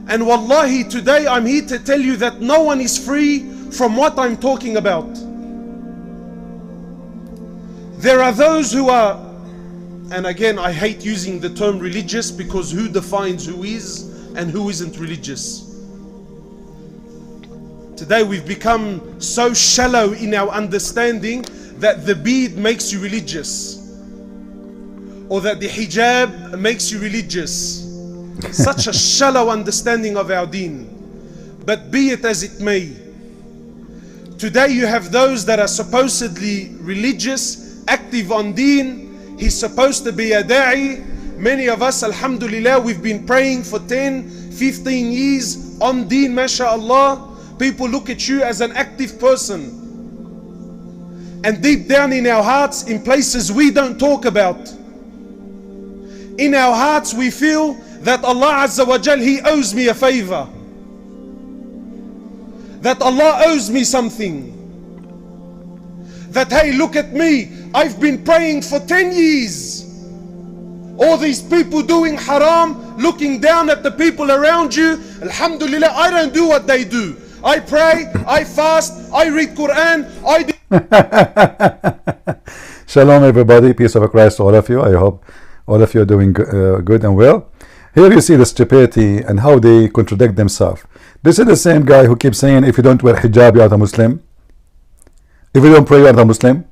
And wallahi, today I'm here to tell you that no one is free from what I'm talking about. There are those who are, and again I hate using the term religious, because who defines who is and who isn't religious? Today we've become so shallow in our understanding that the bead makes you religious, or that the hijab makes you religious. Such a shallow understanding of our deen. But be it as it may, today you have those that are supposedly religious, active on deen. He's supposed to be a da'i. Many of us, alhamdulillah, we've been praying for 10, 15 years on deen, mashallah. People look at you as an active person. And deep down in our hearts, in places we don't talk about, in our hearts we feel that Allah Azza wa Jal, He owes me a favor, that Allah owes me something, that hey, look at me, I've been praying for 10 years. All these people doing haram, looking down at the people around you. Alhamdulillah, I don't do what they do. I pray, I fast, I read Qur'an, I do. Shalom everybody, peace of Christ to all of you. I hope all of you are doing good and well. Here you see the stupidity and how they contradict themselves. This is the same guy who keeps saying, if you don't wear hijab, you are a Muslim. If you don't pray, you are a Muslim.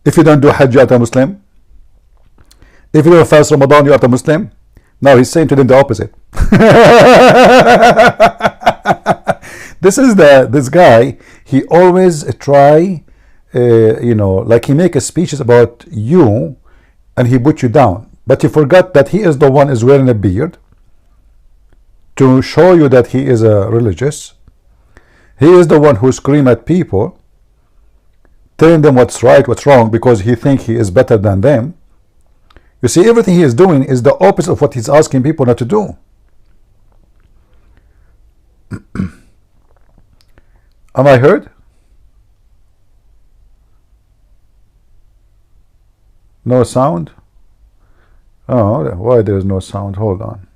If you don't do hajj, you are a Muslim. If you don't fast Ramadan, you are a Muslim. Now he's saying to them the opposite. This guy, he always try, like he make a speeches about you and he put you down. But he forgot that he is the one is wearing a beard to show you that he is a religious. He is the one who scream at people, telling them what's right, what's wrong, because he think he is better than them. You see, everything he is doing is the opposite of what he's asking people not to do. Am I heard? No sound? Oh, why there is no sound? Hold on.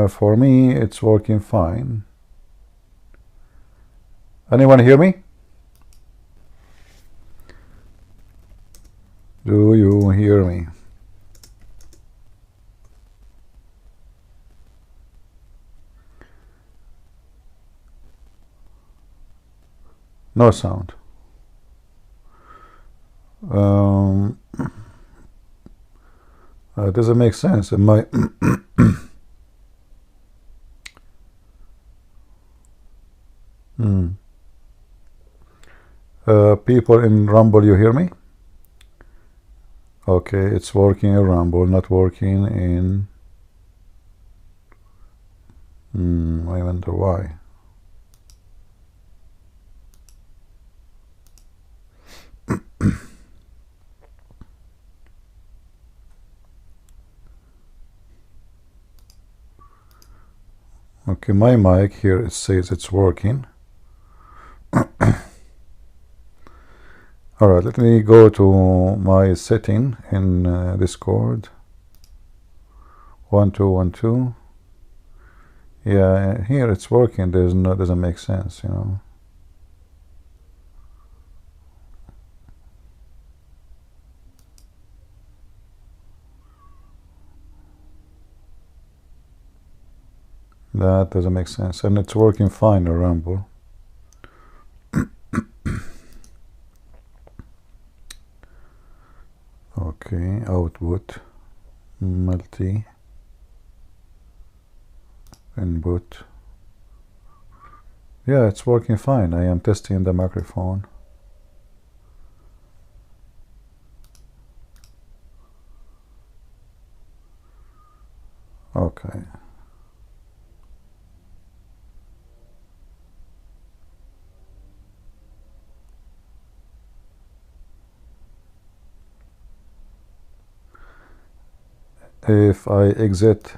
For me, it's working fine. Anyone hear me? Do you hear me? No sound. Doesn't make sense. My people in Rumble, you hear me? Okay, it's working in Rumble, not working in. I wonder why. Okay, my mic here, it says it's working. Alright, let me go to my setting in Discord. 1212. Yeah, here it's working. Doesn't make sense, you know. That doesn't make sense, and it's working fine in Rumble. Okay, output, multi, input. Yeah, it's working fine. I am testing the microphone. Okay. If I exit,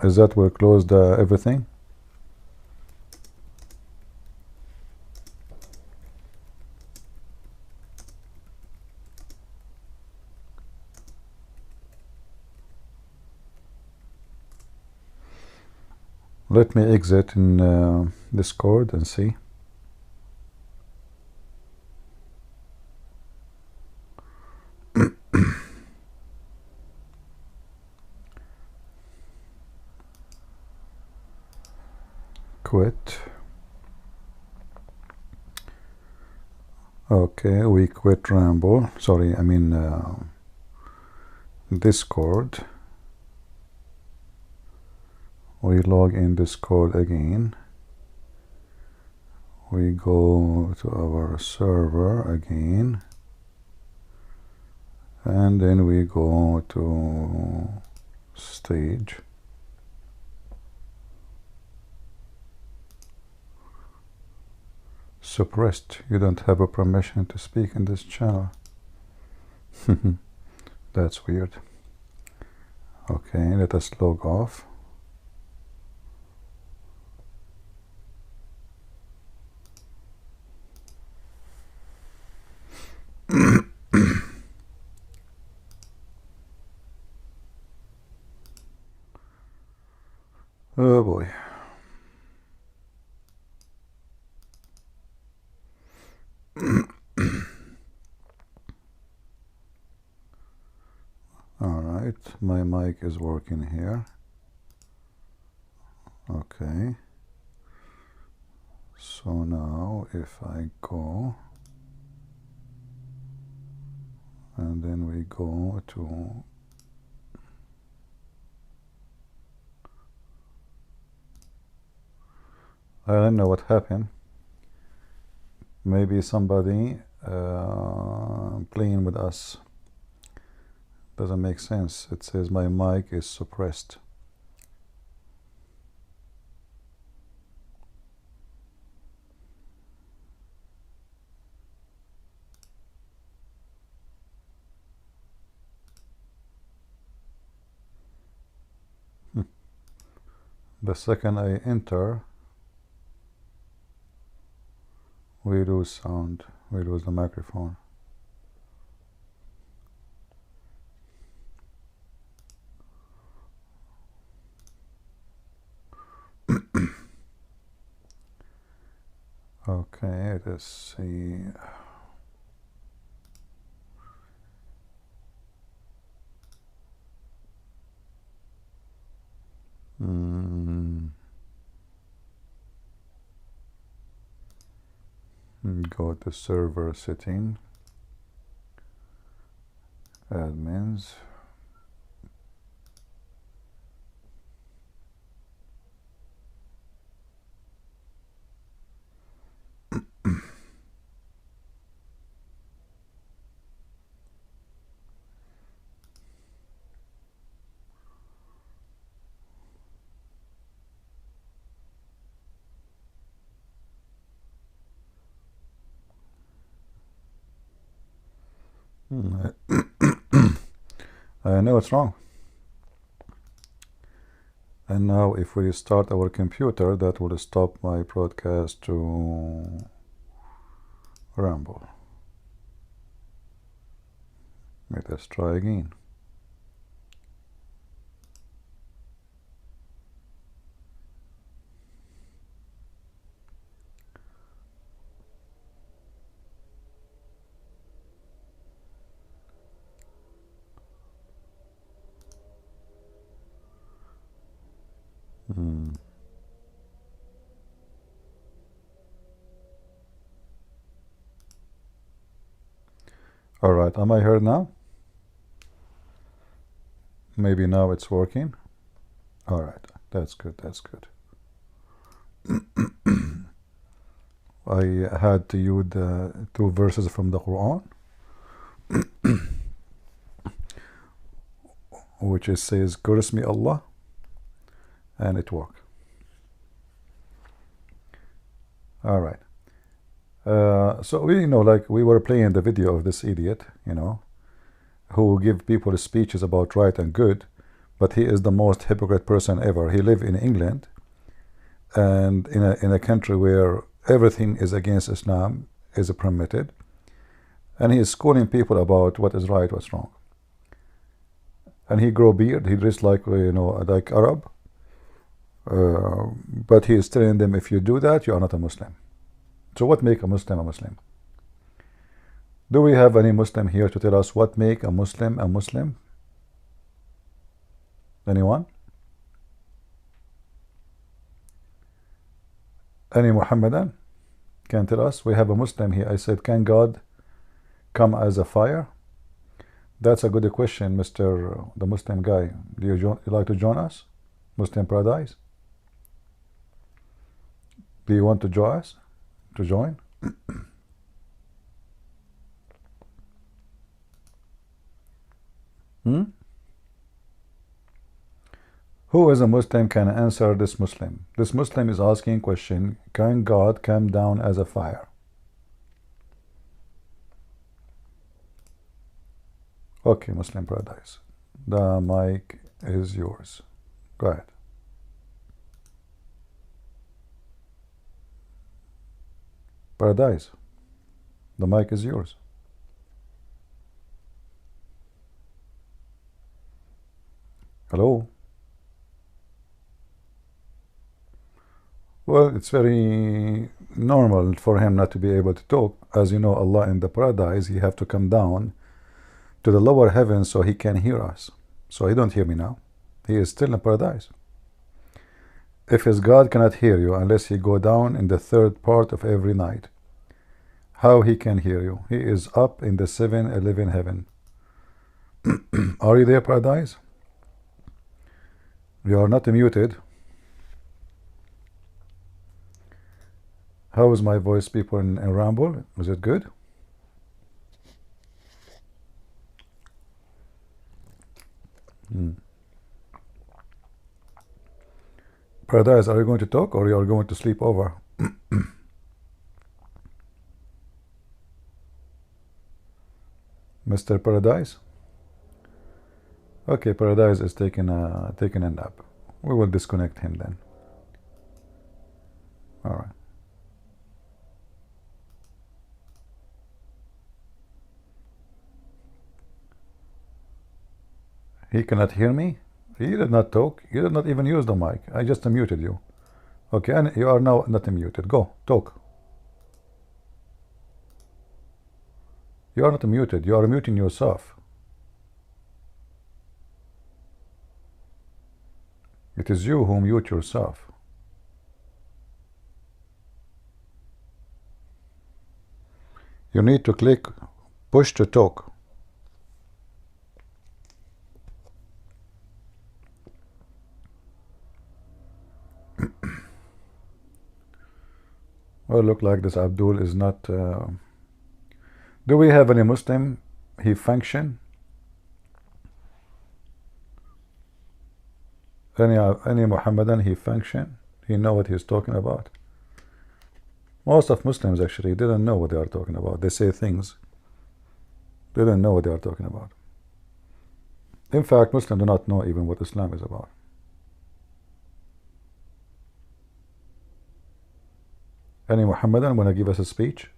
is that will close the everything? Let me exit in Discord and see. Quit. Okay, we quit Ramble. Sorry, I mean Discord. We log in Discord again. We go to our server again. And then we go to stage. Suppressed. You don't have a permission to speak in this channel. That's weird. Okay, let us log off. Oh boy. Alright, my mic is working here. Okay. So now if I go and then we go to I don't know what happened. Maybe somebody playing with us. Doesn't make sense. It says my mic is suppressed. The second I enter, we lose sound, we lose the microphone. Okay, let's see. Go to server setting, admins. I know it's wrong. And now if we restart our computer, that will stop my broadcast to Ramble. Let us try again. All right, am I heard now? Maybe now it's working. All right, that's good, that's good. I had to use the 2 verses from the Qur'an, which it says, curse me Allah, and it worked. All right. So we like we were playing the video of this idiot, who give people speeches about right and good, but he is the most hypocrite person ever. He lives in England, and in a country where everything is against Islam is permitted, and he is schooling people about what is right, what's wrong. And he grow beard. He dressed like like Arab, But he is telling them, if you do that, you are not a Muslim. So what make a Muslim a Muslim? Do we have any Muslim here to tell us what make a Muslim a Muslim? Anyone? Any Muhammadan can tell us? We have a Muslim here. I said, can God come as a fire? That's a good question, Mr. the Muslim guy. Do you like to join us? Muslim Paradise? Do you want to join us? To join? Who is a Muslim can answer this Muslim? This Muslim is asking question, can God come down as a fire? Okay, Muslim Paradise. The mic is yours. Go ahead. Paradise. The mic is yours. Hello? Well, it's very normal for him not to be able to talk. As you know, Allah in the paradise, he have to come down to the lower heavens so he can hear us. So he don't hear me now. He is still in paradise. If his God cannot hear you unless he go down in the third part of every night, how he can hear you? He is up in the 7-11 heaven. Are you there, paradise? You are not muted. How is my voice, people in Ramble? Is it good? Paradise, are you going to talk or you are going to sleep over? Mr. Paradise? Okay, Paradise is taking a nap. We will disconnect him then. All right. He cannot hear me? He did not talk. You did not even use the mic. I just muted you. Okay, and you are now not muted. Go, talk. You are not muted. You are muting yourself. It is you who mute yourself. You need to click push to talk. Well, look like this Abdul is not. Do we have any Muslim? He function. Any Muhammadan? He function. He know what he's talking about. Most of Muslims actually didn't know what they are talking about. They say things. They didn't know what they are talking about. In fact, Muslims do not know even what Islam is about. Any Muhammadan want to give us a speech?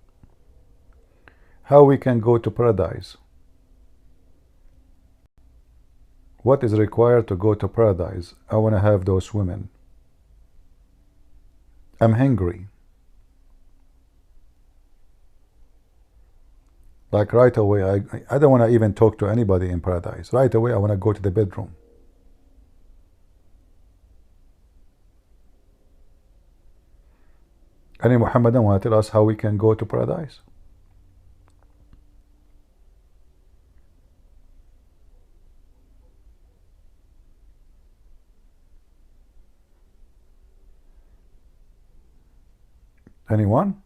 How we can go to paradise? What is required to go to paradise? I want to have those women. I'm hungry. Like right away, I don't want to even talk to anybody in paradise. Right away, I want to go to the bedroom. Any Muhammadan want to tell us how we can go to paradise? Anyone?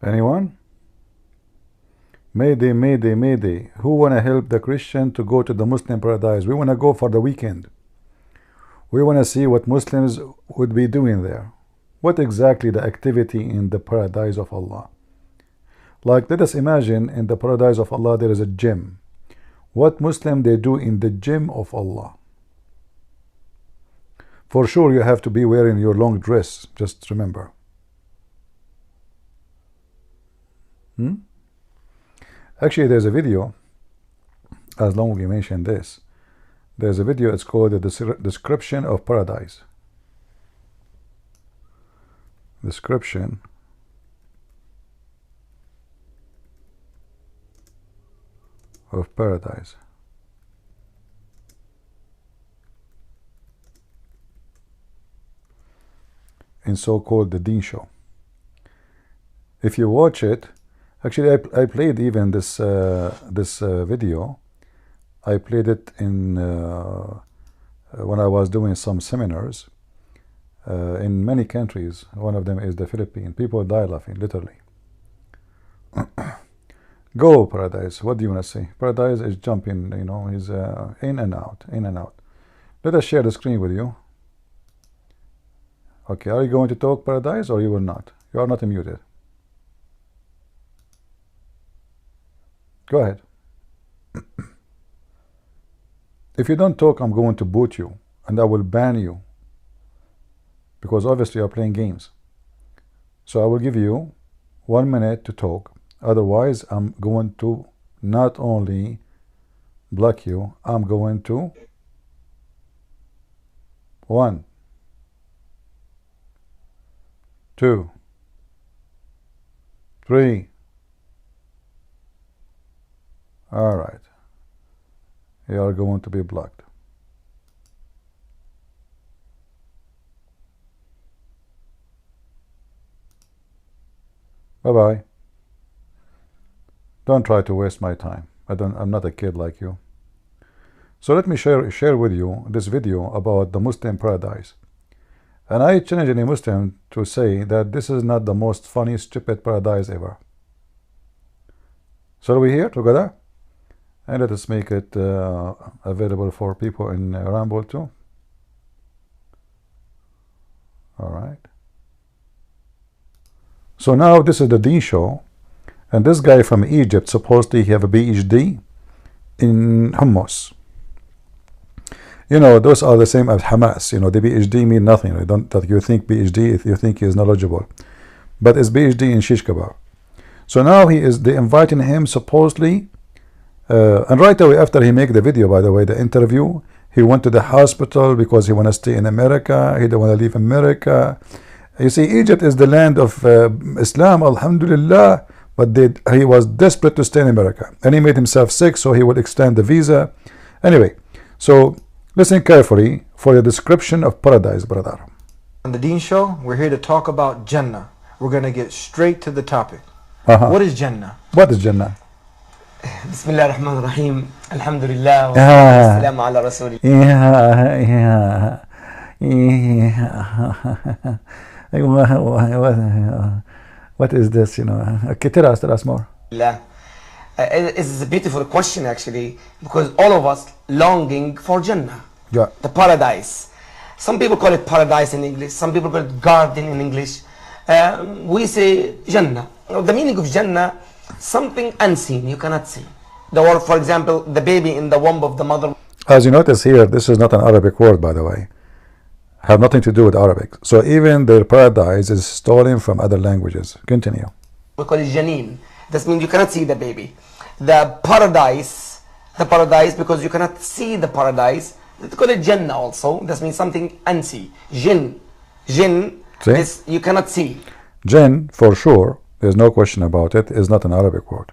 Anyone? Mayday, Mayday, Mayday. Who want to help the Christian to go to the Muslim paradise? We want to go for the weekend. We want to see what Muslims would be doing there. what exactly the activity in the paradise of Allah. Like, let us imagine in the paradise of Allah there is a gym. What Muslim they do in the gym of Allah? For sure you have to be wearing your long dress, just remember. Actually, there's a video, as long as we mentioned this, there's a video, it's called the Description of Paradise. Description of Paradise. In so-called the Deen Show. If you watch it, actually I played even this video. I played it in when I was doing some seminars in many countries. One of them is the Philippines. People die laughing, literally. Go Paradise. What do you want to say? Paradise is jumping, you know, he's in and out, in and out. Let us share the screen with you. Okay, are you going to talk Paradise or you will not? You are not muted. Go ahead. If you don't talk, I'm going to boot you and I will ban you, because obviously you are playing games. So I will give you 1 minute to talk. Otherwise, I'm going to not only block you, I'm going to 1, 2, 3. All right. You are going to be blocked. Bye-bye. Don't try to waste my time. I'm not a kid like you. So let me share with you this video about the Muslim paradise. And I challenge any Muslim to say that this is not the most funny, stupid paradise ever. So are we here together? And let us make it available for people in Ramble too. All right. So now this is the Deen Show. And this guy from Egypt, supposedly he have a PhD in hummus. You know, those are the same as Hamas. You know, the PhD mean nothing. You don't that you think PhD if you think he is knowledgeable, but it's PhD in shish kebab. So now they inviting him supposedly, and right away after he make the video, by the way, the interview, he went to the hospital because he want to stay in America. He don't want to leave America. You see, Egypt is the land of Islam, alhamdulillah, but he was desperate to stay in America, and he made himself sick, so he would extend the visa. Anyway, so listen carefully for the description of paradise, brother. On the Deen Show, we're here to talk about Jannah. We're going to get straight to the topic. What is Jannah? What is Jannah? Bismillah ar-Rahman ar-Rahim. Alhamdulillah. Wa salamu ala rasulillah. What is this, you know? Okay, tell us more. It's a beautiful question, actually, because all of us longing for Jannah, Yeah. the paradise. Some people call it paradise in English, some people call it garden in English. We say Jannah. The meaning of Jannah, something unseen, you cannot see. The word, for example, the baby in the womb of the mother. As you notice here, this is not an Arabic word, by the way. Have nothing to do with Arabic. So even their paradise is stolen from other languages. Continue. We call it Janeen. That means you cannot see the baby. The paradise, because you cannot see the paradise, they call it Jannah also. That means something unseen. Jinn is you cannot see. Jinn, for sure, there's no question about it, is not an Arabic word.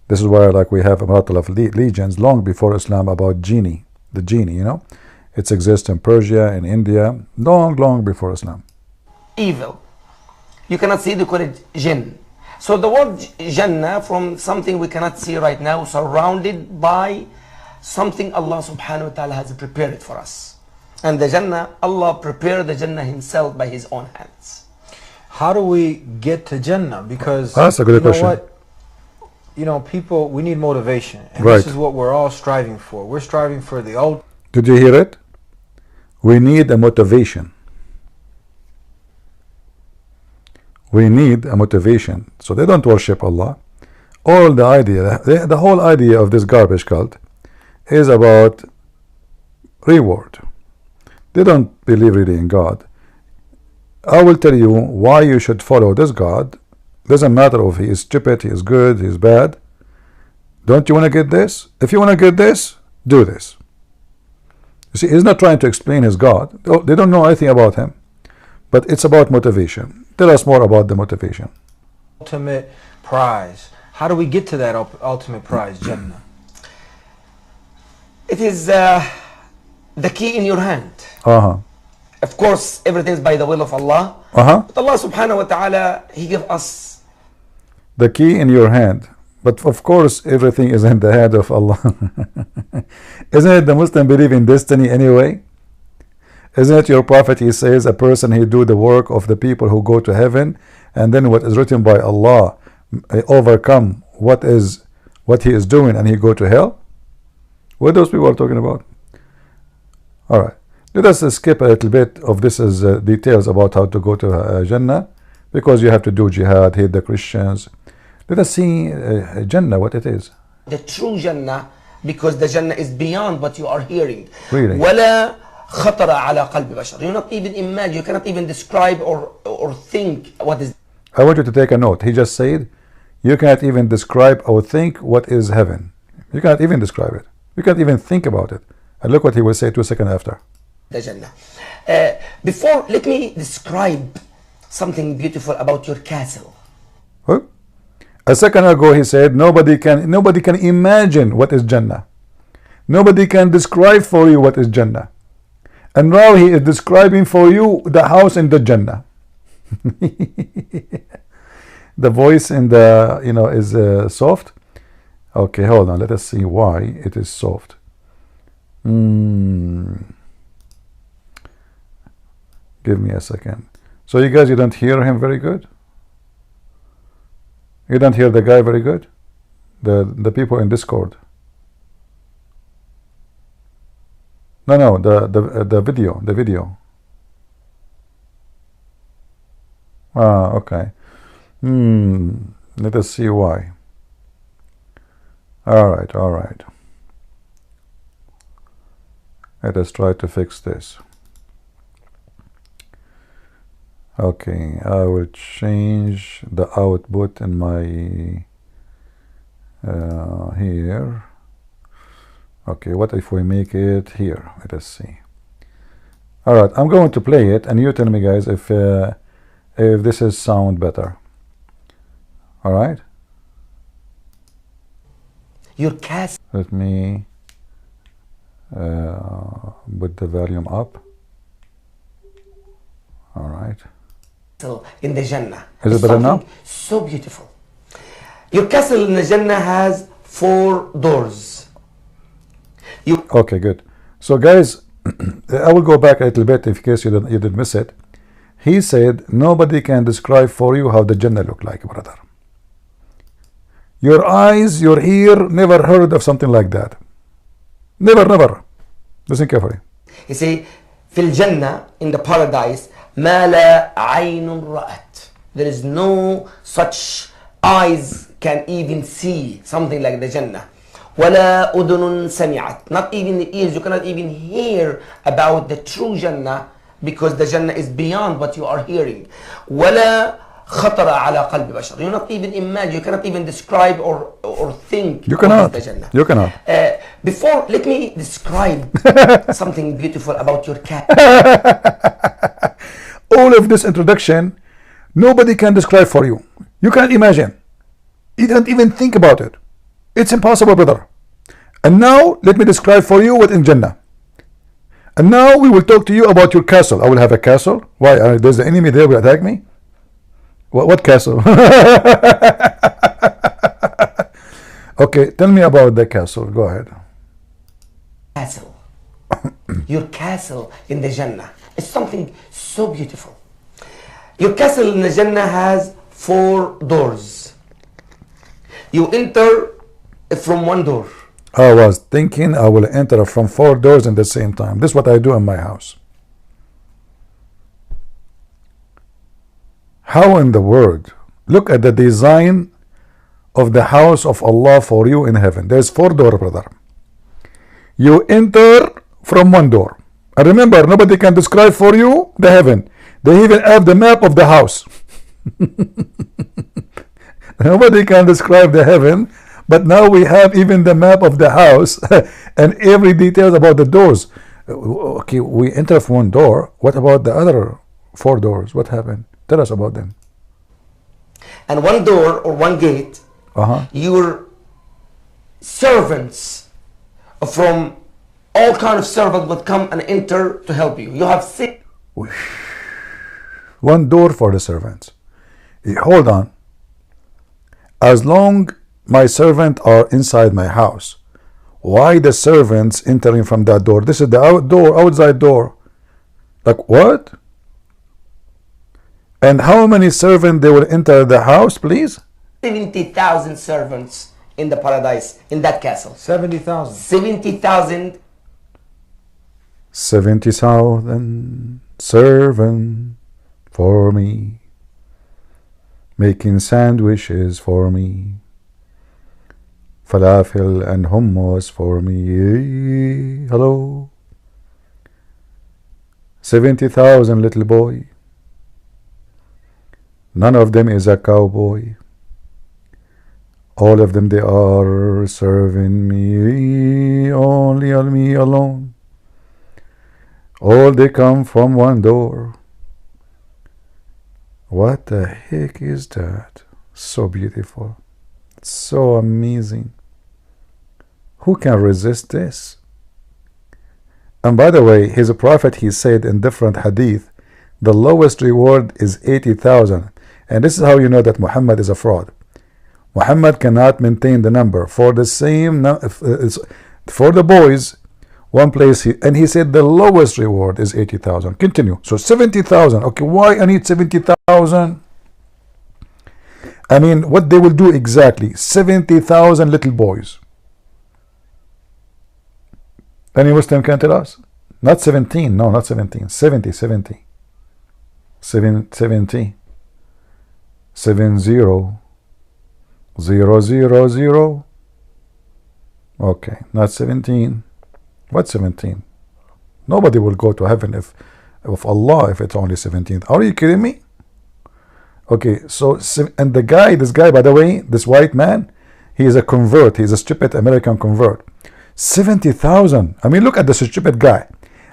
This is where, like, we have a lot of legends long before Islam about genie, the genie, you know. It exists in Persia, in India, long before Islam. Evil. You cannot see, they call it jinn. So the word Jannah, from something we cannot see right now, surrounded by something Allah subhanahu wa ta'ala has prepared for us. And the Jannah, Allah prepared the Jannah himself by his own hands. How do we get to Jannah? Because that's a good question. What? You know, people, we need motivation. And right. This is what we're all striving for. We're striving for the old. Did you hear it? We need a motivation. We need a motivation. So they don't worship Allah. All the idea, the whole idea of this garbage cult is about reward. They don't believe really in God. I will tell you why you should follow this God. Doesn't matter if he is stupid, he is good, he is bad. Don't you want to get this? If you want to get this, do this. You see, he's not trying to explain his God. They don't know anything about him. But it's about motivation. Tell us more about the motivation. Ultimate prize. How do we get to that ultimate prize, Jannah? It is the key in your hand. Of course, everything is by the will of Allah. But Allah subhanahu wa ta'ala, He gave us the key in your hand. But of course, everything is in the hand of Allah. Isn't it the Muslim believe in destiny anyway? Isn't it your prophet, he says, a person he do the work of the people who go to heaven, and then what is written by Allah overcome what he is doing, and he go to hell? What those people are talking about? All right, let us skip a little bit of this as details about how to go to Jannah, because you have to do jihad, hate the Christians. Let us see Jannah, what it is. The true Jannah, because the Jannah is beyond what you are hearing. Really? ولا خطر على قلب بشر. You not even imagine, you cannot even describe or think what is. I want you to take a note. He just said, you cannot even describe or think what is heaven. You cannot even describe it. You can't even think about it. And look what he will say 2 seconds after. The Jannah. Before, let me describe something beautiful about your castle. Huh? A second ago he said nobody can imagine what is Jannah. Nobody can describe for you what is Jannah. And now he is describing for you the house in the Jannah. The voice in the is soft. Okay, hold on, let us see why it is soft. Give me a second. So you guys, you don't hear him very good? You don't hear the guy very good? The people in Discord. No, the video. Okay. Let us see why. All right. Let us try to fix this. Okay, I will change the output in my here. Okay, what if we make it here? Let us see. All right, I'm going to play it, and you tell me, guys, if this is sound better. All right. Your castle. Let me put the volume up. All right. In the Jannah. Is it better now? So beautiful. Your castle in the Jannah has 4 doors. Okay, good. So guys, I will go back a little bit in case you did miss it. He said nobody can describe for you how the Jannah look like, brother. Your eyes, your ear never heard of something like that. Never. Listen carefully. You see, في الجنة, in the paradise, ما لا عين رأت. There is no such eyes can even see something like the Jannah. ولا أذن سمعت. Not even the ears, you cannot even hear about the true Jannah, because the Jannah is beyond what you are hearing. ولا خطر على قلب بشر. You not even imagine, you cannot even describe or think. You cannot. The Jannah. You cannot. Before, let me describe something beautiful about your cat. All of this introduction, nobody can describe for you. You can't imagine. You can't even think about it. It's impossible, brother. And now, let me describe for you what in Jannah. And now we will talk to you about your castle. I will have a castle. Why? There's an enemy there will attack me? What castle? Okay, tell me about the castle. Go ahead. Castle. Your castle in the Jannah is something so beautiful. Your castle in the Jannah has 4 doors. You enter from one door. I was thinking I will enter from 4 doors in the same time. This is what I do in my house. How in the world? Look at the design of the house of Allah for you in heaven. There's 4 doors, brother. You enter from one door. And remember, nobody can describe for you the heaven. They even have the map of the house. Nobody can describe the heaven, but now we have even the map of the house and every detail about the doors. Okay, we enter from one door. What about the other 4 doors? What happened? Tell us about them. And one door or one gate, your servants from all kind of servants would come and enter to help you. You have 6. One door for the servants. Hold on. As long my servants are inside my house, why the servants entering from that door? This is the outside door. Like what? And how many servants they will enter the house, please? 70,000 servants in the paradise, in that castle. 70,000. 70,000. 70,000 servants for me, making sandwiches for me, falafel and hummus for me. Hello. 70,000 little boy. None of them is a cowboy. All of them, they are serving me, only on me alone. All they come from one door. What the heck is that? So beautiful. So amazing. Who can resist this? And by the way, his prophet, he said in different hadith, the lowest reward is 80,000. And this is how you know that Muhammad is a fraud. Muhammad cannot maintain the number. For the same, for the boys, one place, and he said the lowest reward is 80,000. Continue. So 70,000. Okay, why I need 70,000? I mean, what they will do exactly? 70,000 little boys. Any Muslim can tell us? Not 17. No, not 17. 70. 70. 70. 70. 000. Okay, not 17. What 17? Nobody will go to heaven if Allah, if it's only 17. Are you kidding me? Okay, so, and the guy, this guy, by the way, this white man, he is a convert. He is a stupid American convert. 70,000. I mean, look at this stupid guy.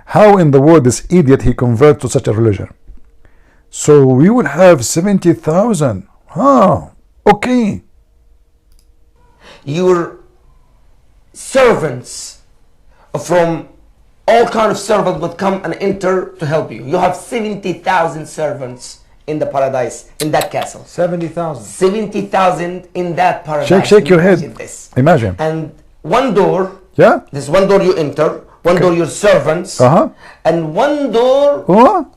How in the world this idiot he convert to such a religion? So we will have 70,000. Oh, okay. Your servants from all kind of servants would come and enter to help you. You have 70,000 servants in the paradise, in that castle. 70,000. 70,000 in that paradise. Shake your head. This. Imagine. And one door. Yeah. This one door you enter. One door your servants. And one door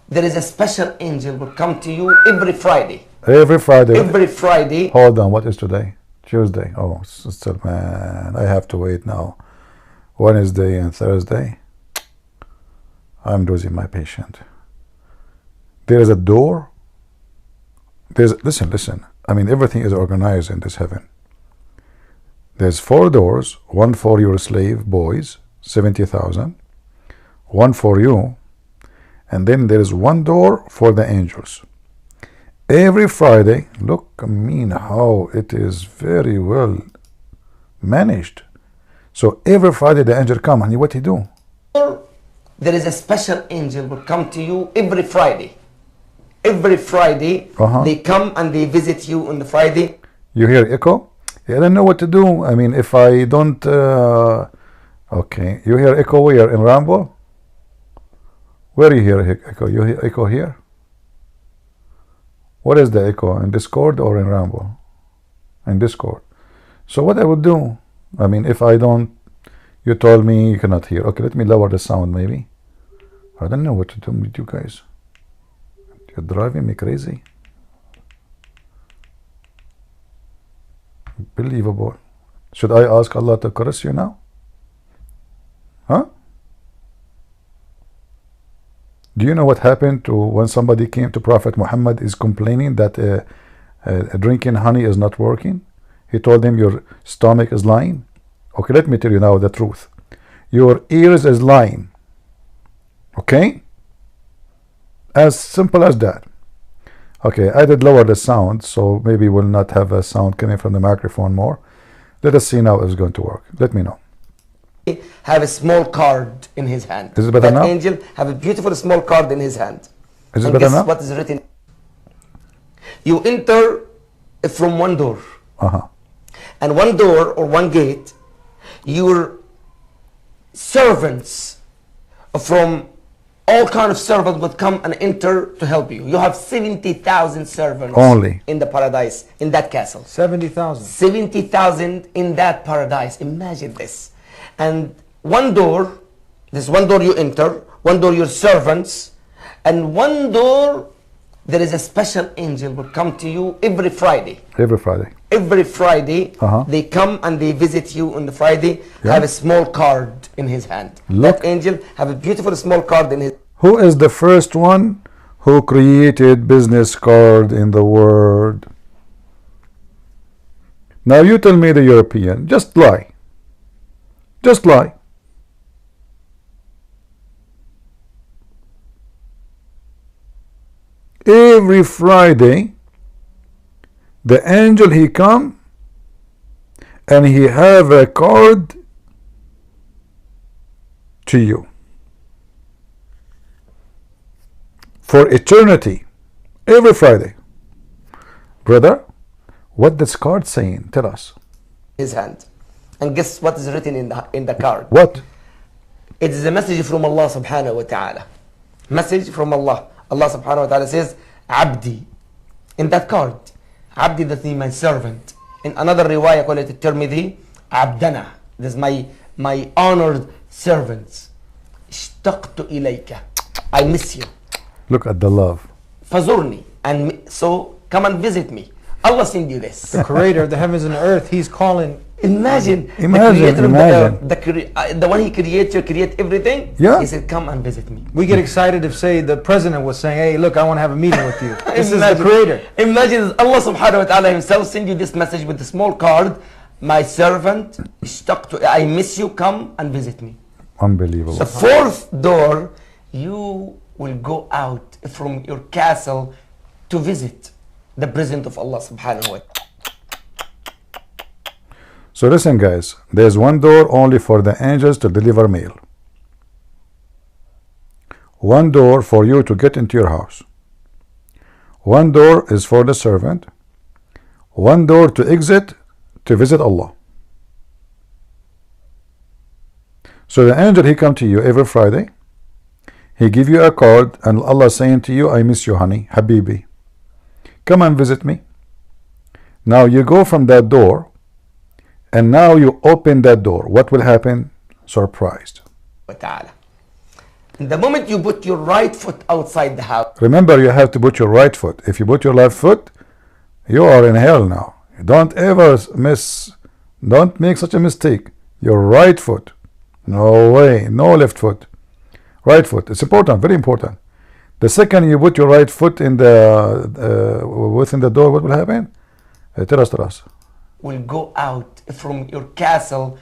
there is a special angel will come to you every Friday. Every Friday. Every Friday. Hold on. What is today? Tuesday. Oh, still, man. I have to wait now. Wednesday and Thursday. I'm losing my patient. There is a door. Listen. I mean, everything is organized in this heaven. There's 4 doors. One for your slave boys, 70,000. One for you. And then there is one door for the angels. Every Friday, look, I mean, how it is very well managed. So every Friday the angel come, and what he do? There is a special angel will come to you every Friday. Every Friday they come and they visit you on the Friday. You hear echo? I don't know what to do. I mean, if I don't... okay, you hear echo where? In Rambo? Where you hear echo? You hear echo here? What is the echo? In Discord or in Rambo? In Discord. So what I would do? I mean, if I don't... You told me you cannot hear. Okay, let me lower the sound maybe. I don't know what to do with you guys. You're driving me crazy. Unbelievable. Should I ask Allah to curse you now? Huh? Do you know what happened to when somebody came to Prophet Muhammad is complaining that drinking honey is not working? He told him, your stomach is lying. Okay, let me tell you now the truth. Your ears is lying. Okay? As simple as that. Okay, I did lower the sound, so maybe we'll not have a sound coming from the microphone more. Let us see now if it's going to work. Let me know. Have a small card in his hand. Is it better now? That angel have a beautiful small card in his hand. Is it And better guess now? what is written? You enter from one door. And one door or one gate, your servants from all kind of servants would come and enter to help you. You have 70,000 servants Only in the paradise, in that castle. 70,000. 70,000 in that paradise. Imagine this. And one door, this one door you enter, one door your servants, and one door there is a special angel will come to you every Friday. Every Friday. Every Friday, they come and they visit you on the Friday, have a small card in his hand. Look. That angel have a beautiful small card in his. Who is the first one who created business card in the world? Now you tell me the European. Just lie. Just lie. Every Friday, the angel he come and he have a card to you for eternity. Every Friday. Brother, what this card saying? Tell us. His hand. And guess what is written in the card? What? It is a message from Allah subhanahu wa ta'ala. Message from Allah. Allah subhanahu wa ta'ala says, Abdi. In that card, Abdi, that means my servant. In another riwayah, call it Tirmidhi, Abdana. This is my honored servants. Ishtaqtu ilayka. I miss you. Look at the love. Fazurni. And so come and visit me. Allah send you this. The creator of the heavens and the earth, he's calling. Imagine the one he created to create everything. Yeah. He said, come and visit me. We get excited if, say, the president was saying, hey, look, I want to have a meeting with you. This is the creator. Imagine Allah subhanahu wa ta'ala himself send you this message with a small card. My servant, I miss you, come and visit me. Unbelievable. The fourth door, you will go out from your castle to visit the presence of Allah subhanahu wa ta'ala. So listen guys, there's one door only for the angels to deliver mail. One door for you to get into your house. One door is for the servant. One door to exit to visit Allah. So the angel, he come to you every Friday. He give you a card and Allah saying to you, I miss you honey, Habibi. Come and visit me. Now you go from that door and now you open that door. What will happen? Surprised. The moment you put your right foot outside the house. Remember, you have to put your right foot. If you put your left foot, you are in hell now. Don't ever don't make such a mistake. Your right foot. No way. No left foot. Right foot. It's important. Very important. The second you put your right foot in the within the door, what will happen? Tell us. Will go out from your castle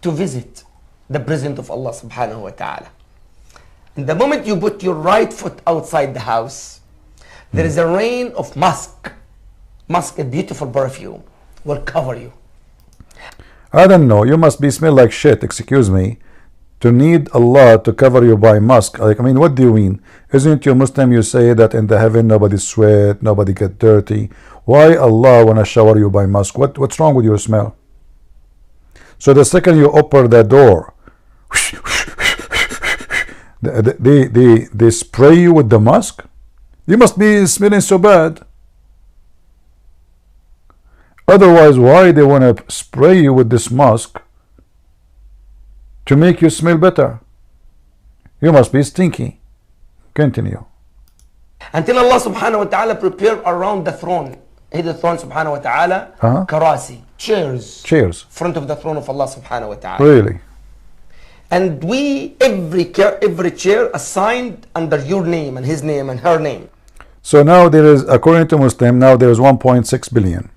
to visit the presence of Allah subhanahu wa ta'ala. And the moment you put your right foot outside the house, there is a rain of musk. Musk, a beautiful perfume, will cover you. I don't know. You must be smell like shit, excuse me, to need Allah to cover you by musk. Like, I mean, what do you mean? Isn't you Muslim? You say that in the heaven nobody sweat, nobody get dirty. Why Allah wanna shower you by musk? What's wrong with your smell? So the second you open the door, they spray you with the musk. You must be smelling so bad. Otherwise, why they wanna spray you with this musk? To make you smell better. You must be stinky. Continue. Until Allah subhanahu wa ta'ala prepare around the throne. The throne subhanahu wa ta'ala, karasi, chairs. Chairs. Front of the throne of Allah subhanahu wa ta'ala. Really? And we, every chair assigned under your name and his name and her name. So now there is, according to Muslim, now there is 1.6 billion.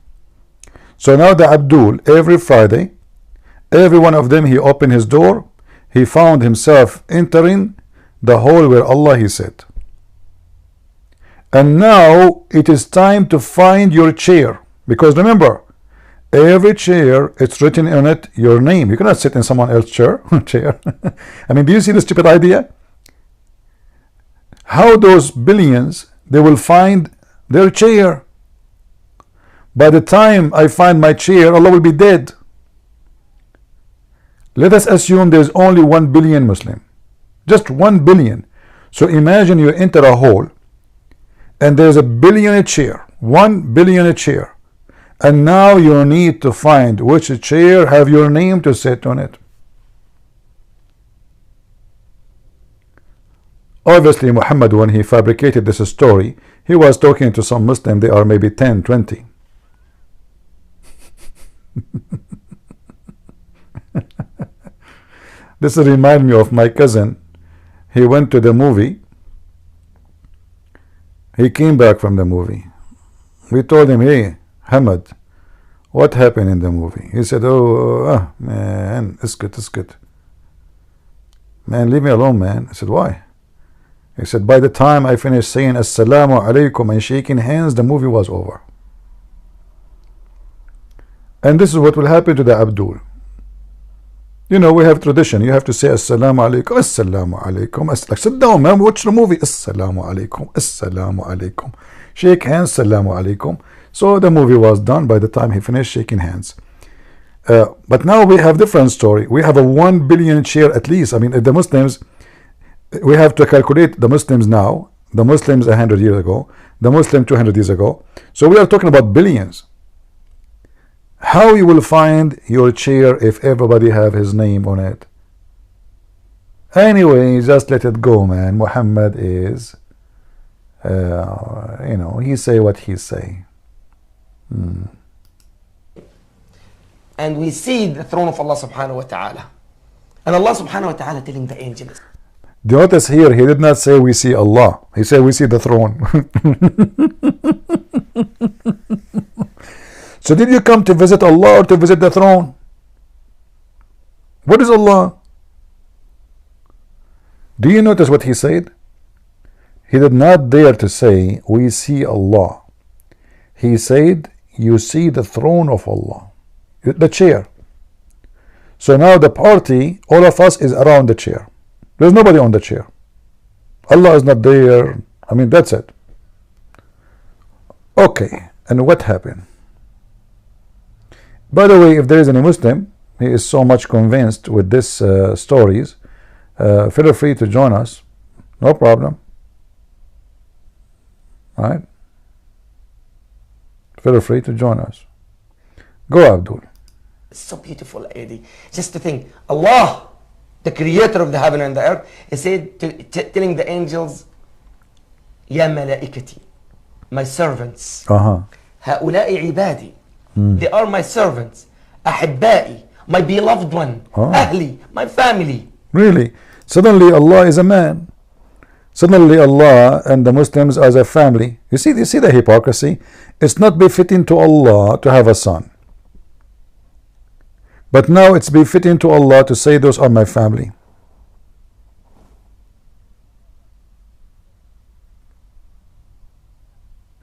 So now the Abdul, every Friday, every one of them, he opened his door, he found himself entering the hall where Allah, he said. And now it is time to find your chair. Because remember, every chair, it's written on it your name. You cannot sit in someone else's chair. I mean, do you see the stupid idea? How those billions, they will find their chair. By the time I find my chair, Allah will be dead. Let us assume there's only 1 billion Muslim. Just 1 billion. So imagine you enter a hall and there's a billionaire chair. 1 billionaire chair. And now you need to find which chair have your name to sit on it. Obviously, Muhammad, when he fabricated this story, he was talking to some Muslim. They are maybe 10, 20. This reminds me of my cousin. He went to the movie. He came back from the movie. We told him, hey, Hamad, what happened in the movie? He said, oh, man, it's good. Man, leave me alone, man. I said, why? He said, by the time I finished saying Assalamu alaikum and shaking hands, the movie was over. And this is what will happen to the Abdul. You know, we have tradition. You have to say Assalamu alaikum, Assalamu alaikum. Like, sit down, man, watch the movie. Assalamu alaikum, Assalamu alaikum. Shake hands, Assalamu alaikum. So the movie was done by the time he finished shaking hands. But now we have different story. We have a 1 billion chair at least. I mean, the Muslims, we have to calculate the Muslims now, the Muslims 100 years ago, the Muslim 200 years ago. So we are talking about billions. How you will find your chair if everybody have his name on it? Anyway, just let it go, man. Muhammad is, you know, he say what he say. And we see the throne of Allah subhanahu wa ta'ala. And Allah subhanahu wa ta'ala telling the angels. Do you notice here, he did not say we see Allah. He said we see the throne. So did you come to visit Allah or to visit the throne? What is Allah? Do you notice what he said? He did not dare to say we see Allah. He said you see the throne of Allah, the chair. So now the party, all of us is around the chair. There's nobody on the chair. Allah is not there. I mean, that's it. Okay, and what happened? By the way, if there is any Muslim, he is so much convinced with this stories, feel free to join us. No problem. Right? Feel free to join us. Go, Abdul. It's so beautiful, Eddie. Just to think, Allah, the creator of the heaven and the earth, he said, telling the angels, Ya malaikati, my servants. Ha'ula'i ibadi. They are my servants. Ahibba'i, my beloved one. Ahli, my family. Really? Suddenly Allah is a man. Suddenly Allah and the Muslims as a family. You see the hypocrisy? It's not befitting to Allah to have a son. But now it's befitting to Allah to say those are my family.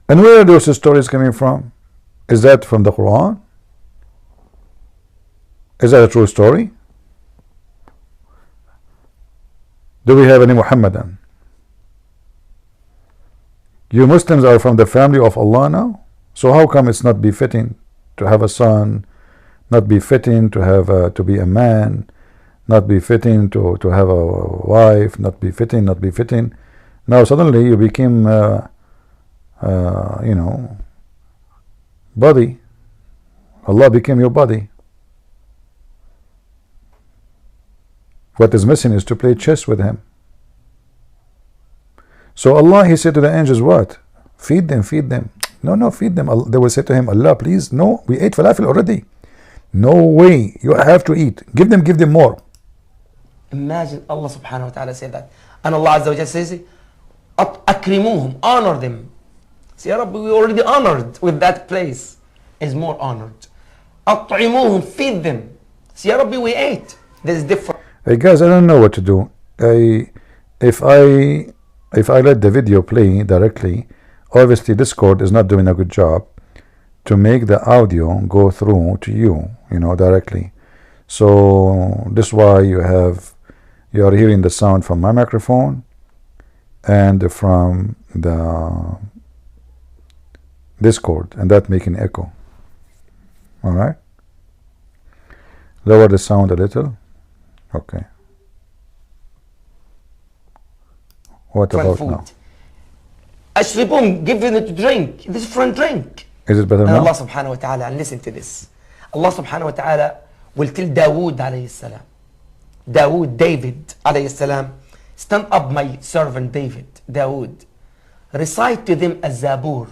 And where are those stories coming from? Is that from the Quran? Is that a true story? Do we have any Muhammadan? You Muslims are from the family of Allah now? So how come it's not befitting to have a son, not befitting to have to be a man, not befitting to have a wife, not befitting? Now suddenly you became, you know, body. Allah became your body. What is missing is to play chess with him. So Allah, he said to the angels, what? Feed them, feed them. No, feed them. They will say to him, Allah, please, no, we ate falafel already. No way, you have to eat. Give them more. Imagine Allah subhanahu wa ta'ala said that. And Allah Azza wa Jalla says, أكرموهم, honor them. See, Ya Rabbi, we already honored with that place. Is more honored. أطعموهم, feed them. See, Ya Rabbi, we ate. There's different. Hey guys, I don't know what to do. If I let the video play directly, obviously Discord is not doing a good job to make the audio go through to you, directly. So this is why you are hearing the sound from my microphone and from the Discord, and that making echo. All right, lower the sound a little. Okay, what about food. now? أشربهم, give them to drink. This is from drink. Is it better And now? Allah subhanahu wa ta'ala, and listen to this. Allah subhanahu wa ta'ala will tell Dawood alayhi salam. David alayhi salam, stand up my servant David, Dawood. Recite to them a Zabur,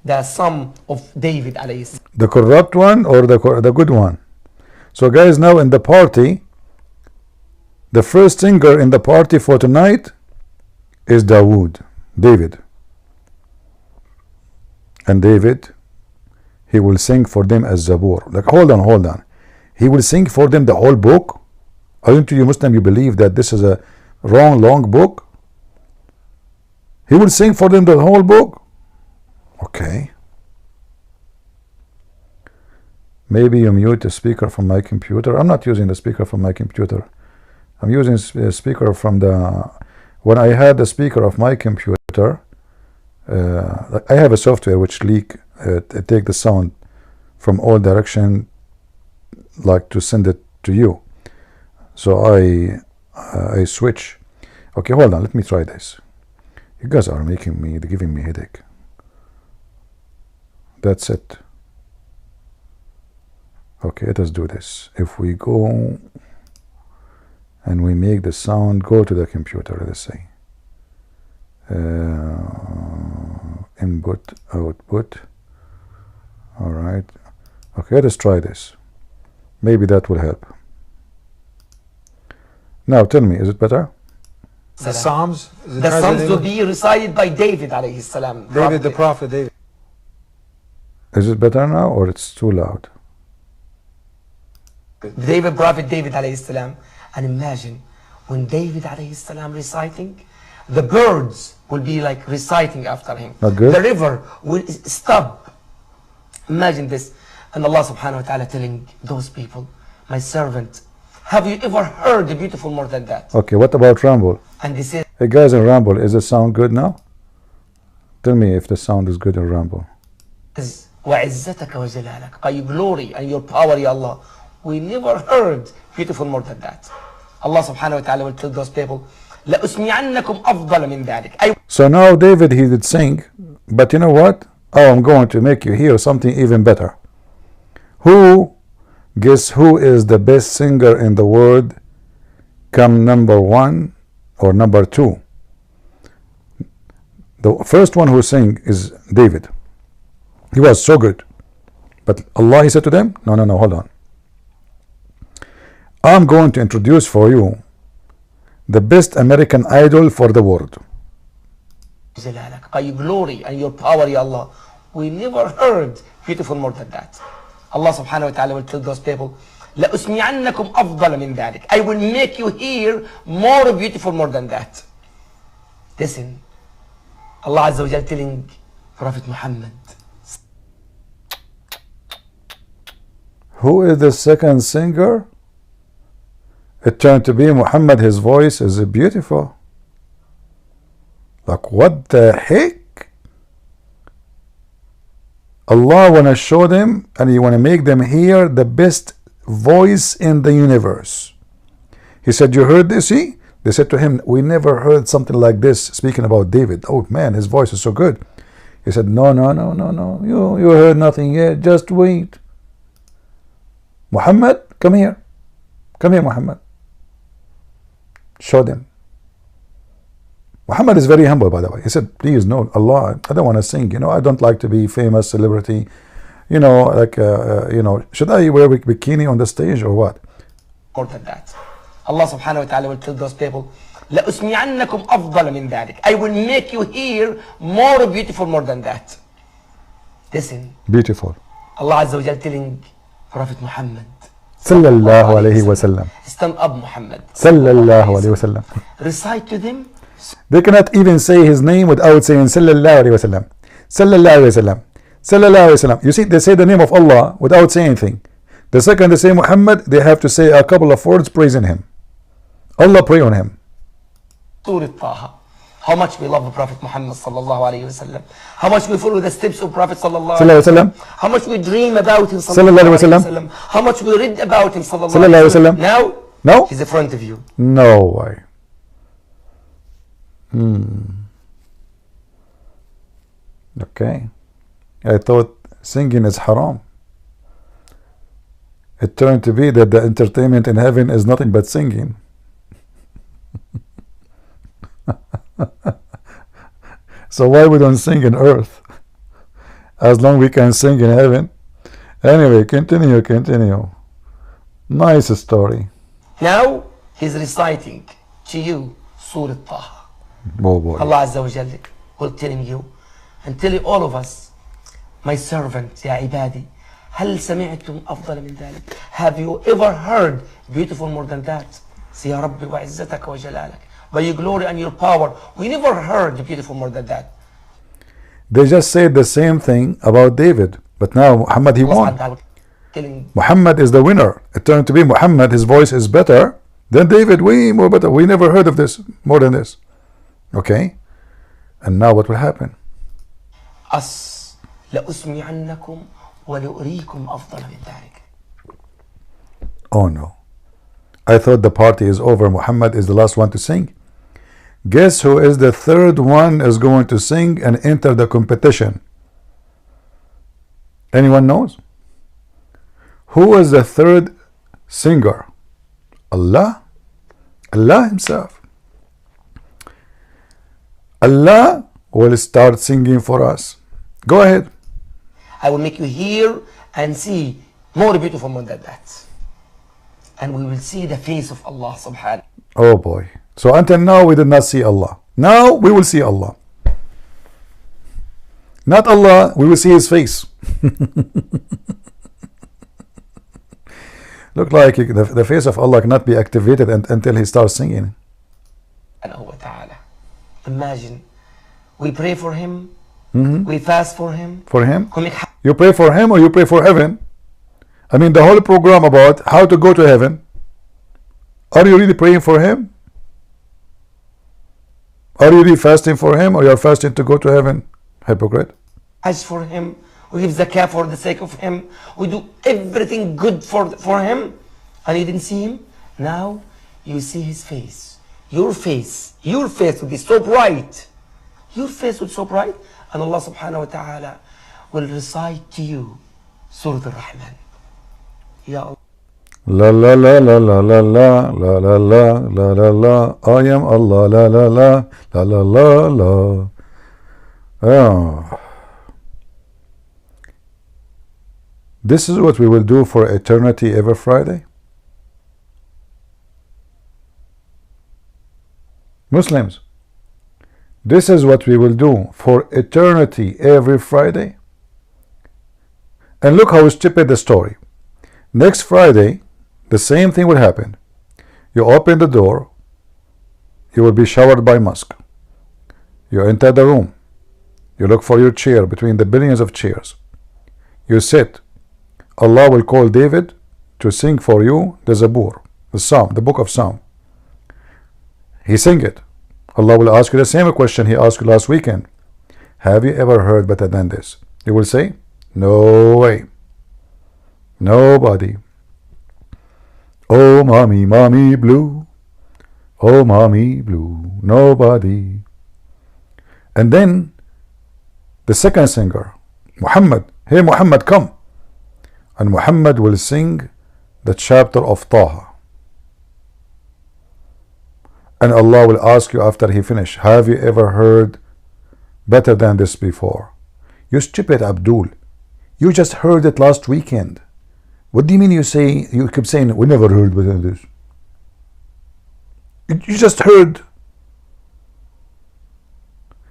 the Psalm of David alayhi salam. The corrupt one or the good one? So guys, now in the party, the first singer in the party for tonight is Dawood, David. And David, he will sing for them as Zabur. Like, hold on. He will sing for them the whole book? Aren't you Muslim, you believe that this is a long book? He will sing for them the whole book? Okay. Maybe you mute the speaker from my computer. I'm not using the speaker from my computer. I'm using a speaker from the... When I had the speaker of my computer, I have a software which take the sound from all direction, like to send it to you. So I switch. Okay, hold on, let me try this. You guys are giving me headache. That's it. Okay, let us do this. If we go and we make the sound go to the computer, let us say. Input, output. All right. Okay, let us try this. Maybe that will help. Now tell me, is it better? The Psalms? The Psalms will be recited by David alayhi salam. David, the prophet David. Is it better now or it's too loud? David, prophet David alayhi salam. And imagine when David alayhi salam reciting, the birds will be like reciting after him. Not good? The river will stop. Imagine this. And Allah subhanahu wa ta'ala telling those people, my servant, have you ever heard a beautiful more than that? Okay, what about Rumble? And they say, Hey guys in Rumble, is the sound good now? Tell me if the sound is good in Rumble. وَعِزَّتَكَ وَجَلَالَكَ, by your glory and your power, Ya Allah. We never heard beautiful more than that. Allah subhanahu wa ta'ala will tell those people, لَأُسْمِعَنَّكُمْ أَفْضَلَ مِنْ ذَلِكَ. So now David, he did sing, but you know what? Oh, I'm going to make you hear something even better. Guess who is the best singer in the world? Come number 1 or number 2. The first one who sang is David. He was so good. But Allah, he said to them, no, hold on. I'm going to introduce for you the best American Idol for the world. By your glory and your power, Ya Allah. We never heard beautiful more than that. Allah subhanahu wa ta'ala will tell those people, لَأُسْمِعَنَّكُمْ أَفْضَلَ مِنْ ذَلِكَ. I will make you hear more beautiful more than that. Listen, Allah Azza wa Jal telling Prophet Muhammad. Who is the second singer? It turned to be Muhammad. His voice is beautiful. Like, what the heck? Allah want to show them and He want to make them hear the best voice in the universe. He said, you heard this? See? They said to him, we never heard something like this, speaking about David. Oh man, his voice is so good. He said, no. You heard nothing yet. Just wait. Muhammad, come here. Come here, Muhammad. Show them. Muhammad is very humble, by the way. He said, please, no, Allah, I don't want to sing. I don't like to be famous, celebrity. Should I wear a bikini on the stage or what? More than that. Allah subhanahu wa ta'ala will tell those people, لَأُسْمِعَنَّكُمْ أَفْضَلَ مِنْ ذَلِكَ. I will make you hear more beautiful more than that. Listen. Beautiful. Allah Azza wa Jal telling Prophet Muhammad, Sallallahu alayhi wa sallam. stand up Muhammad. Sallallahu alayhi wa sallam. Recite to them. They cannot even say his name without saying Sallallahu alayhi wa sallam. Sallallahu alayhi wa sallam. Sallallahu alayhi wa sallam. You see, they say the name of Allah without saying anything. The second they say Muhammad, they have to say a couple of words praising him. Allah pray on him. Surah Taha. How much we love the Prophet Muhammad sallallahu alayhi wa sallam. How much we follow the steps of Prophet sallallahu alayhi wa sallam. How much we dream about him sallallahu alayhi wa sallam. How much we read about him sallallahu alayhi wa sallam. Now, no? he's in front of you. No way. Okay. I thought singing is haram. It turned to be that the entertainment in heaven is nothing but singing. So why we don't sing in earth? As long we can sing in heaven. Anyway, continue. Nice story. Now he's reciting to you Surah Taha. Oh boy. Allah Azza wa Jalla will telling you and telling all of us, my servant, ya ibadi, هل سمعتم أفضل من ذلك? Have you ever heard beautiful more than that? Say, Ya Rabbi wa izzataka wa jalalak. By your glory and your power, we never heard beautiful more than that. They just said the same thing about David, but now Muhammad, he won. Muhammad is the winner. It turned to be Muhammad, his voice is better than David, way more better. We never heard of this, more than this. Okay? And now what will happen? Us لأسمعنكم ولأريكم أفضل من ذلك. Oh no. I thought the party is over. Muhammad is the last one to sing. Guess who is the third one is going to sing and enter the competition? Anyone knows? Who is the third singer? Allah? Allah himself. Allah will start singing for us. Go ahead. I will make you hear and see more beautiful more than that. And we will see the face of Allah subhanahu. Oh boy. So until now we did not see Allah. Now we will see Allah. Not Allah, we will see his face. Look like the face of Allah cannot be activated until he starts singing. Imagine, we pray for him, we fast for him. For him? You pray for him or you pray for heaven? I mean, the whole program about how to go to heaven. Are you really praying for him? Are you really fasting for him, or you are fasting to go to heaven? Hypocrite. Hajj for him, we give zakah for the sake of him, we do everything good for him, and you didn't see him. Now you see his face. Your face will be so bright. Your face will be so bright, and Allah subhanahu wa ta'ala will recite to you Surah Al-Rahman. Ya Allah. La la la la la la la la la la la la la. I am Allah. La la la la la la la. Oh. This is what we will do for eternity every Friday. Muslims, this is what we will do for eternity every Friday. And look how stupid the story. Next Friday, the same thing will happen. You open the door, you will be showered by musk. You enter the room, you look for your chair between the billions of chairs. You sit. Allah will call David to sing for you the Zabur, the Psalm, the book of Psalm. He sing it. Allah will ask you the same question he asked you last weekend. Have you ever heard better than this? You will say, no way. Nobody. Oh, mommy, mommy blue. Oh, mommy blue. Nobody. And then the second singer, Muhammad. Hey, Muhammad, come. And Muhammad will sing the chapter of Taha. And Allah will ask you after he finish, have you ever heard better than this before? You stupid Abdul. You just heard it last weekend. What do you mean you keep saying, we never heard better than this? You just heard.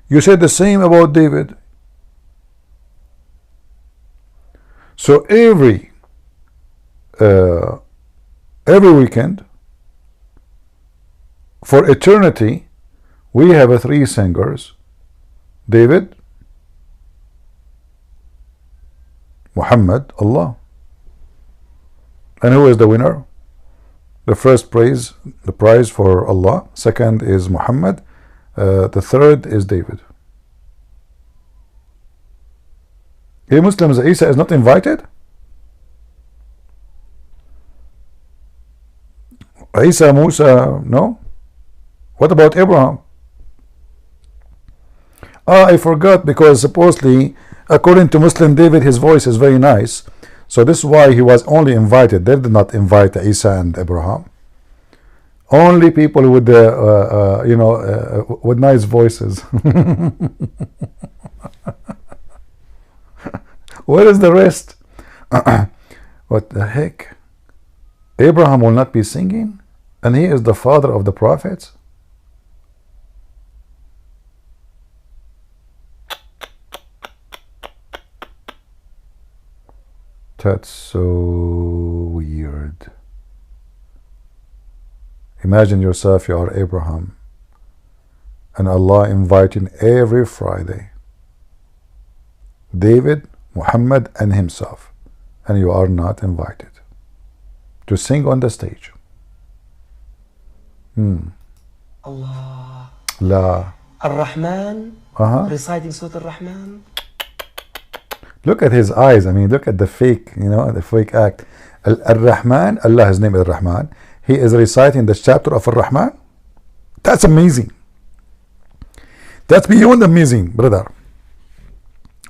You said the same about David. So every weekend, for eternity, we have three singers: David, Muhammad, Allah. And who is the winner? The first prize for Allah. Second is Muhammad. The third is David. You Muslims, Isa is not invited? Isa, Musa, no? What about Abraham? I forgot, because supposedly, according to Muslim David, his voice is very nice. So this is why he was only invited. They did not invite Isa and Abraham. Only people with with nice voices. Where is the rest? What the heck? Abraham will not be singing, and he is the father of the prophets. That's so weird. Imagine yourself, you are Abraham, and Allah inviting every Friday David, Muhammad, and himself, and you are not invited to sing on the stage. Allah. La. Ar-Rahman, reciting Surah Ar-Rahman. Look at his eyes. I mean, look at the fake, the fake act. Ar-Rahman, Allah, his name is Ar-Rahman. He is reciting the chapter of Ar-Rahman. That's amazing. That's beyond amazing, brother.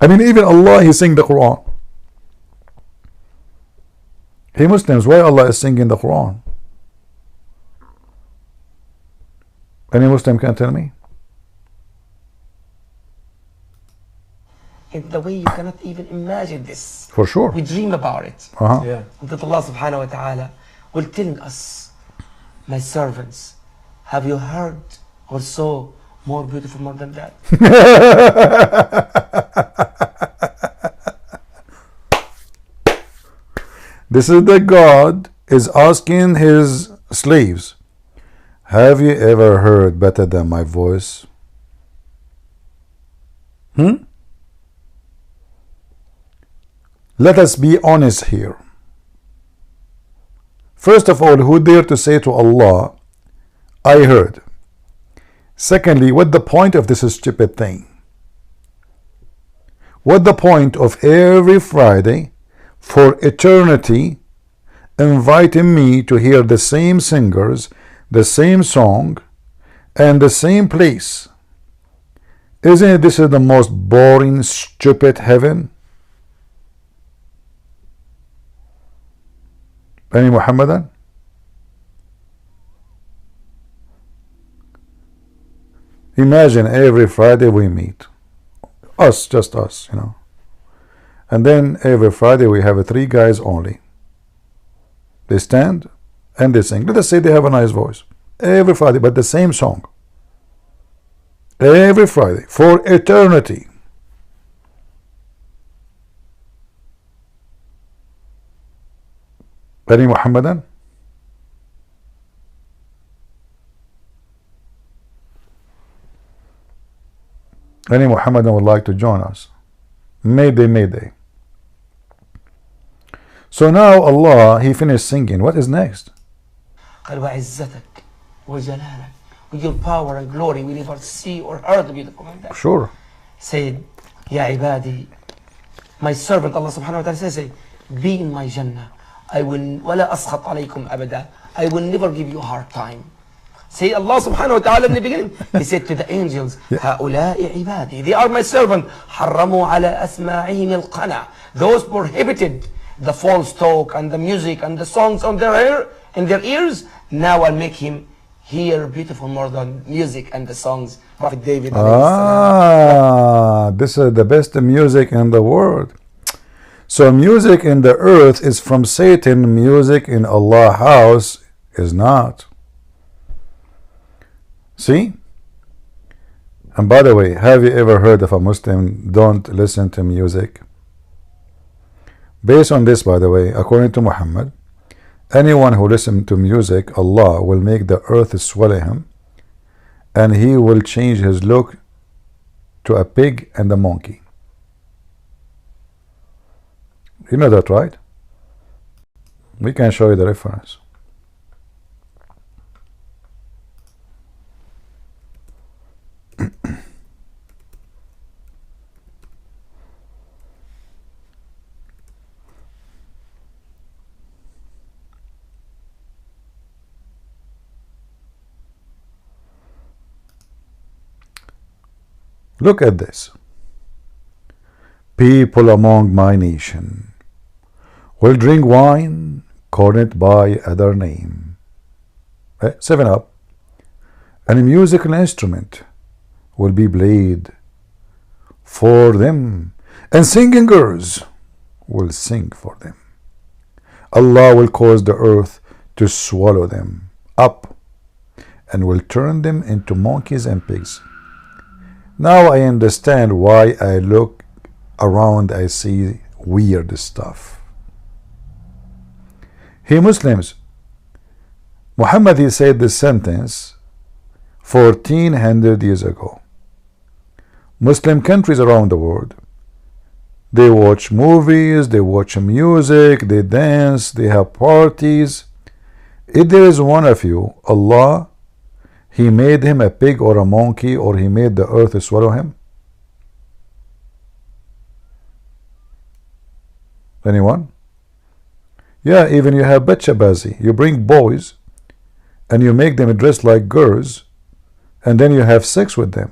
I mean, even Allah, he sing the Quran. Hey Muslims, why Allah is singing the Quran? Any Muslim can tell me? In the way you cannot even imagine this. For sure. We dream about it. Yeah. That Allah subhanahu wa ta'ala will telling us, my servants, have you heard or saw more beautiful more than that? This is the God is asking his slaves, have you ever heard better than my voice? Let us be honest here. First of all, who dare to say to Allah, I heard? Secondly, what the point of this stupid thing? What the point of every Friday for eternity inviting me to hear the same singers, the same song, and the same place? Isn't it this is the most boring, stupid heaven? Any Muhammadan? Imagine every Friday we meet. Us, just us, And then every Friday we have three guys only. They stand and they sing. Let us say they have a nice voice. Every Friday, but the same song. Every Friday, for eternity. Any Muhammadan? Any Muhammadan would like to join us? Mayday, mayday. So now Allah, he finished singing. What is next? قال وعزتك وجلالك, with your power and glory we never see or heard of beautiful than that. Sure. Said, Ya ibadi, my servant, Allah subhanahu wa ta'ala says, be in my Jannah. I will ولا أسخط عليكم أبدا. I will never give you a hard time. Say Allah subhanahu wa ta'ala in the beginning, he said to the angels, هؤلاء عبادي, they are my servant. حرموا على أسماعهم القنع, those prohibited the false talk and the music and the songs on their ear, in their ears. Now I'll make him hear beautiful more than music and the songs. Prophet David. This is the best music in the world. So music in the earth is from Satan. Music in Allah's house is not. See? And by the way, have you ever heard of a Muslim don't listen to music? Based on this, by the way, according to Muhammad, anyone who listens to music, Allah will make the earth swallow him, and he will change his look to a pig and a monkey. You know that, right? We can show you the reference. Look at this. People among my nation will drink wine, call it by other name. 7-Up. And a musical instrument will be played for them, and singing girls will sing for them. Allah will cause the earth to swallow them up and will turn them into monkeys and pigs. Now I understand why I look around, I see weird stuff. Hey Muslims, Muhammad, he said this sentence 1400 years ago. Muslim countries around the world, they watch movies, they watch music, they dance, they have parties. If there is one of you, Allah, He made him a pig or a monkey, or He made the earth swallow him? Anyone? Yeah, even you have bachabazi. You bring boys and you make them dress like girls, and then you have sex with them.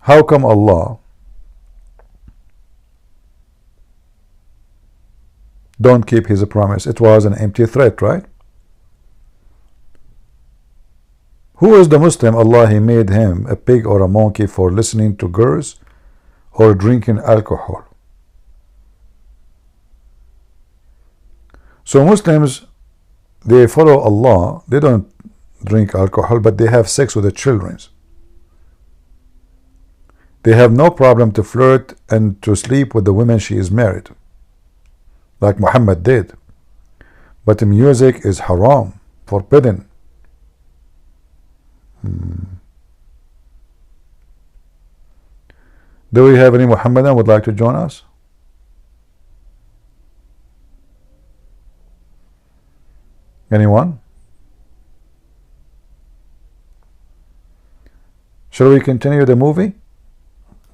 How come Allah don't keep His promise? It was an empty threat, right? Who is the Muslim Allah He made him a pig or a monkey for listening to girls or drinking alcohol? So Muslims, they follow Allah, they don't drink alcohol, but they have sex with the children. They have no problem to flirt and to sleep with the women she is married, like Muhammad did. But music is haram, forbidden. Do we have any Muhammadan would like to join us? Anyone? Shall we continue the movie?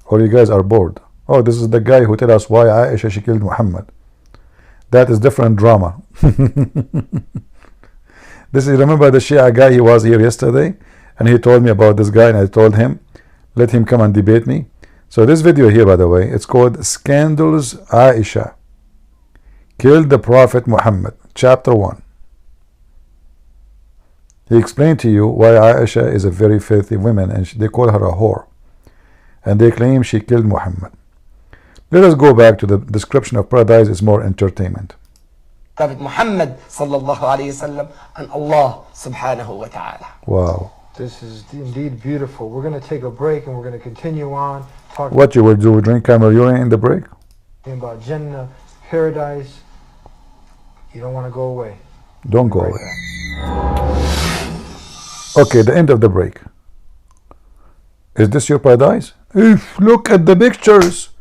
Or you guys are bored? Oh, this is the guy who tell us why Aisha she killed Muhammad. That is different drama. This is, remember the Shia guy, he was here yesterday and he told me about this guy, and I told him, let him come and debate me. So this video here, by the way, it's called Scandals Aisha Killed the Prophet Muhammad, Chapter 1. He explained to you why Aisha is a very filthy woman, and they call her a whore, and they claim she killed Muhammad. Let us go back to the description of paradise. It's more entertainment. Prophet Muhammad sallallahu alayhi wasallam and Allah subhanahu wa ta'ala. Wow. This is indeed beautiful. We're going to take a break and we're going to continue on talking What you will do, drink camel urine in the break? about Jannah, paradise. You don't want to go away. Don't go Right away. back. Okay, the end of the break. Is this your paradise? Look at the pictures.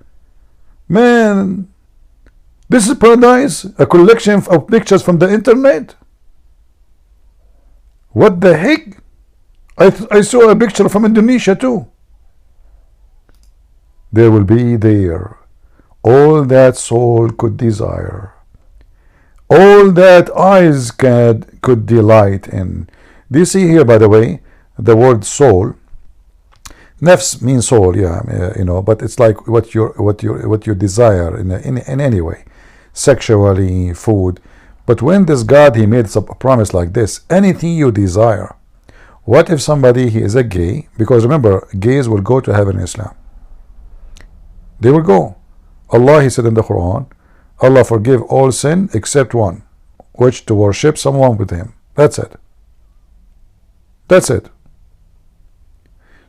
Man, this is paradise? A collection of pictures from the internet? What the heck? I saw a picture from Indonesia too. There will be there all that soul could desire, all that eyes could delight in. Do you see here, by the way, the word soul? Nafs means soul, yeah, you know, but it's like what you desire in any way, sexually, food. But when this God, He made a promise like this, anything you desire. What if somebody, he is a gay? Because remember, gays will go to heaven in Islam. They will go. Allah, He said in the Quran, Allah forgive all sin except one, which to worship someone with Him. That's it. That's it.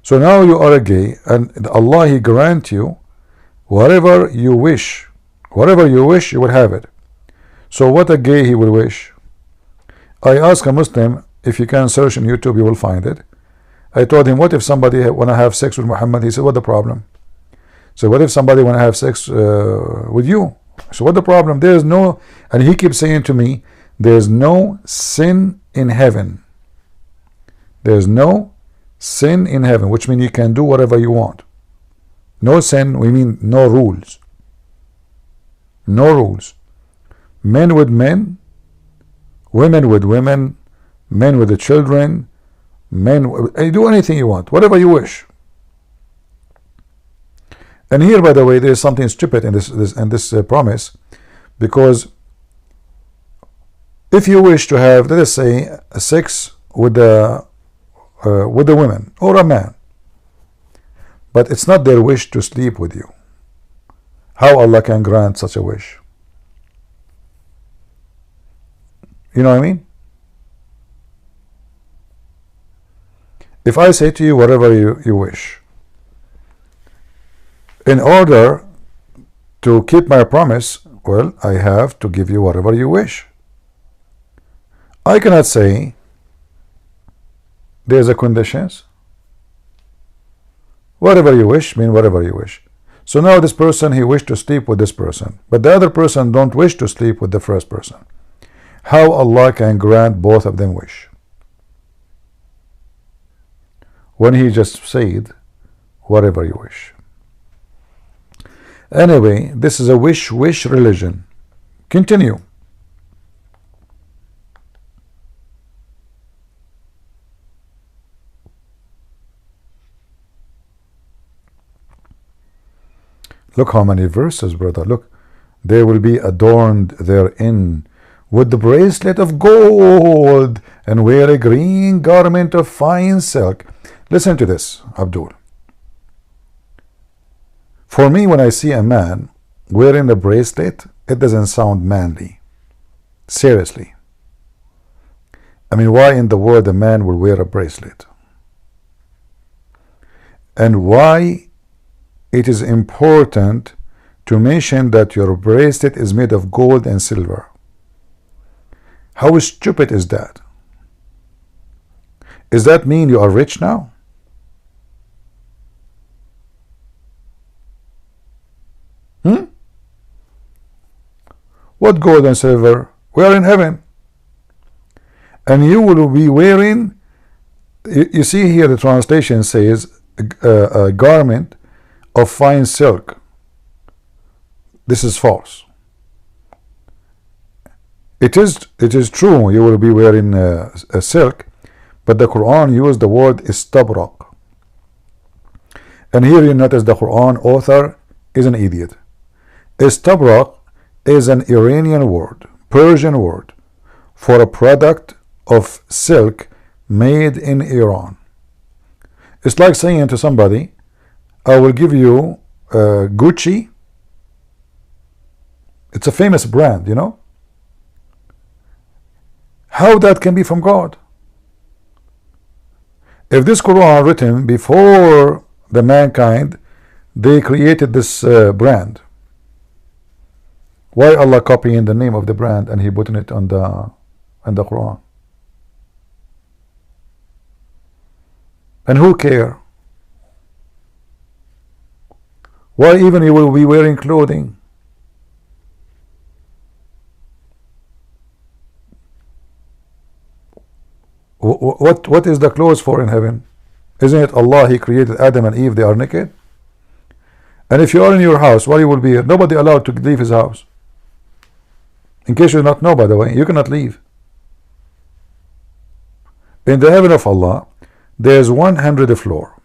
So now you are a gay, and Allah, He grant you whatever you wish. Whatever you wish, you will have it. So what a gay he will wish. I asked a Muslim, if you can search on YouTube, you will find it. I told him, what if somebody want to have sex with Muhammad? He said, what the problem? So what if somebody want to have sex with you? So what the problem? There is no, and he keeps saying to me, there is no sin in heaven. There is no sin in heaven, which means you can do whatever you want. No sin, we mean no rules. No rules. Men with men, women with women, men with the children, do anything you want, whatever you wish. And here, by the way, there is something stupid in this promise, because if you wish to have, let us say, sex with the women or a man, but it's not their wish to sleep with you, how Allah can grant such a wish? You know what I mean? If I say to you whatever you wish, in order to keep my promise, well, I have to give you whatever you wish. I cannot say there's a conditions. Whatever you wish mean whatever you wish. So now this person, he wished to sleep with this person, but the other person don't wish to sleep with the first person. How Allah can grant both of them wish? When He just said, whatever you wish. Anyway, this is a wish religion. Continue. Look how many verses, brother. Look, they will be adorned therein with the bracelet of gold and wear a green garment of fine silk. Listen to this, Abdul. For me, when I see a man wearing a bracelet, it doesn't sound manly. Seriously. I mean, why in the world a man will wear a bracelet? And why it is important to mention that your bracelet is made of gold and silver? How stupid is that? Does that mean you are rich now? What gold and silver? We are in heaven. And you will be wearing, you see here the translation says, a garment of fine silk. This is false. It is true you will be wearing a silk, but the Quran used the word istabraq. And here you notice the Quran author is an idiot. Istabraq is an Iranian word, Persian word, for a product of silk made in Iran. It's like saying to somebody, I will give you Gucci. It's a famous brand, you know. How that can be from God? If this Quran written before the mankind, they created this brand, why Allah copying the name of the brand and He putting it on the Quran? And who care? Why even you will be wearing clothing? What is the clothes for in heaven? Isn't it Allah, He created Adam and Eve, they are naked? And if you are in your house, why you will be here? Nobody allowed to leave his house. In case you do not know, by the way, you cannot leave. In the heaven of Allah, there is 100 floor.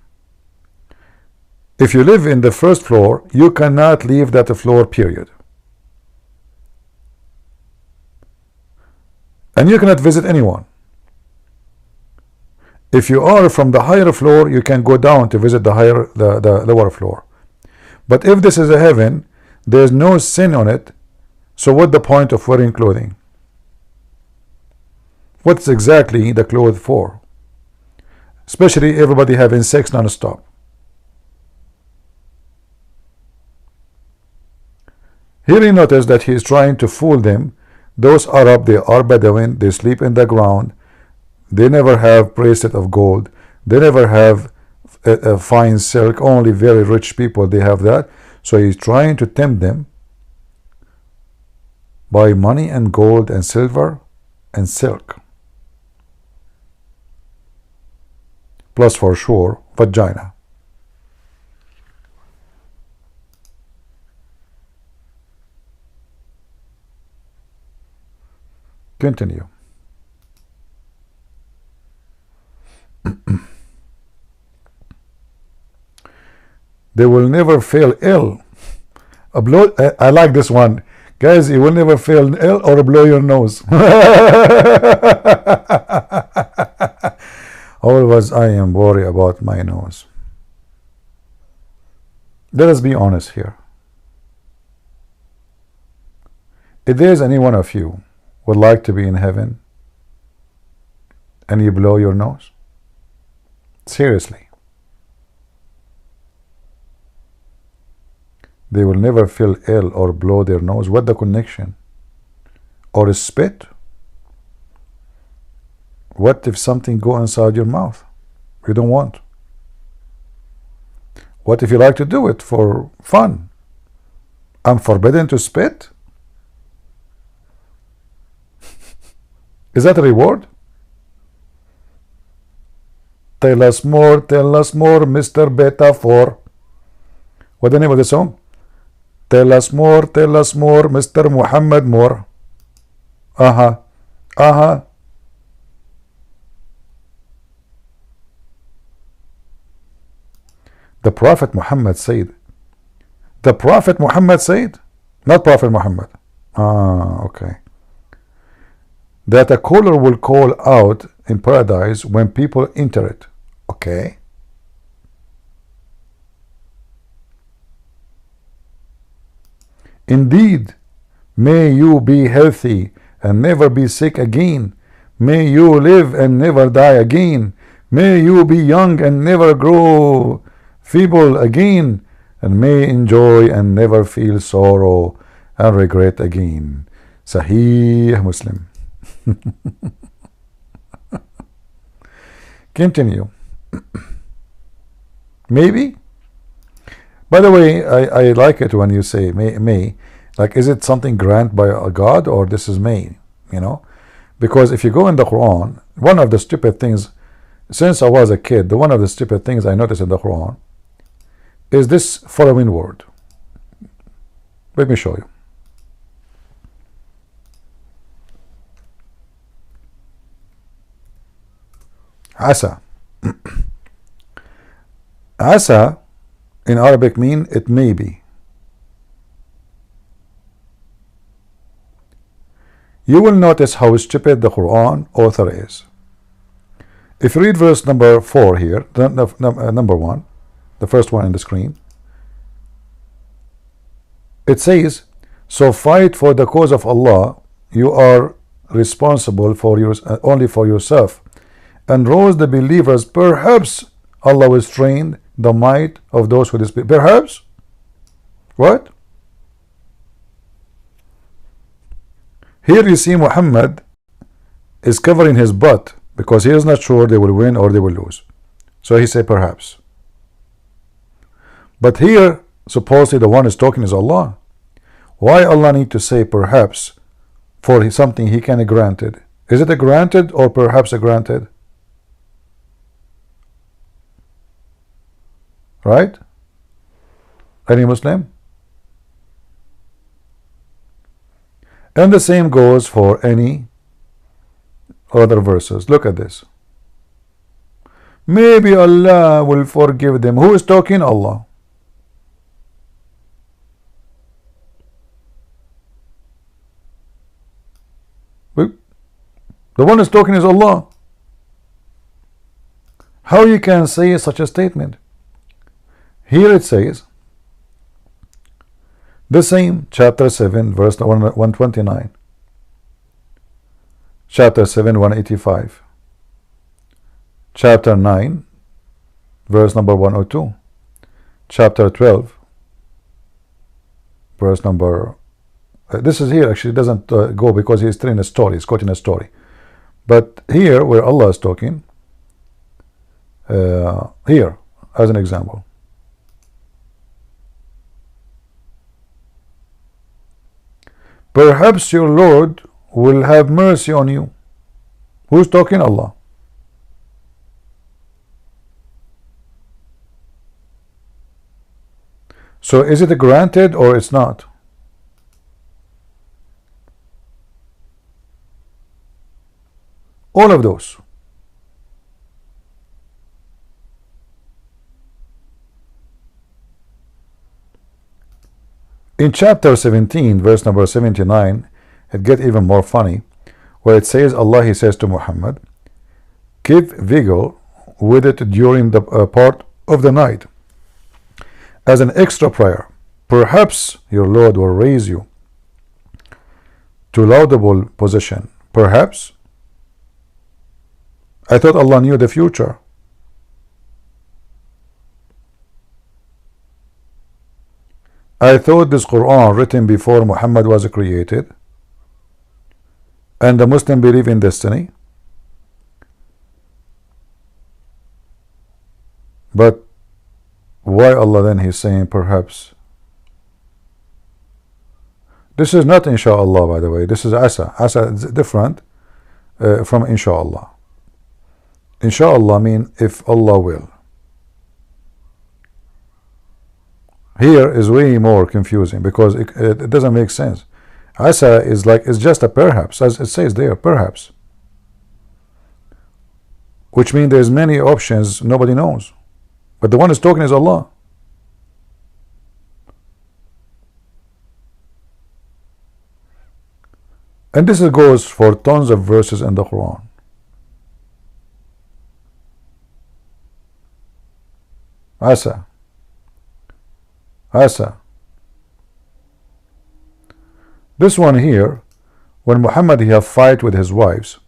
If you live in the first floor, you cannot leave that floor, period. And you cannot visit anyone. If you are from the higher floor, you can go down to visit the lower floor. But if this is a heaven, there is no sin on it. So what the point of wearing clothing? What's exactly the clothes for? especially everybody having sex non-stop. Here you notice that he is trying to fool them. Those Arab, they are Bedouin, they sleep in the ground, they never have bracelet of gold, they never have a fine silk, only very rich people they have that. So he's trying to tempt them by money and gold and silver and silk, plus for sure vagina. Continue. They will never fail ill. I like this one. Guys, you will never fail ill or blow your nose. Always I am worried about my nose. Let us be honest here. If there's any one of you would like to be in heaven and you blow your nose, seriously, they will never feel ill or blow their nose. What the connection? Or spit? What if something go inside your mouth you don't want? What if you like to do it for fun? I'm forbidden to spit? Is that a reward? Tell us more, Mr. Beta 4. What's the name of the song? Tell us more, Mr. Muhammad more. The Prophet Muhammad said. The Prophet Muhammad said, not Prophet Muhammad. Okay. That a caller will call out in paradise when people enter it. Okay. Indeed, may you be healthy and never be sick again. May you live and never die again. May you be young and never grow feeble again. And may enjoy and never feel sorrow and regret again. Sahih Muslim. Continue. Maybe. By the way, I like it when you say may. Like, is it something granted by a God, or this is may? You know, because if you go in the Quran, one of the stupid things, since I was a kid, one of the stupid things I noticed in the Quran is this following word. Let me show you. Asa. Asa in Arabic mean it may be. You will notice how stupid the Quran author is. If you read verse number 4 here, number 1, the first one in the screen, it says, so fight for the cause of Allah. You are responsible for only for yourself, and rouse the believers. Perhaps Allah will strengthen the might of those who dispute. Perhaps? What? Here you see Muhammad is covering his butt because he is not sure they will win or they will lose. So he said perhaps. But here, supposedly the one is talking is Allah. Why Allah need to say perhaps for something he can granted? Is it a granted or perhaps a granted? Right? Any Muslim? And the same goes for any other verses. Look at this. Maybe Allah will forgive them. Who is talking? Allah. The one who is talking is Allah. How you can say such a statement? Here it says, the same chapter 7 verse 129, chapter 7 185, chapter 9, verse number 102, chapter 12, verse number, this is here actually, doesn't go because he's telling a story, he's quoting a story. But here, where Allah is talking, here, as an example. Perhaps your Lord will have mercy on you. Who's talking? Allah. So is it granted or it's not? All of those. In chapter 17, verse number 79, it gets even more funny, where it says, Allah, he says to Muhammad, give vigor with it during the part of the night as an extra prayer. Perhaps your Lord will raise you to laudable position. Perhaps. I thought Allah knew the future. I thought this Quran written before Muhammad was created, and the Muslim believe in destiny. But why Allah then he's saying perhaps? This is not inshallah, by the way. This is asa. Asa is different from inshallah. Inshallah mean if Allah will. Here is way more confusing because it doesn't make sense. Asa is like, it's just a perhaps, as it says there, perhaps, which means there's many options nobody knows, but the one who's talking is Allah. And this goes for tons of verses in the Quran. Asa. Asa. This one here, when Muhammad he have fight with his wives,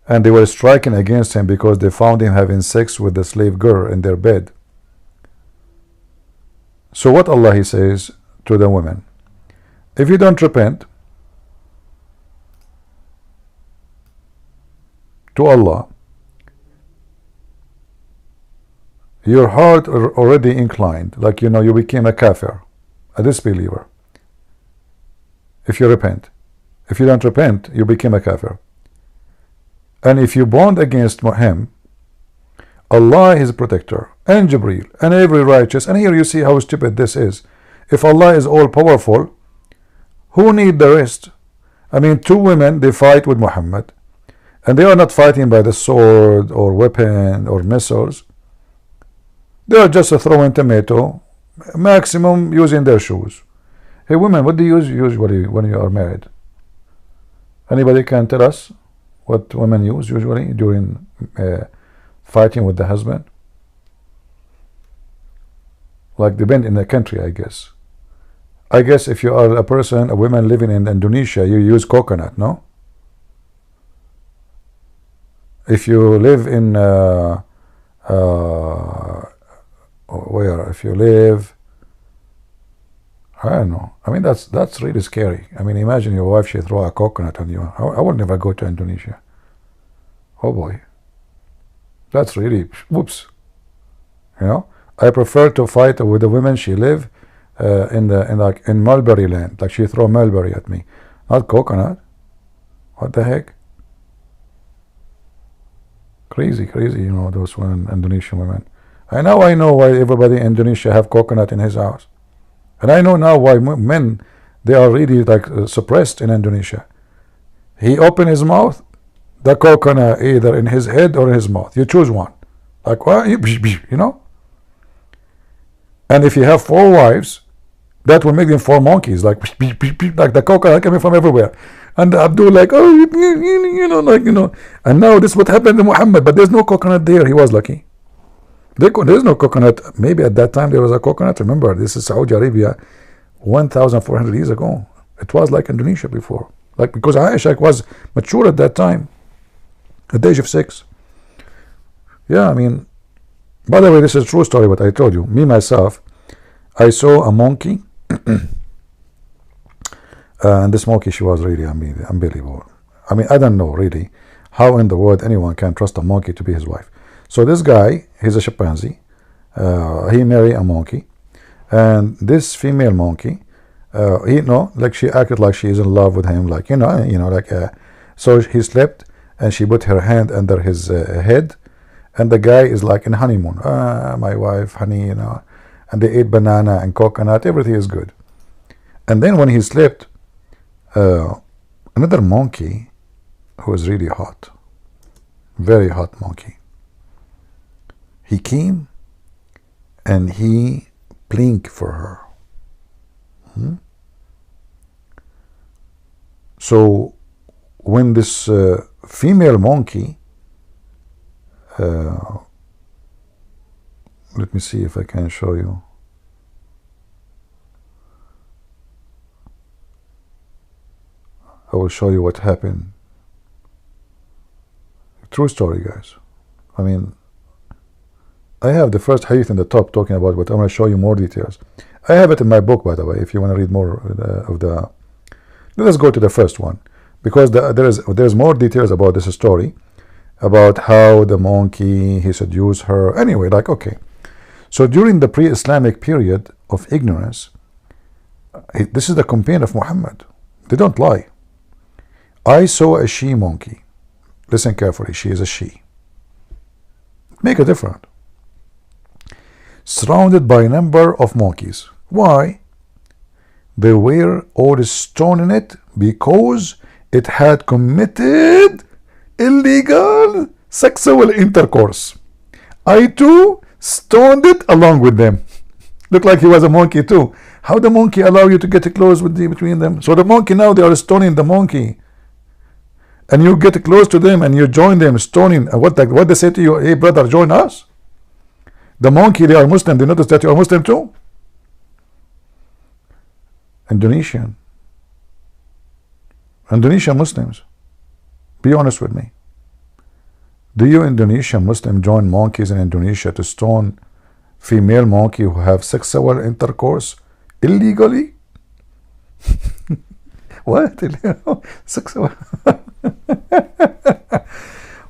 and they were striking against him because they found him having sex with the slave girl in their bed. So what Allah he says to the women, if you don't repent to Allah, your heart are already inclined, like you became a kafir, a disbeliever. If you repent. If you don't repent, you became a kafir. And if you bond against him, Allah is protector, and Jibreel, and every righteous. And here you see how stupid this is. If Allah is all powerful, who need the rest? I mean, two women, they fight with Muhammad, and they are not fighting by the sword or weapon or missiles. They are just throwing tomato, maximum using their shoes. Hey women, what do you use usually when you are married? Anybody can tell us what women use usually during fighting with the husband? Like depend in the country, I guess. I guess if you are a woman living in Indonesia, you use coconut, no? If you live in if you live, I don't know. I mean, that's really scary. I mean, imagine your wife, she throw a coconut on you. I would never go to Indonesia. Oh boy, that's really whoops. I prefer to fight with the women. She live in mulberry land. Like she throw mulberry at me, not coconut. What the heck? Crazy. Those women, Indonesian women. And now I know why everybody in Indonesia have coconut in his house. And I know now why men, they are really like suppressed in Indonesia. He open his mouth, the coconut either in his head or in his mouth. You choose one. Like what? And if you have 4 wives, that will make them 4 monkeys. Like the coconut coming from everywhere. And Abdul like, And now this is what happened to Muhammad. But there's no coconut there. He was lucky. There's no coconut. Maybe at that time there was a coconut. Remember, this is Saudi Arabia 1,400 years ago. It was like Indonesia before. Like because Aisha was mature at that time, at the age of 6. Yeah, I mean, by the way, this is a true story what I told you. Me, myself, I saw a monkey, and this monkey, she was really unbelievable. I mean, I don't know really how in the world anyone can trust a monkey to be his wife. So this guy, he's a chimpanzee. He married a monkey, and this female monkey, like she acted like she is in love with him, like so he slept, and she put her hand under his head, and the guy is like in honeymoon. My wife, honey, and they ate banana and coconut. Everything is good. And then when he slept, another monkey who was really hot, very hot monkey, he came and he blinked for her. So when this female monkey, let me see if I can show you. I will show you what happened. True story, guys. I mean, I have the first hadith in the top talking about what I'm going to show you more details. I have it in my book, by the way, if you want to read more of the. Let's go to the first one, because there's more details about this story, about how the monkey, he seduced her. Anyway, like, okay. So during the pre-Islamic period of ignorance, this is the companion of Muhammad. They don't lie. I saw a she monkey. Listen carefully, she is a she. Make a difference. Surrounded by a number of monkeys. Why? They were all stoning it because it had committed illegal sexual intercourse. I too stoned it along with them. Looked like he was a monkey too. How the monkey allow you to get close between them? So the monkey now, they are stoning the monkey. And you get close to them and you join them stoning. And what they say to you, hey brother, join us. The monkey, they are Muslim. They notice that you are Muslim too. Indonesian Muslims, be honest with me. Do you Indonesian Muslim join monkeys in Indonesia to stone female monkey who have sexual intercourse illegally? What? Sexual?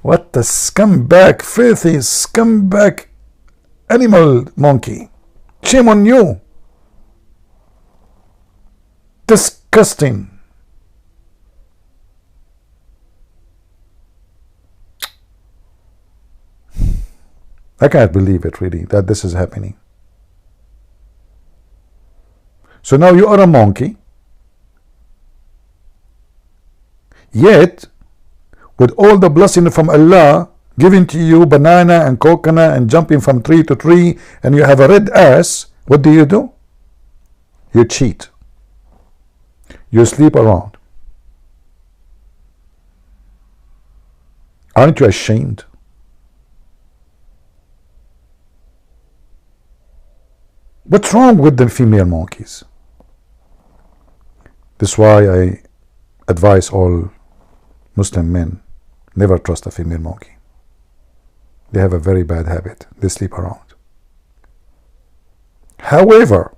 What the scumbag, filthy scumbag animal monkey. Shame on you. Disgusting. I can't believe it really that this is happening. So now you are a monkey, yet with all the blessing from Allah giving to you, banana and coconut and jumping from tree to tree, and you have a red ass, what do? You cheat. You sleep around. Aren't you ashamed? What's wrong with the female monkeys? This is why I advise all Muslim men, never trust a female monkey. They have a very bad habit. They sleep around. However,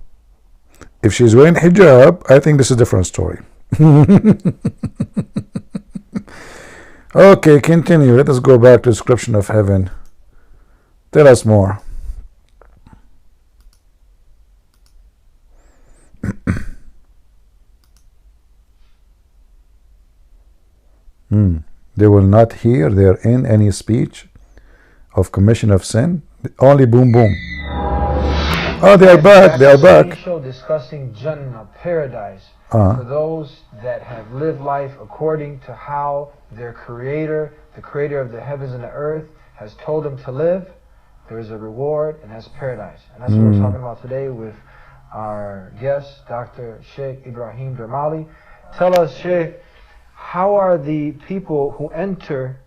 if she's wearing hijab, I think this is a different story. Okay, continue. Let us go back to the description of heaven. Tell us more. They will not hear therein any speech of commission of sin, only boom boom. Oh, they are back. They are back. Show discussing Jannah, paradise, for those that have lived life according to how their Creator, the Creator of the heavens and the earth, has told them to live. There is a reward, and that's paradise. And that's what we're talking about today with our guest, Dr. Sheikh Ibrahim Dermali. Tell us, Sheikh, how are the people who enter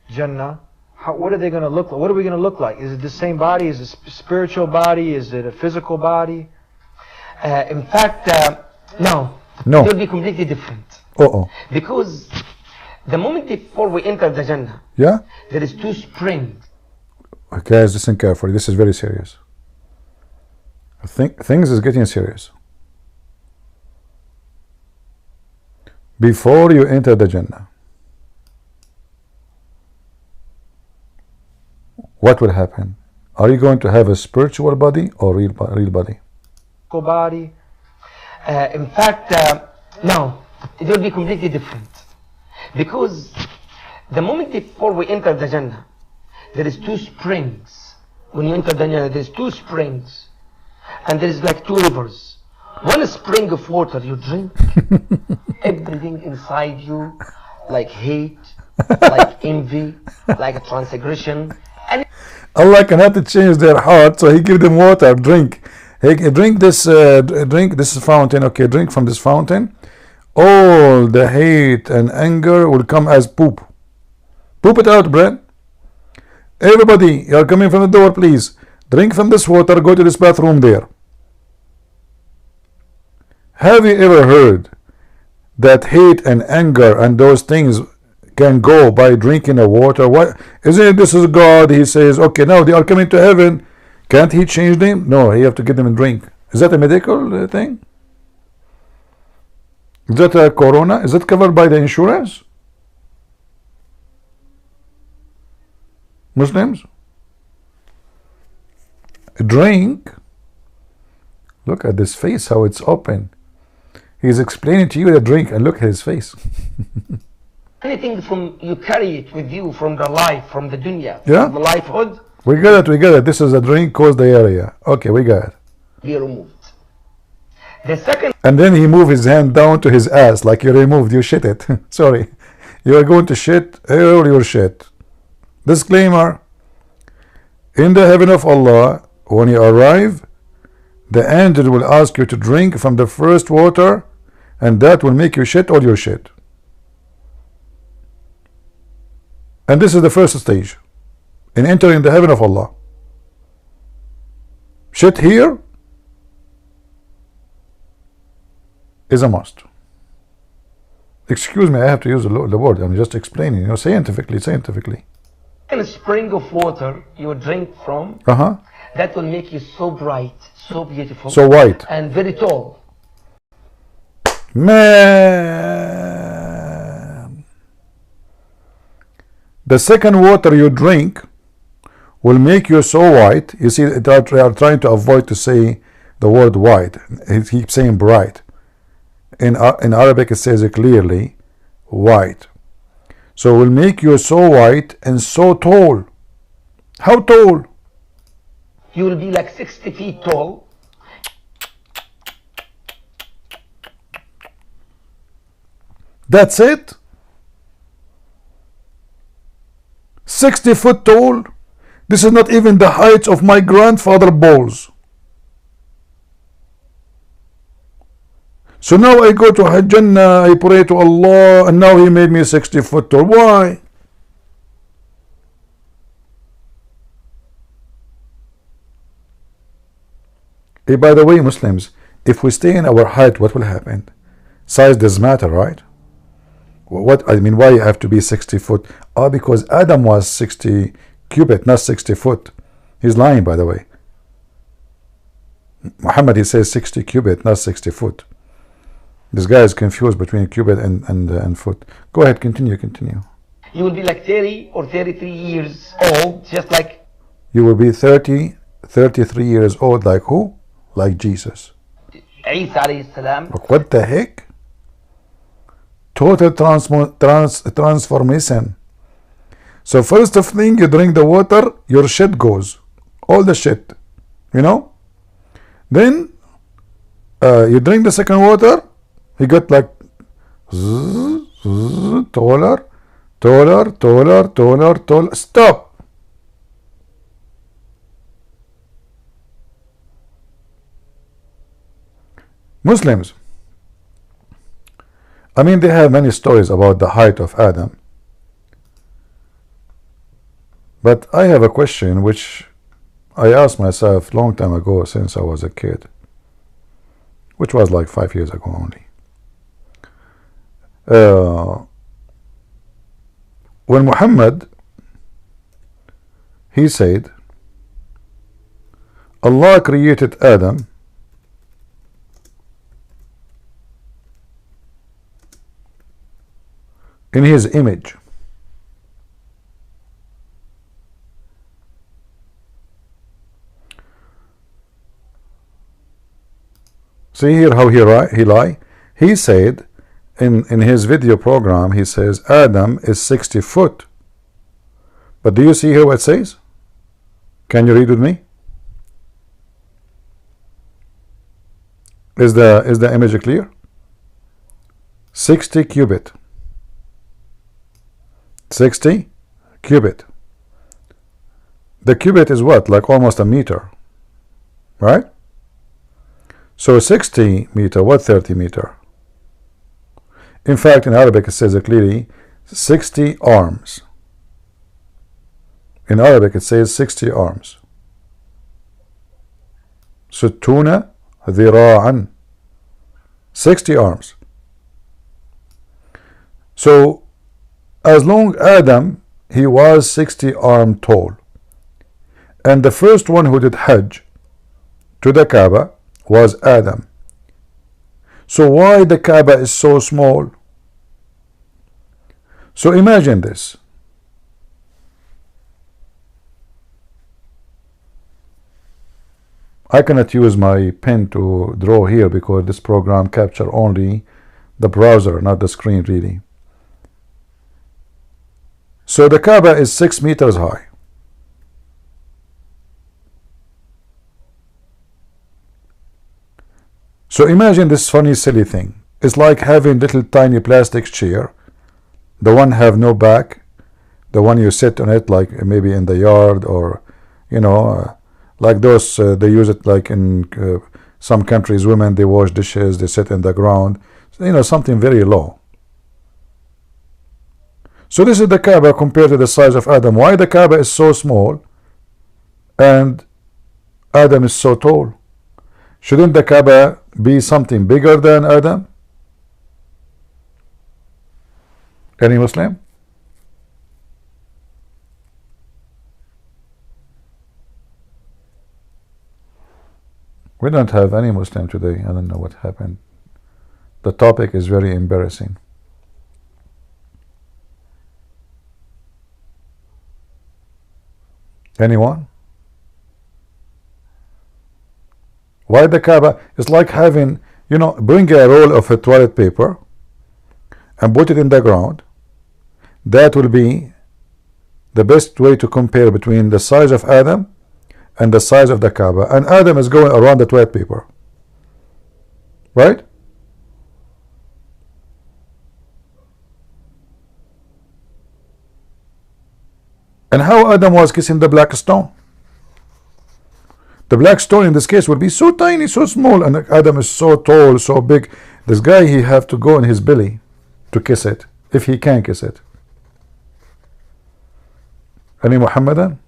Jannah, what are they going to look like? What are we going to look like? Is it the same body? Is it a spiritual body? Is it a physical body? In fact, no. It will be completely different. Because the moment before we enter the Jannah, there is two springs. Guys, listen carefully. This is very serious. I think things is getting serious. Before you enter the Jannah, what will happen? Are you going to have a spiritual body or real body? Body. In fact, no, it will be completely different. Because the moment before we enter the Jannah, there is two springs. When you enter the Jannah, there is two springs. And there is like two rivers. One spring of water you drink, everything inside you, like hate, like envy, like a transgression. And Allah cannot change their heart, so He give them water, drink. Hey, drink this fountain. Okay, drink from this fountain. All the hate and anger will come as poop. Poop it out, Brad. Everybody, you are coming from the door, please. Drink from this water. Go to this bathroom there. Have you ever heard that hate and anger and those things can go by drinking a water? What isn't it? This is God. He says, okay, now they are coming to heaven. Can't He change them? No, He have to give them a drink. Is that a medical thing? Is that a corona? Is that covered by the insurance? Muslims? Drink. Look at this face, how it's open. He's explaining to you the drink, and look at his face. anything from you carry it with you from the life, from the dunya, Yeah. from the lifehood, We got it. This is a drink, cause the area. Okay, we got it. be removed. The second And then he moved his hand down to his ass, like you removed, you shit it. Sorry. You are going to shit all your shit. Disclaimer. In the heaven of Allah, when you arrive, the angel will ask you to drink from the first water, and that will make you shit all your shit. And this is the first stage in entering the heaven of Allah. Shit here is a must. Excuse me, I have to use the word. I'm just explaining, scientifically. a spring of water you drink from, that will make you so bright, so beautiful, So white. and very tall. Man. The second water you drink will make you so white. You see, they are trying to avoid to say the word white. He keeps saying bright. In Arabic it says it clearly, white. So it will make you so white and so tall. How tall? You will be like 60 feet tall. That's it? 60 foot tall? This is not even the height of my grandfather's balls. So now I go to Jannah, I pray to Allah, and now He made me 60 foot tall. Why? Hey, by the way, Muslims, if we stay in our height, what will happen? Size does matter, right? What I mean, why you have to be 60 foot? Because Adam was 60 cubit, not 60 foot. He's lying, by the way. Muhammad, he says 60 cubit, not 60 foot. This guy is confused between cubit and foot. Go ahead, continue. You will be like 30 or 33 years old, just like You will be 33 years old, like who? Like Jesus. Isa alayhi salam. Look, what the heck? Total transformation. So first of thing, you drink the water, your shit goes. All the shit. Then you drink the second water, you get like taller. Stop. Muslims, I mean, they have many stories about the height of Adam. But I have a question which I asked myself long time ago, since I was a kid, which was like 5 years ago only. When Muhammad, he said, Allah created Adam in his image. See here how he lie. He said in his video program, he says Adam is 60 foot. But do you see here what it says? Can you read with me? Is the image clear? 60 cubit. 60 cubit. The cubit is what? Like almost a meter. Right? So 60 meter, what 30 meter? In fact, in Arabic it says clearly 60 arms. In Arabic it says 60 arms. ستون ذراعا. 60 arms. So as long Adam, he was 60 arm tall, and the first one who did Hajj to the Kaaba was Adam. So why the Kaaba is so small? So imagine this. I cannot use my pen to draw here because this program captures only the browser, not the screen really. So the Kaaba is 6 meters high. So imagine this funny silly thing. It's like having little tiny plastic chair. The one have no back. The one you sit on it like maybe in the yard, or you know, like those they use it like in some countries, women they wash dishes, they sit in the ground, you know, something very low. So this is the Kaaba compared to the size of Adam. Why the Kaaba is so small and Adam is so tall? Shouldn't the Kaaba be something bigger than Adam? Any Muslim? We don't have any Muslim today. I don't know what happened. The topic is very embarrassing. Anyone? Why the Kaaba? It's like having, you know, bring a roll of a toilet paper and put it in the ground. That will be the best way to compare between the size of Adam and the size of the Kaaba. And Adam is going around the toilet paper. Right? And how Adam was kissing the black stone? The black stone in this case would be so tiny, so small, and Adam is so tall, so big. This guy, he have to go in his belly to kiss it, if he can kiss it. Any Muhammadan?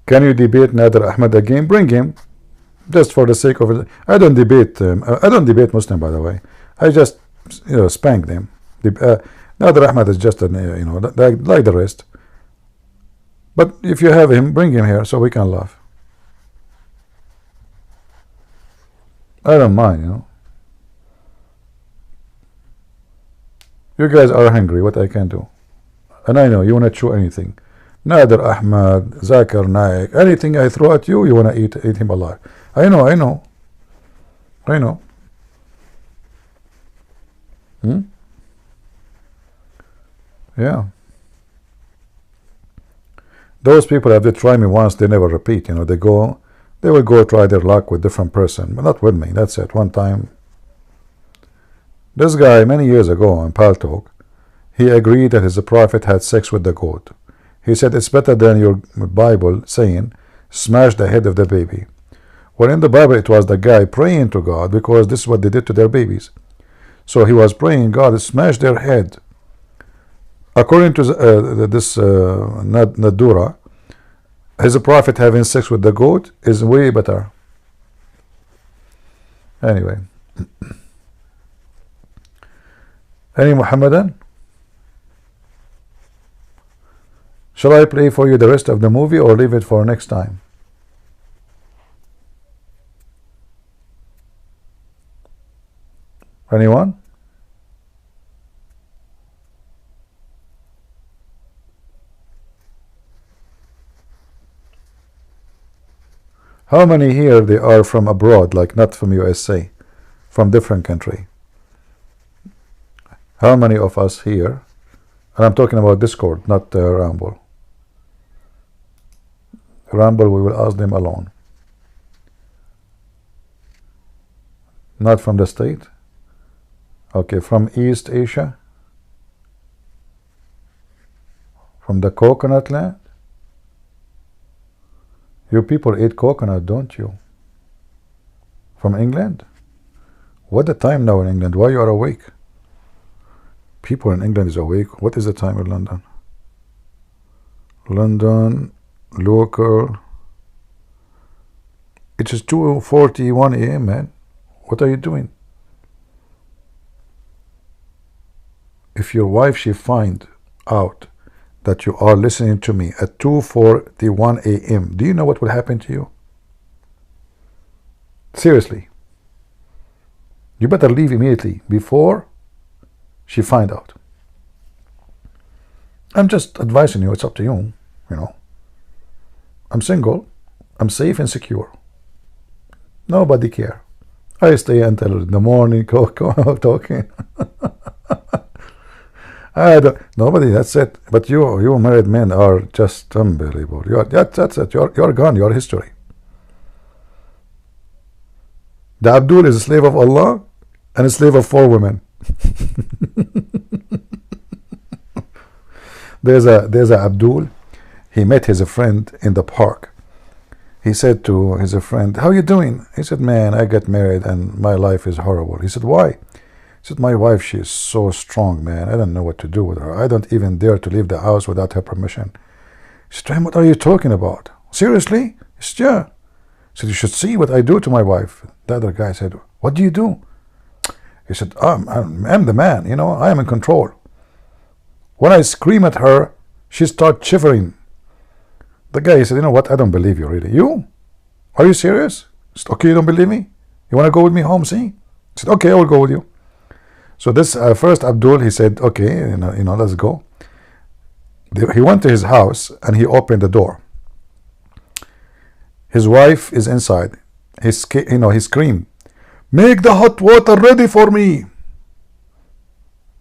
Can you debate Nader Ahmed again? Bring him. Just for the sake of it. I don't debate Muslim, by the way. I just, you know, spank them. Nader Ahmed is just an, you know, like the rest. But if you have him, bring him here so we can laugh. I don't mind, you know. You guys are hungry, what I can do. And I know you want to chew anything. Nader Ahmed, Zakir Naik, anything I throw at you, you want to eat him alive. I know. Yeah. Those people, if they try me once, they never repeat. You know, they will go try their luck with different person, but not with me. That's it. One time, this guy many years ago in Paltalk, he agreed that his prophet had sex with the goat. He said it's better than your Bible saying smash the head of the baby. Well, in the Bible it was the guy praying to God, because this is what they did to their babies. So he was praying, God, smash their head. According to this Nadura, his prophet having sex with the goat is way better. Anyway. Any Muhammadan? Shall I play for you the rest of the movie or leave it for next time? Anyone? How many here they are from abroad, like not from USA, from different country? How many of us here, and I'm talking about Discord, not Rumble. Rumble, we will ask them alone. Not from the state? Okay, from East Asia? From the coconut land? You people eat coconut, don't you? From England? What the time now in England? Why you are awake? People in England is awake. What is the time in London? London, local. It is 2:41 a.m., man. What are you doing? If your wife, she find out that you are listening to me at 2:41 a.m., do you know what will happen to you? Seriously. You better leave immediately before she find out. I'm just advising you. It's up to you, you know. I'm single. I'm safe and secure. Nobody care. I stay until the morning talking. Nobody, that's it. But you married men are just unbelievable. That's it. You're gone. You're history. The Abdul is a slave of Allah and a slave of 4 women. There's a Abdul. He met his friend in the park. He said to his friend, "How you doing?" He said, "Man, I got married and my life is horrible." He said, "Why?" He said, "My wife, she is so strong, man. I don't know what to do with her. I don't even dare to leave the house without her permission." He said to him, "What are you talking about? Seriously?" He said, "Yeah." He said, "You should see what I do to my wife." The other guy said, "What do you do?" He said, I'm the man, you know, I am in control. When I scream at her, she starts shivering. The guy said, "You know what? I don't believe you, really." "You? Are you serious?" He said, "Okay, you don't believe me? You want to go with me home, see?" He said, "Okay, I will go with you." So this first Abdul, he said, "Okay, you know, let's go." He went to his house and he opened the door. His wife is inside. He screamed, "Make the hot water ready for me."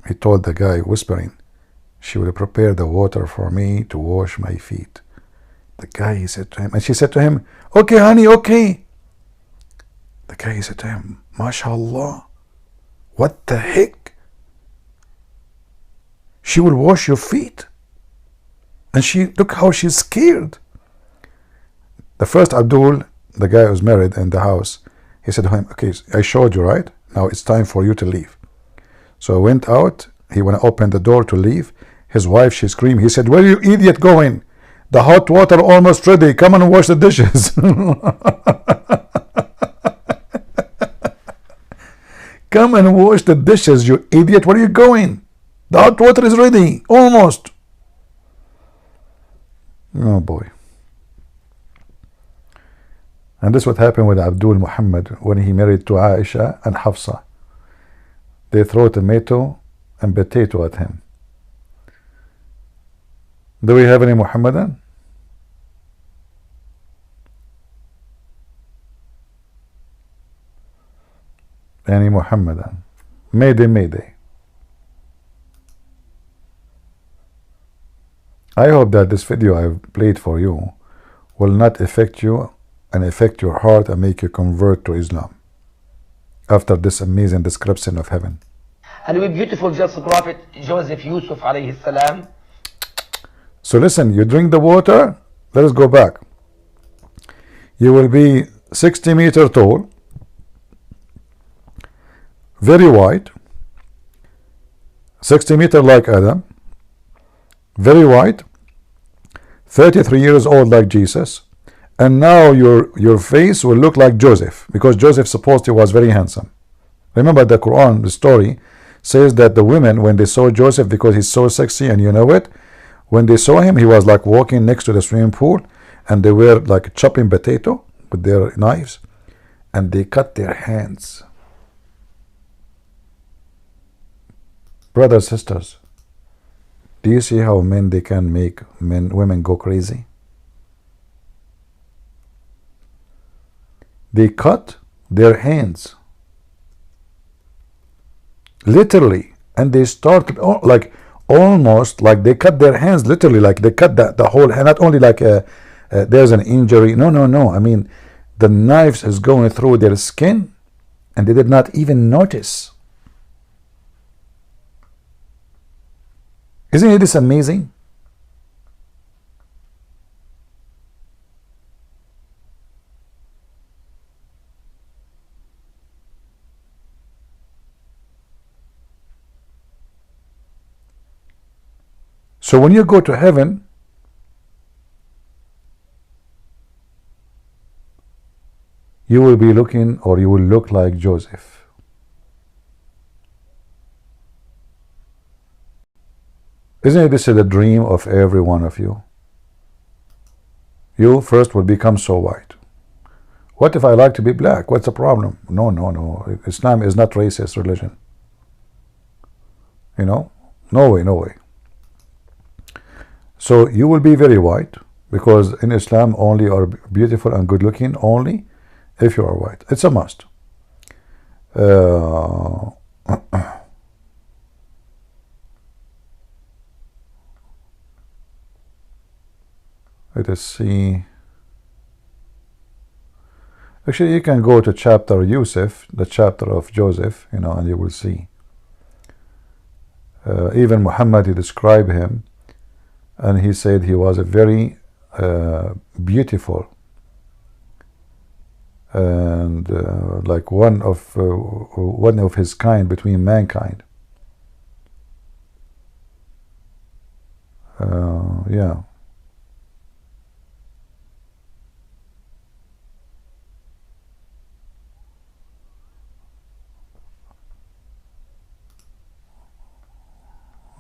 He told the guy, whispering, "She will prepare the water for me to wash my feet." The guy said to him, and she said to him, "Okay, honey, okay." The guy said to him, "MashaAllah, what the heck? She will wash your feet? And look how she's scared." The first Abdul, the guy who's married in the house, he said to him, "Okay, I showed you, right? Now it's time for you to leave." So he went out. He went to open the door to leave. His wife, she screamed. He said, "Where are you idiot going? The hot water almost ready. Come and wash the dishes." "Come and wash the dishes, you idiot. Where are you going? The hot water is ready. Almost." Oh boy. And this is what happened with Abdul Muhammad when he married to Aisha and Hafsa. They throw tomato and potato at him. Do we have any Muhammadan? Any Muhammadan? Mayday, mayday. I hope that this video I've played for you will not affect you and affect your heart and make you convert to Islam after this amazing description of heaven. And we beautiful just Prophet Joseph Yusuf alayhi salam. So listen, you drink the water. Let us go back. You will be 60 meters tall, very wide, 60 meters like Adam, very wide, 33 years old like Jesus, and now your face will look like Joseph, because Joseph supposedly was very handsome. Remember the Quran, the story says that the women, when they saw Joseph, because he's so sexy, and you know it, When they saw him, he was like walking next to the swimming pool, and they were like chopping potato with their knives, and they cut their hands. Brothers, sisters, do you see how they can make women go crazy? They cut their hands, literally, and they started like almost like they cut their hands literally, like they cut the whole hand, not only like there's an injury. No. I mean, the knives is going through their skin, and they did not even notice. Isn't this amazing? So when you go to heaven, you will be looking, or you will look like Joseph. Isn't this the dream of every one of you? You first will become so white. What if I like to be black? What's the problem? No. Islam is not racist religion. You know? No way. So you will be very white, because in Islam only are beautiful and good looking only if you are white. It's a must. Let us see. Actually, you can go to chapter Yusuf, the chapter of Joseph, and you will see. Even Muhammad, he described him, and he said he was a very beautiful and like one of his kind between mankind. Yeah.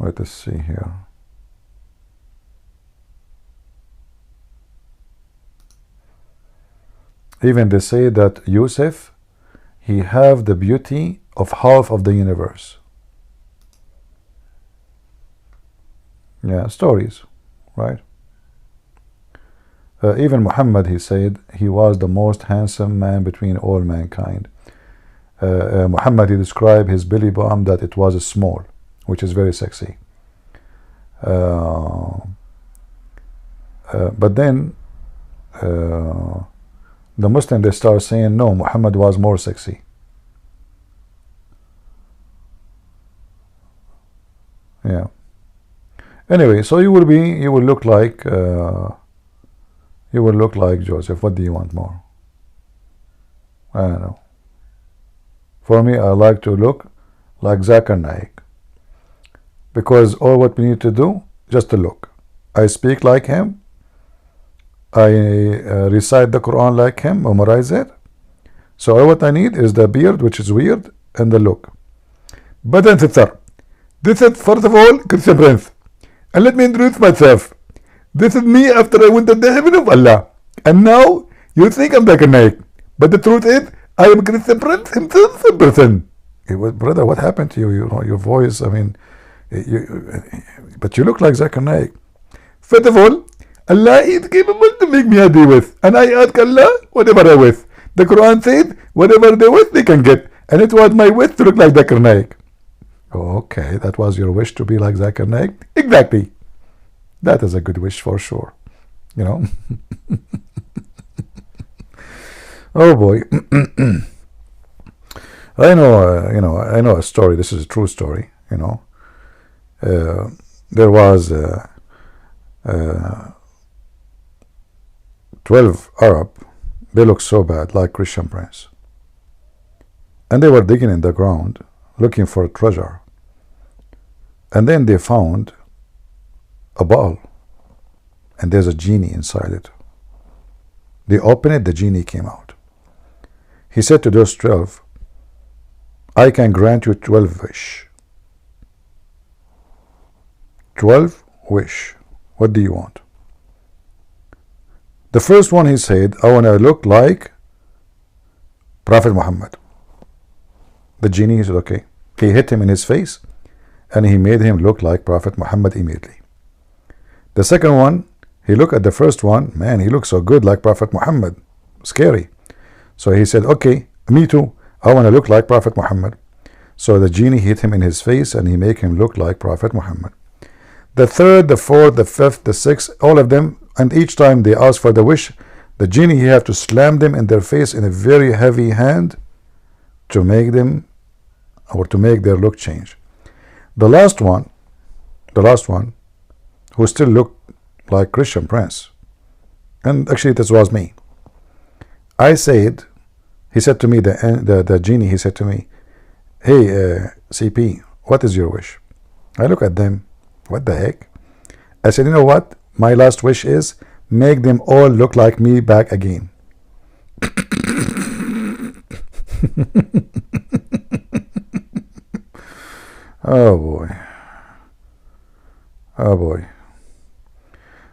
Let us see here. Even they say that Yusuf, he have the beauty of half of the universe. Yeah, stories, right? Even Muhammad, he said he was the most handsome man between all mankind. Muhammad, he described his belly bump that it was small, which is very sexy. But then the Muslim, they start saying no, Muhammad was more sexy. Yeah. Anyway, so you will look like Joseph. What do you want more? I don't know. For me, I like to look like Zakir Naik, because all what we need to do, just to look. I speak like him. I recite the Quran like him, memorize it. So all what I need is the beard, which is weird, and the look. But then this is first of all Christian Prince, and let me introduce myself. This is me after I went to the heaven of Allah, and now you think I'm like a Naik, but the truth is I am Christian Prince himself in person. Brother, what happened to you? Your voice. I mean, but you look like Zakir Naik. First of all, Allah is capable to make me happy with, and I ask Allah whatever I wish. The Quran says whatever they wish they can get, and it was my wish to look like Zakir Naik. Oh, okay, that was your wish to be like Zakir Naik? Exactly. That is a good wish for sure. Oh boy. I know a story. This is a true story. There was 12 Arab. They looked so bad, like Christian Prince, and they were digging in the ground looking for a treasure, and then they found a ball, and there's a genie inside it. They opened it, the genie came out. He said to those 12, I can grant you 12 wish. 12 wish. What do you want? The first one, he said, I want to look like Prophet Muhammad. The genie, he said, okay. He hit him in his face and he made him look like Prophet Muhammad immediately. The second one, he looked at the first one, man, he looks so good like Prophet Muhammad. Scary. So he said, okay, me too. I want to look like Prophet Muhammad. So the genie hit him in his face and he made him look like Prophet Muhammad. The third, the fourth, the fifth, the sixth, all of them, and each time they ask for the wish, the genie, he have to slam them in their face in a very heavy hand to make them, or to make their look change. The last one, who still looked like Christian Prince, and actually this was me. I said, he said to me, the genie, he said to me, hey, CP, what is your wish? I look at them, what the heck? I said, you know what? My last wish is, make them all look like me back again. Oh boy. Oh boy.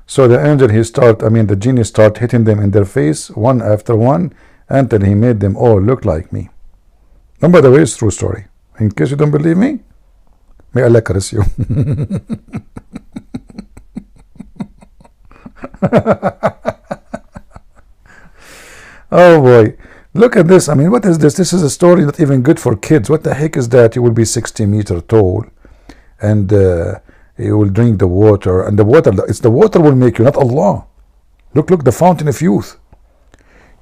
So the angel, the genie start hitting them in their face one after one until he made them all look like me. And by the way, it's a true story. In case you don't believe me, may Allah curse you. Oh boy, look at this. I mean, what is this? This is a story not even good for kids. What the heck is that? You will be 60 meters tall and you will drink the water, and it's the water will make you, not Allah. Look, the fountain of youth.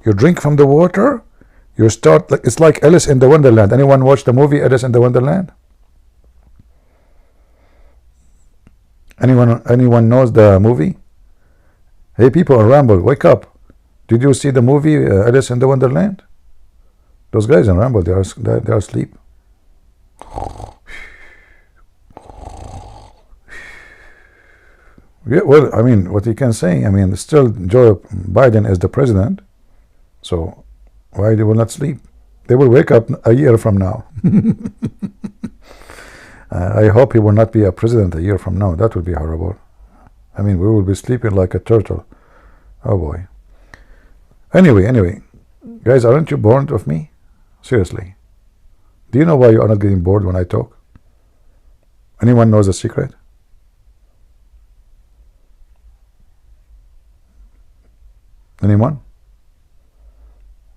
You drink from the water, you start, it's like Alice in the Wonderland. Anyone watch the movie Alice in the Wonderland? Anyone knows the movie? Hey people on Ramble, wake up. Did you see the movie Alice in the Wonderland? Those guys in Ramble, they are asleep. Yeah, well, I mean, what you can say, I mean, still Joe Biden is the president, so why they will not sleep? They will wake up a year from now. I hope he will not be a president a year from now. That would be horrible. I mean, we will be sleeping like a turtle. Oh boy. Anyway, guys, aren't you bored of me? Seriously. Do you know why you are not getting bored when I talk? Anyone knows the secret? Anyone?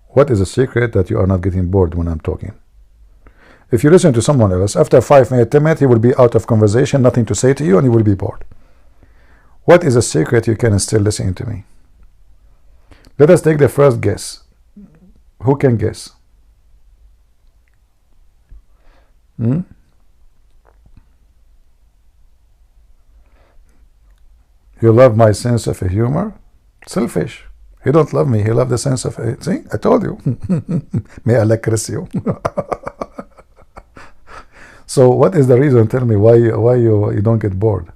What is the secret that you are not getting bored when I'm talking? If you listen to someone else, after 5 minutes, 10 minutes, he will be out of conversation, nothing to say to you, and you will be bored. What is a secret you can still listen to me? Let us take the first guess. Who can guess? You love my sense of humor? Selfish. He don't love me. He love the sense of it. See, I told you. May Allah curse you. So what is the reason? Tell me why you don't get bored.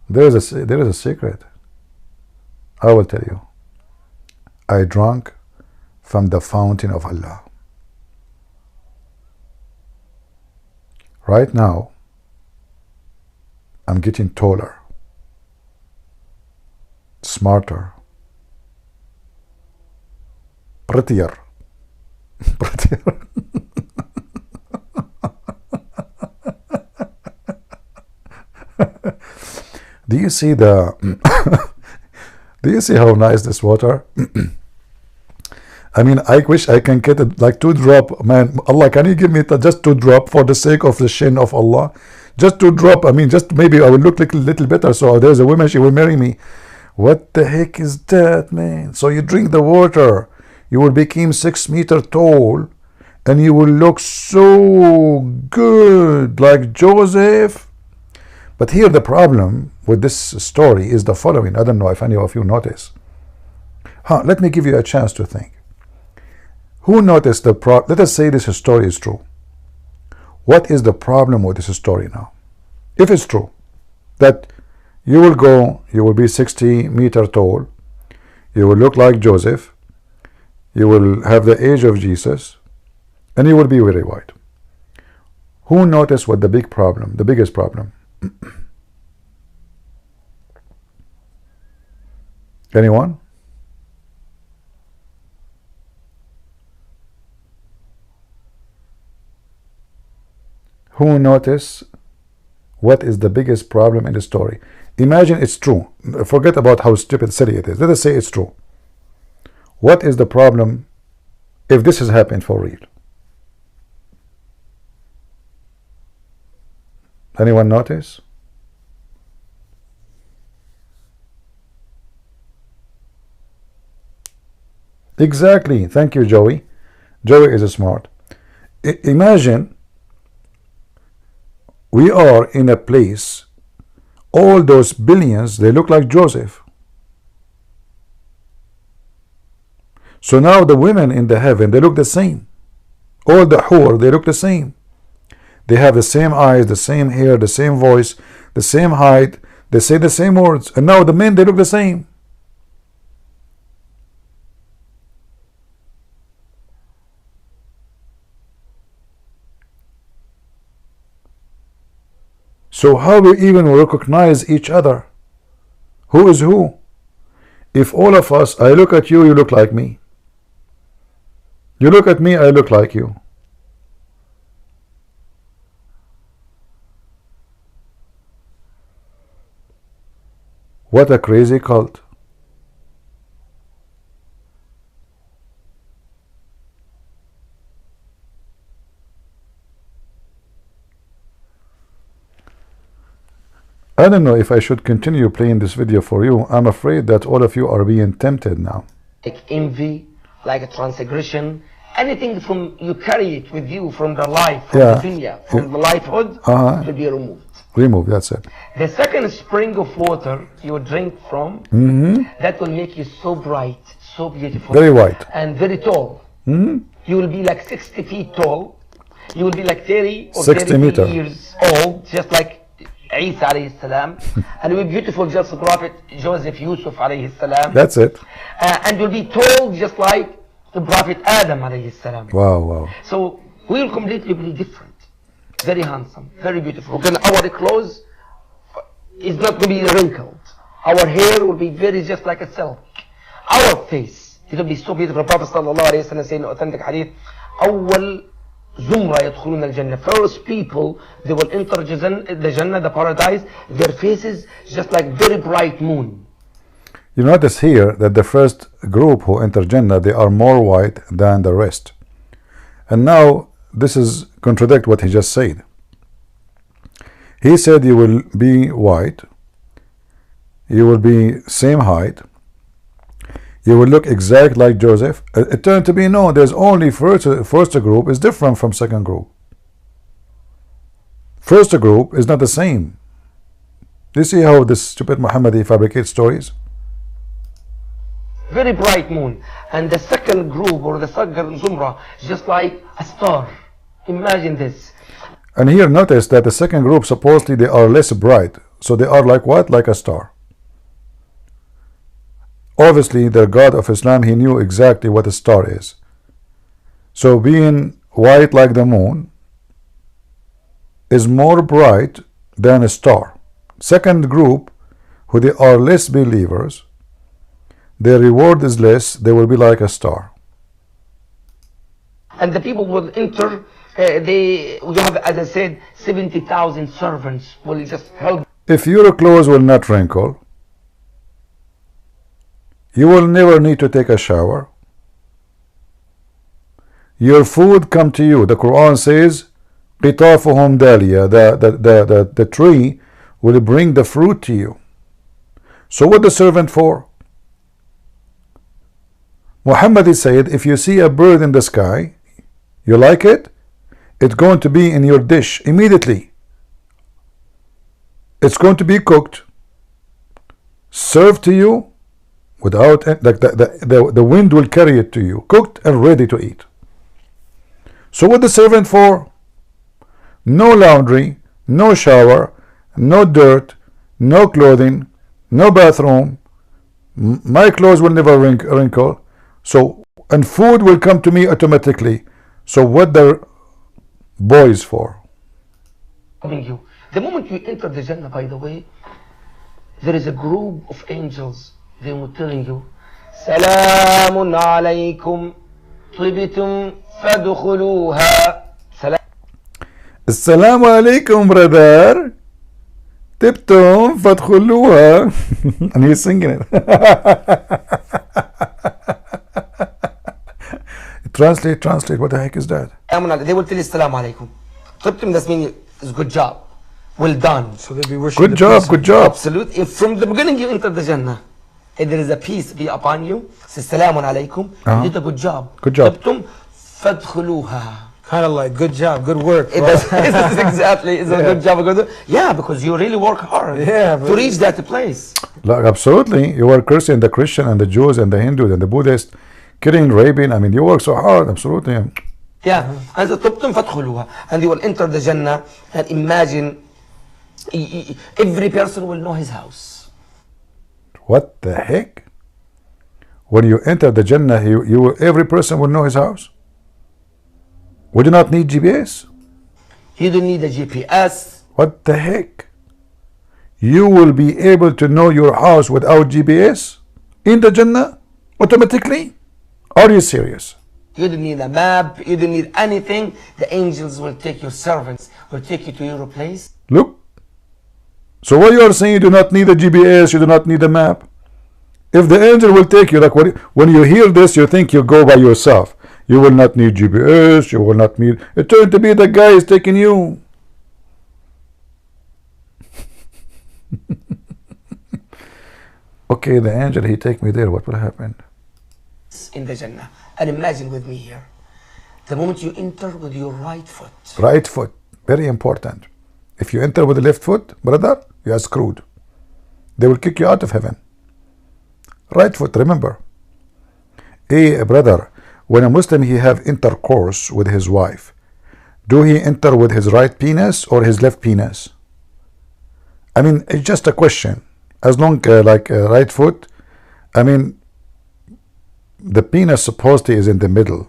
There is a secret. I will tell you. I drank from the fountain of Allah. Right now, I'm getting taller, smarter, prettier. Do you see do you see how nice this water? I mean, I wish I can get it like 2 drop. Man, Allah, can you give me just 2 drop for the sake of the shin of Allah? Just 2 drop. I mean, just maybe I will look like a little better. So there's a woman, she will marry me. What the heck is that, man? So you drink the water, you will become 6 meters tall, and you will look so good like Joseph. But here the problem with this story is the following. I don't know if any of you notice. Let me give you a chance to think. Who noticed the problem? Let us say this story is true. What is the problem with this story now? If it's true that you will be 60 meters tall, you will look like Joseph, you will have the age of Jesus, and you will be very white. Who noticed what the biggest problem? Anyone? Who notice what is the biggest problem in the story? Imagine it's true. Forget about how stupid silly it is. Let us say it's true. What is the problem if this has happened for real? Anyone notice? Exactly. Thank you, Joey. Joey is smart. Imagine we are in a place, all those billions, they look like Joseph. So now the women in the heaven, they look the same. All the hur, they look the same. They have the same eyes, the same hair, the same voice, the same height. They say the same words. And now the men, they look the same. So how we even recognize each other? Who is who? If all of us, I look at you, you look like me. You look at me, I look like you. What a crazy cult. I don't know if I should continue playing this video for you. I'm afraid that all of you are being tempted now. Like envy, like a transgression, anything from you carry it with you from the life, from the dunya, from the lifehood, to be removed. Remove, that's it. The second spring of water you drink from, that will make you so bright, so beautiful. Very white. And very tall. You will be like 60 feet tall. You will be like 30 or 60 years old, just like Isa alayhi salam. And you'll be beautiful just like Prophet Joseph Yusuf alayhi salam. That's it. And you'll be tall just like the Prophet Adam alayhi salam. Wow, wow. So we'll completely be different. Very handsome, very beautiful. Then our clothes is not going to be wrinkled. Our hair will be very just like a silk. Our face, it will be so beautiful. Prophet sallallahu alayhi wa sallam said in authentic hadith, أول زمرة يدخلون الجنة. First people, they will enter the Jannah, the paradise, their faces just like very bright moon. You notice here that the first group who enter Jannah, they are more white than the rest. And now this is contradict what he just said. He said you will be white, you will be same height, you will look exact like Joseph. It turned to be no, there's only first group is different from second group. First group is not the same. Do you see how this stupid Muhammadi fabricates stories? Very bright moon. And the second group or the second zumrah is just like a star. Imagine this. And here notice that the second group supposedly they are less bright. So they are like what? Like a star. Obviously the God of Islam, he knew exactly what a star is. So being white like the moon is more bright than a star. Second group, who they are less believers, their reward is less, they will be like a star. And the people will enter, you have, as I said, 70,000 servants will just help. If your clothes will not wrinkle, you will never need to take a shower. Your food come to you. The Quran says, قِطَافُهُمْ دَالِيَا, the tree will bring the fruit to you. So what the servant for? Muhammad said, if you see a bird in the sky, you like it, it's going to be in your dish immediately. It's going to be cooked, served to you, without the wind will carry it to you, cooked and ready to eat. So what the servant for? No laundry, no shower, no dirt, no clothing, no bathroom. My clothes will never wrinkle. So, and food will come to me automatically. So what the boys for? You. The moment you enter the Jannah, by the way, there is a group of angels they will telling you, Salamun alaykum, طبتم فادخلوها. Assalamu alaikum, brother. Tiptum fadkhuluha. And he's singing it. Translate. What the heck is that? They will tell you Assalamu alaikum. طبتم, that means it's good job. Well done. So they'll be worshiping. Good job, good job. Absolutely. If from the beginning you enter the Jannah, and there is a peace be upon you, say Salamun alaikum, you did a good job. Good job. طبتم فادخلوها. Kind of like good job, good work. It is exactly. It's a good job. Yeah, because you really work hard to reach that place. Like, absolutely. You are cursing the Christian and the Jews and the Hindus and the Buddhists, killing, raping. I mean, you work so hard. Absolutely. Yeah. And the طبتم فادخلوها, and you will enter the Jannah, and imagine every person will know his house. What the heck? When you enter the Jannah, every person will know his house. Would you not need GPS? You don't need a GPS. What the heck? You will be able to know your house without GPS in the Jannah automatically? Are you serious? You don't need a map. You don't need anything. The angels will take your servants, will take you to your place. Look. So what you are saying, you do not need a GPS, you do not need a map. If the angel will take you, like when you hear this, you think you go by yourself. You will not need GPS, you will not need... It turned to be the guy is taking you. Okay, the angel, he take me there. What will happen? In the Jannah. And imagine with me here. The moment you enter with your right foot. Right foot. Very important. If you enter with the left foot, brother, you are screwed. They will kick you out of heaven. Right foot, remember. Hey, brother, when a Muslim, he have intercourse with his wife, do he enter with his right penis or his left penis? I mean, it's just a question. As long right foot, I mean, the penis supposedly is in the middle.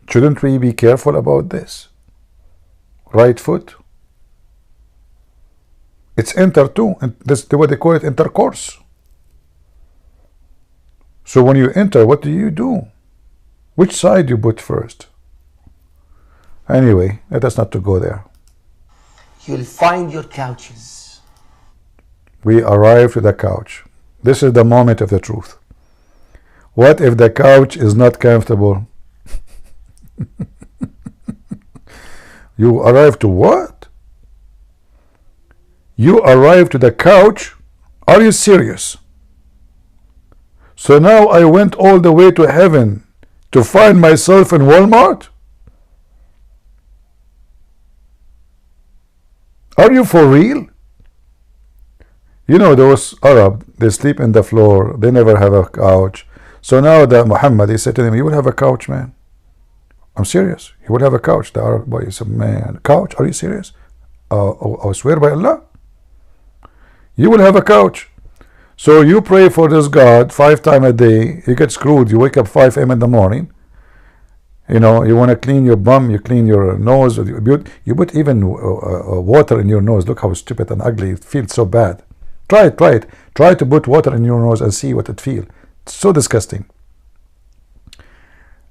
Shouldn't we be careful about this? Right foot. It's enter too, and that's what they call it, intercourse. So when you enter, what do you do? Which side you put first? Anyway, let us not to go there. You'll find your couches. We arrive to the couch. This is the moment of the truth. What if the couch is not comfortable? You arrive to what? You arrive to the couch? Are you serious? So now I went all the way to heaven to find myself in Walmart? Are you for real? You know those Arab, they sleep in the floor, they never have a couch. So now the Muhammad, he said to them, you will have a couch, man. I'm serious. You will have a couch. The Arab boy said, man, couch? Are you serious? I swear by Allah. You will have a couch. So you pray for this God 5 times a day. You get screwed. You wake up 5 a.m. in the morning. You know, you want to clean your bum, you clean your nose. You put even water in your nose. Look how stupid and ugly. It feels so bad. Try it, try it. Try to put water in your nose and see what it feels. It's so disgusting.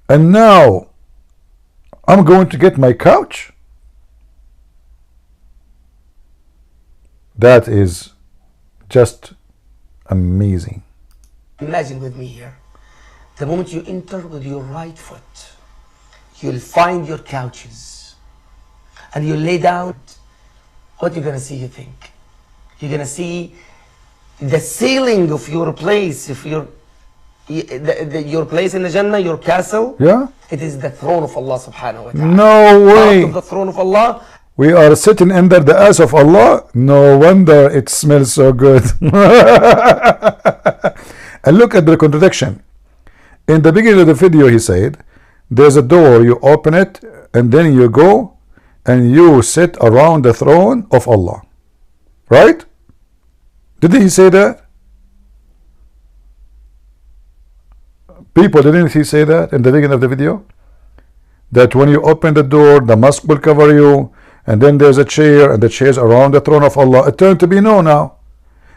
And now, I'm going to get my couch? That is just amazing. Imagine with me here. The moment you enter with your right foot, you'll find your couches. And you lay down. What you're going to see, you think? You're going to see the ceiling of your place. If your place in the Jannah, your castle. Yeah? It is the throne of Allah subhanahu wa ta'ala. No way. Part of the throne of Allah. We are sitting under the ass of Allah. No wonder it smells so good. And look at the contradiction. In the beginning of the video, he said, there's a door, you open it, and then you go and you sit around the throne of Allah. Right? Didn't he say that? People, didn't he say that in the beginning of the video? That when you open the door, the mosque will cover you, and then there's a chair, and the chair is around the throne of Allah. It turned to be no now.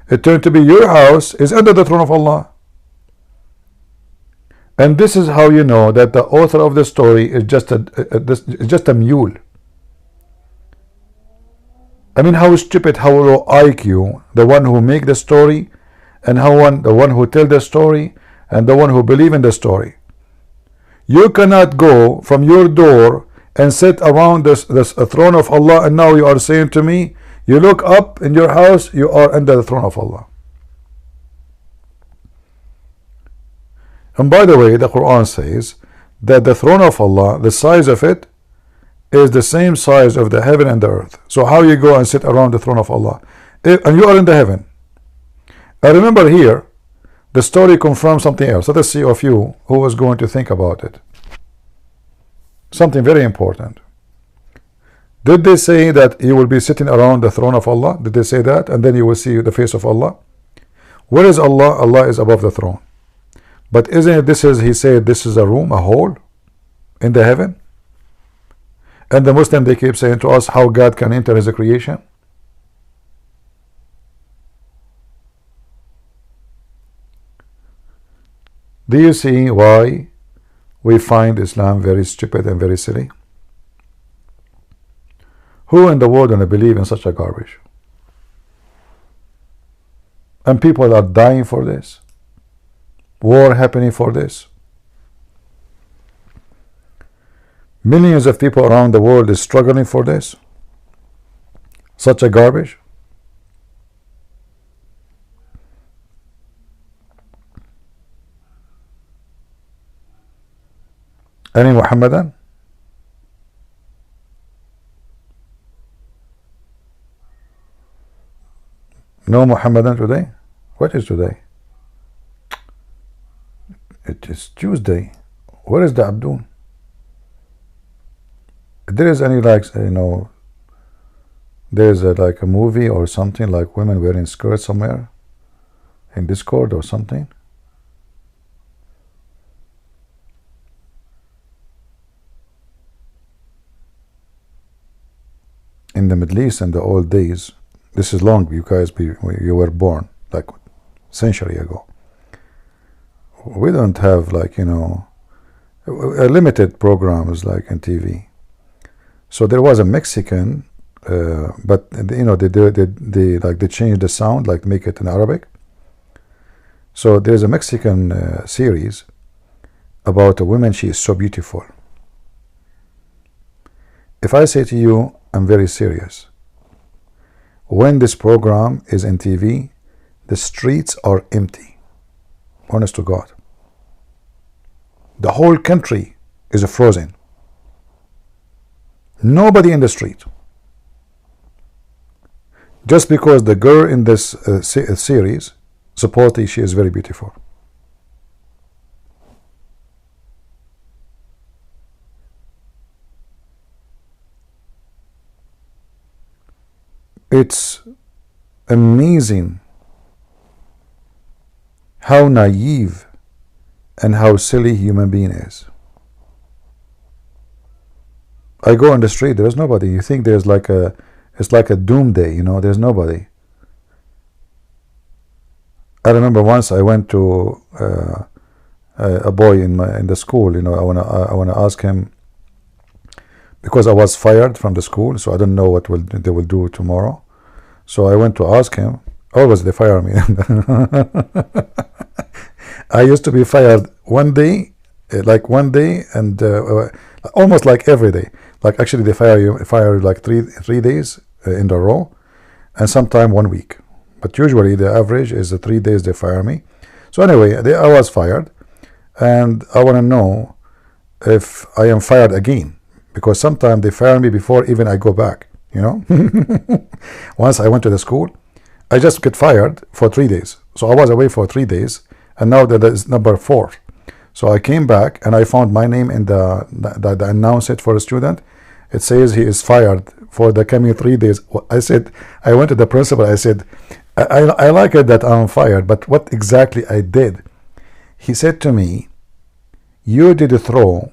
It turned to be your house is under the throne of Allah. And this is how you know that the author of the story is just a mule. I mean, how stupid, how low IQ, the one who make the story, and the one who tell the story, and the one who believe in the story. You cannot go from your door and sit around this throne of Allah, and now you are saying to me, you look up in your house, you are under the throne of Allah. And by the way, the Quran says that the throne of Allah, the size of it, is the same size of the heaven and the earth. So how you go and sit around the throne of Allah? And you are in the heaven. I remember here, the story confirms something else. Let us see of you who was going to think about it. Something very important. Did they say that you will be sitting around the throne of Allah? Did they say that? And then you will see the face of Allah? Where is Allah? Allah is above the throne. But isn't it he said this is a room, a hole in the heaven? And the Muslim, they keep saying to us how God can enter his creation. Do you see why we find Islam very stupid and very silly? Who in the world gonna believe in such a garbage? And people are dying for this. War happening for this. Millions of people around the world is struggling for this. Such a garbage. Any Muhammadan? No Muhammadan today? What is today? It is Tuesday. Where is the Abdul? If there is any, like, there's like a movie or something like women wearing skirts somewhere in Discord or something. In the Middle East in the old days, this is long, you guys, you were born like a century ago. We don't have, like, a limited programs like in TV. So there was a Mexican, but they changed the sound, like make it in Arabic. So there's a Mexican series about a woman. She is so beautiful. If I say to you, I'm very serious. When this program is in TV, the streets are empty. Honest to God. The whole country is frozen. Nobody in the street. Just because the girl in this series, supposedly she is very beautiful. It's amazing how naive and how silly human being is. I go on the street, there is nobody. You think there's like it's like a doomsday, there's nobody. I remember once I went to a boy in the school. I wanna ask him, because I was fired from the school, so I don't know what they will do tomorrow. So I went to ask him. Always they fire me. I used to be fired one day, and almost like every day. Like actually they fire you like three days in a row, and sometime 1 week. But usually the average is 3 days they fire me. So anyway, I was fired, and I want to know if I am fired again, because sometimes they fire me before even I go back. Once I went to the school, I just get fired for 3 days. So I was away for 3 days, and now that is number 4. So I came back and I found my name in the announce it for a student. It says he is fired for the coming 3 days. I went to the principal. I said, I like it that I'm fired, but what exactly I did? He said to me, you did throw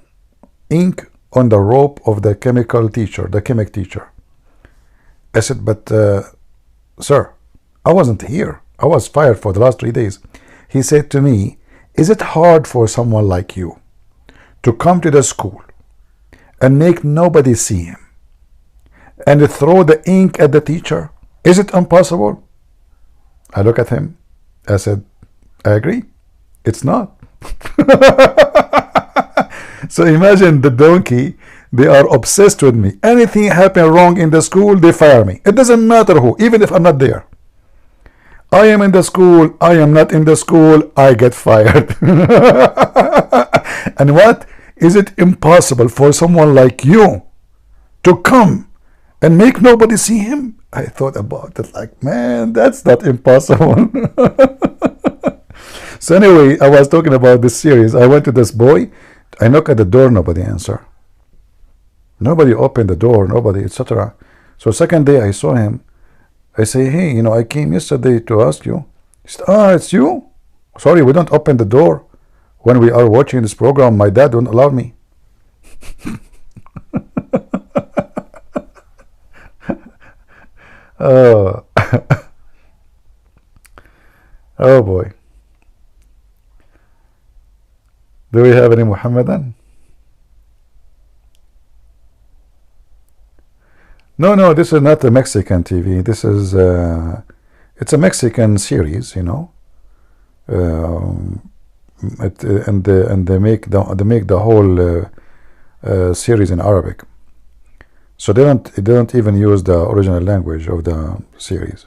ink on the rope of the chemic teacher. I said, but sir, I wasn't here. I was fired for the last 3 days. He said to me, is it hard for someone like you to come to the school and make nobody see him and throw the ink at the teacher? Is it impossible? I look at him. I said, I agree. It's not. So imagine the donkey. They are obsessed with me. Anything happen wrong in the school, they fire me. It doesn't matter who, even if I'm not there. I am in the school, I am not in the school, I get fired. And what? Is it impossible for someone like you to come and make nobody see him? I thought about it like, man, that's not impossible. So anyway, I was talking about this series. I went to this boy. I knock at the door, nobody answer. Nobody opened the door, nobody, etc. So second day I saw him. I say, hey, you know, I came yesterday to ask you. He said, ah, it's you? Sorry, we don't open the door. When we are watching this program, my dad won't allow me. Oh. Oh boy. Do we have any Muhammadan? No, this is not a Mexican TV. This is it's a Mexican series, you know. And they make the whole series in Arabic. So they don't even use the original language of the series.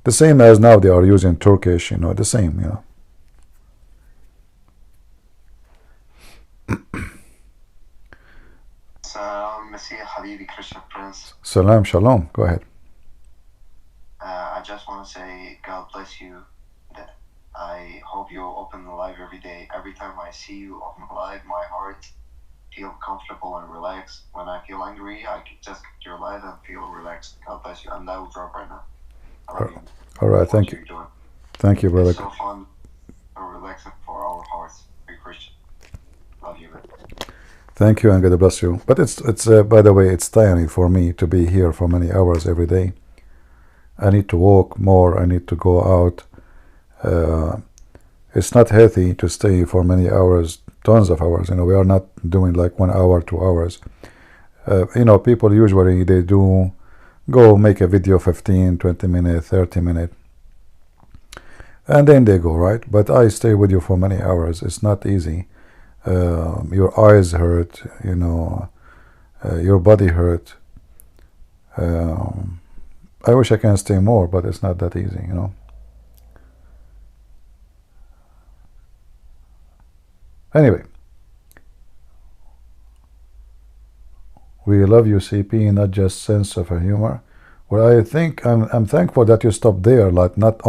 The same as now they are using Turkish, you know, the same, you know. Salam, shalom. Go ahead. I just want to say, God bless you. I hope you open the live every day. Every time I see you open the live, my heart feels comfortable and relaxed. When I feel angry, I can just get your live and feel relaxed. God bless you. And I will drop right now. All right, thank you. Thank you, brother. It's so fun and relaxing for our hearts. Be Christian. Love you. Thank you, and God bless you. But it's by the way, it's tiring for me to be here for many hours every day. I need to walk more. I need to go out. It's not healthy to stay for many hours, tons of hours. You know, we are not doing like 1 hour, 2 hours. You know, people usually they do go make a video 15, 20 minutes, 30 minutes, and then they go, right? But I stay with you for many hours. It's not easy. Your eyes hurt, you know, your body hurt. I wish I can stay more, but it's not that easy, you know. Anyway, we love you, CP, not just sense of humor. Well, I think I'm thankful that you stopped there, like not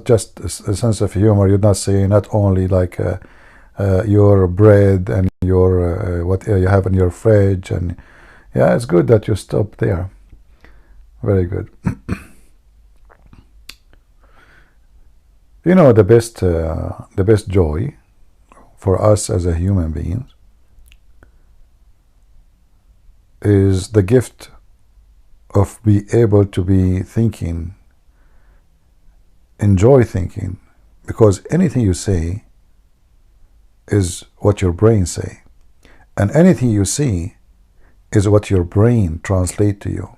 just a sense of humor. You're not saying not only like your bread and your what you have in your fridge, and yeah, it's good that you stopped there. Very good. You know, the best joy for us as a human being is the gift of being able to be thinking, enjoy thinking, because anything you say is what your brain say, and anything you see is what your brain translate to you.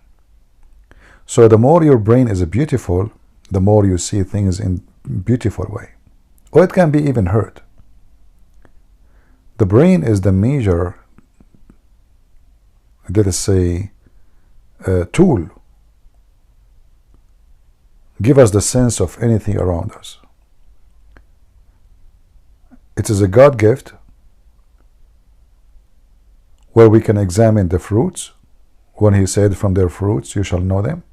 So the more your brain is beautiful, the more you see things in beautiful way, or it can be even hurt. The brain is the major, let us say, tool. Give us the sense of anything around us. It is a God gift where we can examine the fruits when he said, from their fruits you shall know them.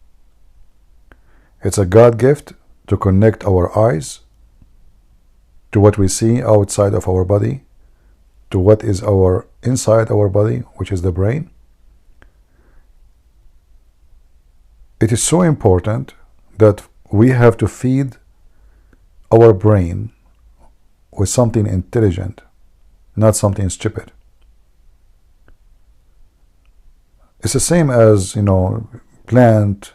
It's a God gift to connect our eyes to what we see outside of our body, to what is our inside our body, which is the brain. It is so important that we have to feed our brain with something intelligent, not something stupid. It's the same as, you know, plant,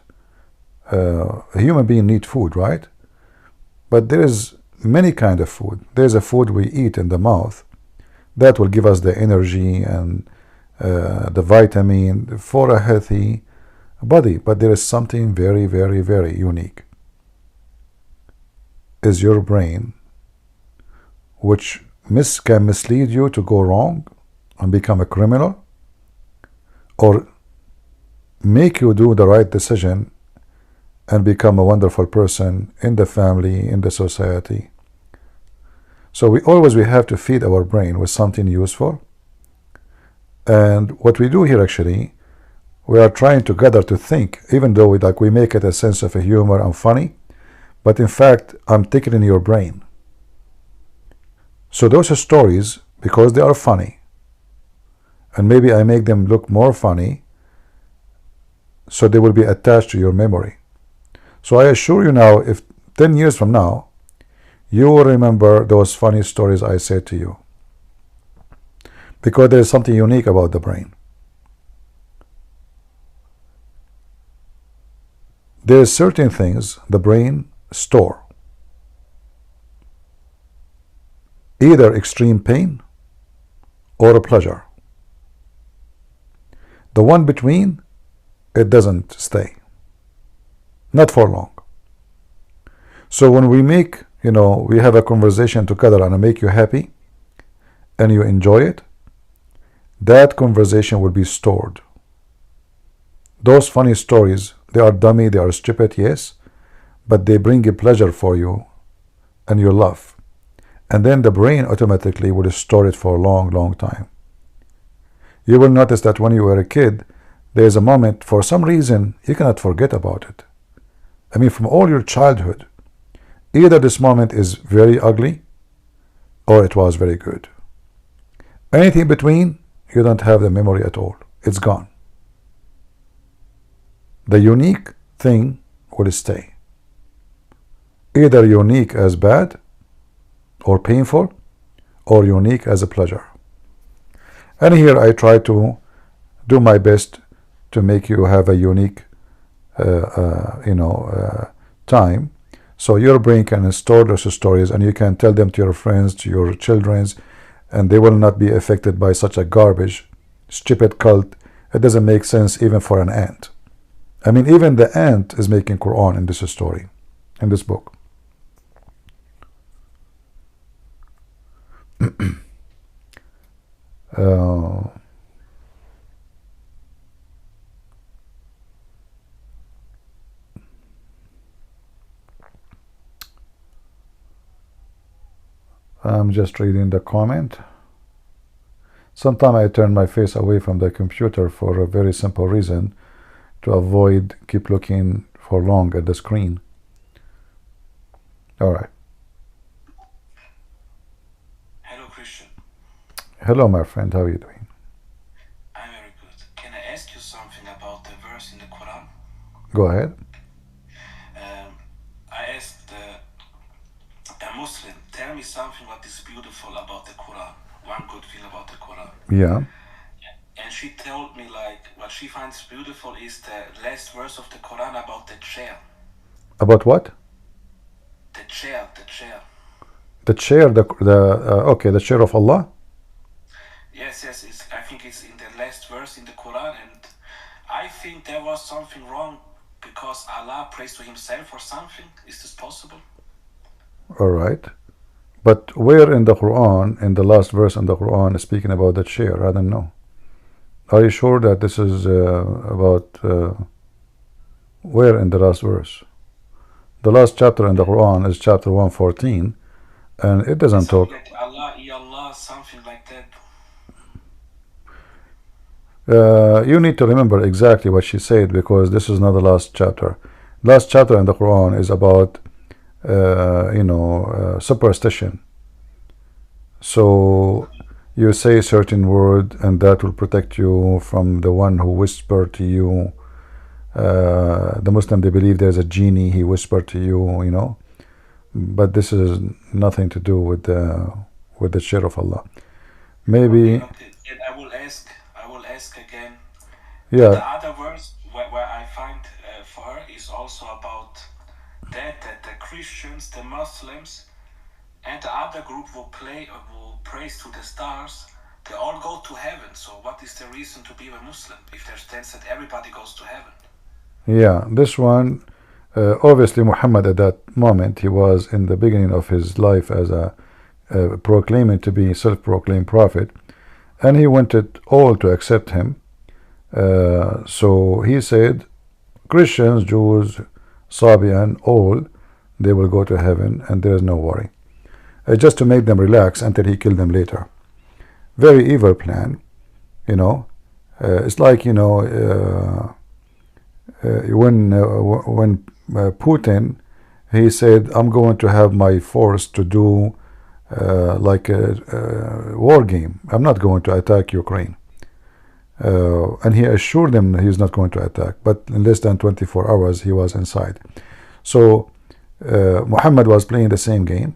a human being need food, right? But there is many kind of food. There's a food we eat in the mouth that will give us the energy and the vitamin for a healthy body. But there is something very, very, very unique. Is your brain, which can mislead you to go wrong and become a criminal, or make you do the right decision and become a wonderful person in the family, in the society. So we have to feed our brain with something useful. And what we do here, actually, we are trying together to think, even though we make it a sense of a humor and funny, but in fact, I'm tickling your brain. So those stories, because they are funny, and maybe I make them look more funny, so they will be attached to your memory. So I assure you now, if 10 years from now, you will remember those funny stories I said to you. Because there is something unique about the brain. There are certain things the brain store. Either extreme pain or a pleasure. The one between, it doesn't stay. Not for long. So when we make, we have a conversation together and I make you happy and you enjoy it, that conversation will be stored. Those funny stories, they are dummy, they are stupid, yes, but they bring a pleasure for you and you laugh. And then the brain automatically will store it for a long, long time. You will notice that when you were a kid, there is a moment, for some reason, you cannot forget about it. I mean, from all your childhood, either this moment is very ugly or it was very good. Anything between, you don't have the memory at all. It's gone. The unique thing will stay. Either unique as bad or painful, or unique as a pleasure. And here I try to do my best to make you have a unique time, so your brain can store those stories and you can tell them to your friends, to your children, and they will not be affected by such a garbage, stupid cult. It doesn't make sense even for an ant. I mean, even the ant is making Qur'an in this story, in this book. I'm just reading the comment. Sometimes I turn my face away from the computer for a very simple reason, to avoid keep looking for long at the screen. All right. Hello, Christian. Hello, my friend. How are you doing? I'm very good. Can I ask you something about the verse in the Quran? Go ahead. I asked a Muslim, tell me something what is beautiful about the Quran. One good thing about the Quran. Yeah. And she told me, like, what she finds beautiful is the last verse of the Quran about the chair. About what? The chair, the chair. The chair, okay, the chair of Allah? Yes, I think it's in the last verse in the Quran, and I think there was something wrong because Allah prays to himself or something. Is this possible? All right. But where in the Quran, in the last verse in the Quran, is speaking about the chair? I don't know. Are you sure that this is about where in the last verse? The last chapter in the Quran is chapter 114, and it doesn't talk. Like Allah, Allah, something like that. You need to remember exactly what she said, because this is not the last chapter. Last chapter in the Quran is about superstition. So you say a certain word and that will protect you from the one who whispered to you. The Muslim, they believe there's a genie, he whispered to you, but this is nothing to do with the share of Allah. Maybe okay. And I will ask again, Yeah. The other verse where I find for her is also about that the Christians, the Muslims, and the other group who praise to the stars, they all go to heaven. So what is the reason to be a Muslim if there's sense that everybody goes to heaven? Yeah, this one, obviously Muhammad at that moment, he was in the beginning of his life as a proclaiming to be self-proclaimed prophet, and he wanted all to accept him. So he said, Christians, Jews, Sabian, all, they will go to heaven and there is no worry. Just to make them relax until he killed them later. Very evil plan, you know. It's like, you know, when Putin, he said, I'm going to have my force to do like a war game. I'm not going to attack Ukraine. And he assured them he's not going to attack, but in less than 24 hours he was inside. So Muhammad was playing the same game.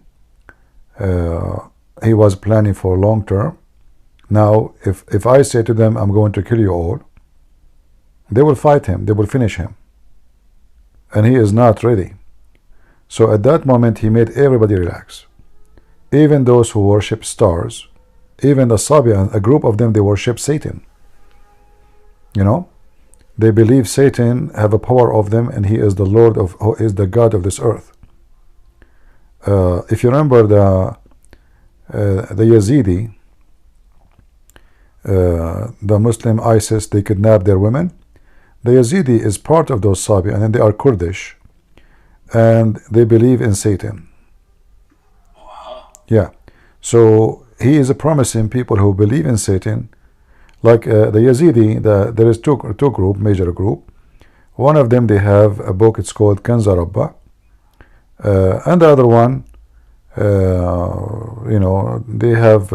He was planning for long term. Now if I say to them, I'm going to kill you all, they will fight him, they will finish him, and he is not ready. So at that moment he made everybody relax, even those who worship stars, even the Sabian, a group of them, they worship Satan. You know, they believe Satan have a power of them, and he is the Lord of, who is the God of this earth. If you remember the Yazidi, the Muslim ISIS, they kidnap their women. The Yazidi is part of those Sabian, and they are Kurdish, and they believe in Satan. Yeah, so he is promising people who believe in Satan. Like the Yazidi, there is two group, major group. One of them, they have a book, it's called Kanza Rabba. And the other one, you know, they have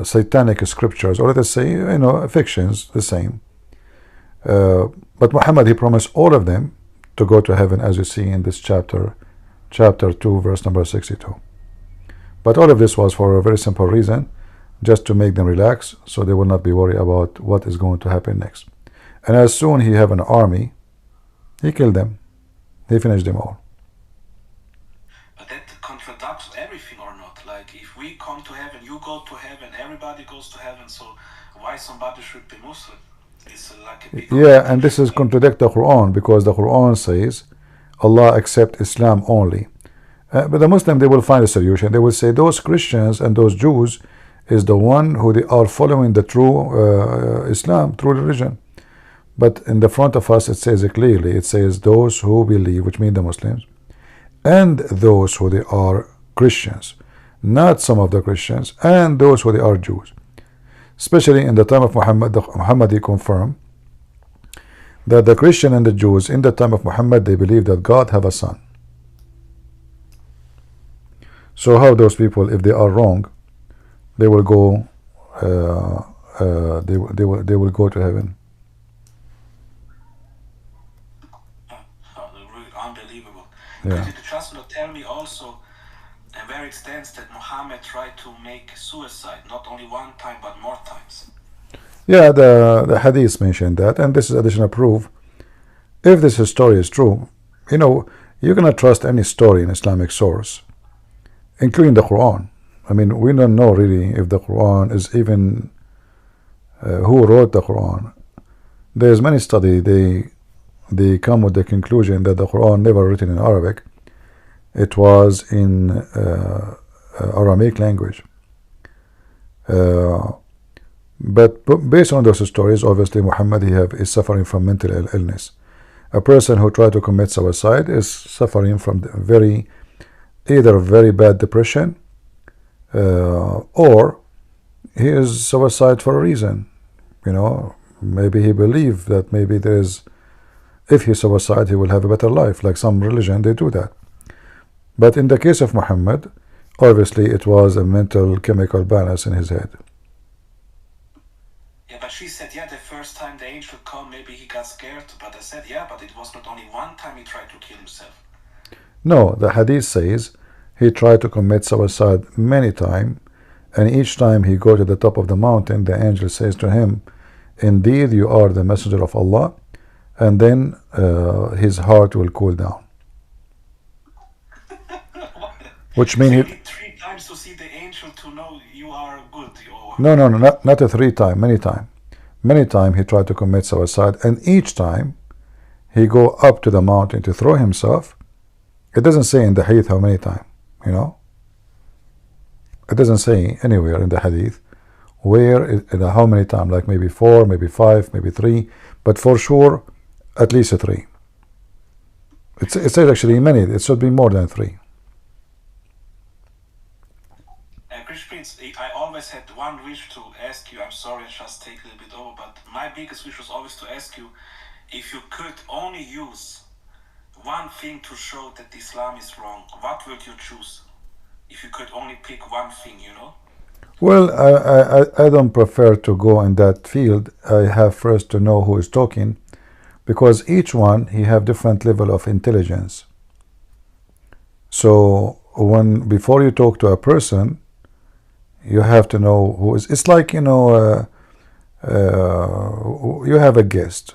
satanic scriptures, or let us say, you know, fictions, the same. But Muhammad, he promised all of them to go to heaven, as you see in this chapter 2, verse number 62. But all of this was for a very simple reason, just to make them relax, so they will not be worried about what is going to happen next. And as soon he have an army, he killed them. He finished them all. But that contradicts everything, or not? Like, if we come to heaven, you go to heaven, everybody goes to heaven, so why somebody should be Muslim? It's like a big and this is contradict the Quran, because the Quran says Allah accept Islam only. But the Muslim, they will find a solution. They will say those Christians and those Jews is the one who they are following the true Islam, true religion. But in the front of us, it says it clearly. It says those who believe, which mean the Muslims, and those who they are Christians, not some of the Christians, and those who they are Jews. Especially in the time of Muhammad, Muhammad, he confirmed that the Christian and the Jews in the time of Muhammad, they believe that God have a son. So how those people, if they are wrong, they will go they will go to heaven. Unbelievable. Yeah. Could you just not tell me also where it stands that Muhammad tried to make suicide, not only one time but more times? Yeah, the hadith mentioned that, and this is additional proof. If this story is true, you know, you cannot trust any story in Islamic source, including the Quran. I mean, we don't know really if the Quran is even who wrote the Quran. There's many studies, they come with the conclusion that the Quran never written in Arabic. It was in Aramaic language. But based on those stories, obviously Muhammad, is suffering from mental illness. A person who tried to commit suicide is suffering from either very bad depression, or he is suicide for a reason. You know, maybe he believed that maybe if he suicide, he will have a better life. Like some religion, they do that. But in the case of Muhammad, obviously it was a mental chemical balance in his head. Yeah, but she said, yeah, the first time the angel come, maybe he got scared. But I said, yeah, but it was not only one time he tried to kill himself. No, the hadith says he tried to commit suicide many times, and each time he go to the top of the mountain, the angel says to him, indeed you are the messenger of Allah, and then his heart will cool down. Which means you need 3 times to see the angel to know you are good. No, not a 3 times, many times. Many times he tried to commit suicide, and each time he go up to the mountain to throw himself. It doesn't say in the hadith how many times, you know. It doesn't say anywhere in the hadith where, how many times, like maybe 4, maybe 5, maybe 3, but for sure at least 3. It says actually many. It should be more than 3. Chris Prince, I always had one wish to ask you. I'm sorry, I just take a little bit over, but my biggest wish was always to ask you if you could only use one thing to show that Islam is wrong. What would you choose? If you could only pick one thing, you know? Well, I don't prefer to go in that field. I have first to know who is talking, because each one he have different level of intelligence. So before you talk to a person, you have to know who is. It's like, you know, you have a guest,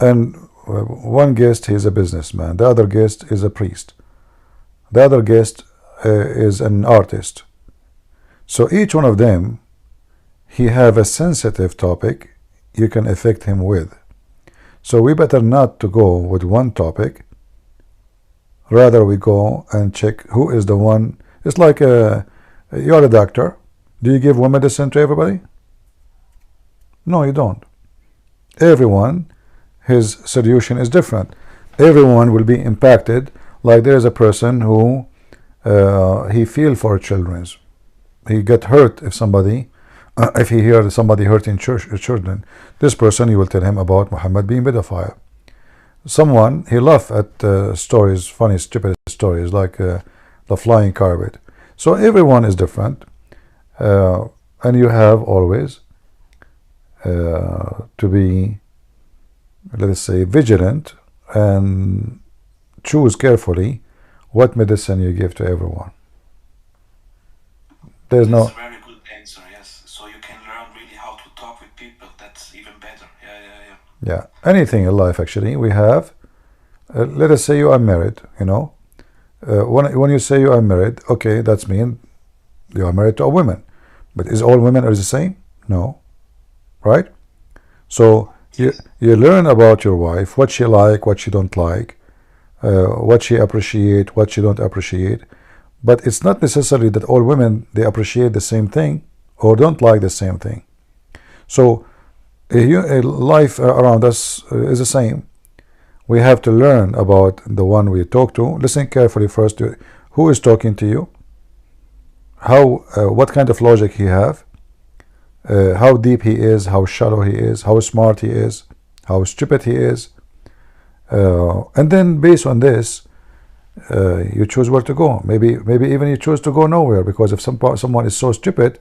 and one guest he is a businessman, the other guest is a priest, the other guest is an artist. So each one of them, he have a sensitive topic you can affect him with. So we better not to go with one topic. Rather we go and check who is the one. It's like you're a doctor. Do you give one medicine to everybody? No, you don't. Everyone, his solution is different. Everyone will be impacted. Like there is a person who he feel for children's. He get hurt if somebody, if he hears somebody hurting children. This person, you will tell him about Muhammad being pedophile. Someone, he laugh at stories, funny, stupid stories, like the flying carpet. So everyone is different, and you have always to be, let us say, vigilant and choose carefully what medicine you give to everyone. There's no. That's a very good answer. Yes, so you can learn really how to talk with people. That's even better. Yeah. Anything in life, actually, we have. Let us say you are married. You know, when you say you are married, okay, that's mean you are married to a woman. But is all women are the same? No, right? So you learn about your wife, what she like, what she don't like, what she appreciate, what she don't appreciate. But it's not necessary that all women, they appreciate the same thing or don't like the same thing. So life around us is the same. We have to learn about the one we talk to. Listen carefully first to who is talking to you, how, what kind of logic he have, how deep he is, how shallow he is, how smart he is, how stupid he is, and then based on this, you choose where to go. Maybe even you choose to go nowhere, because if someone is so stupid,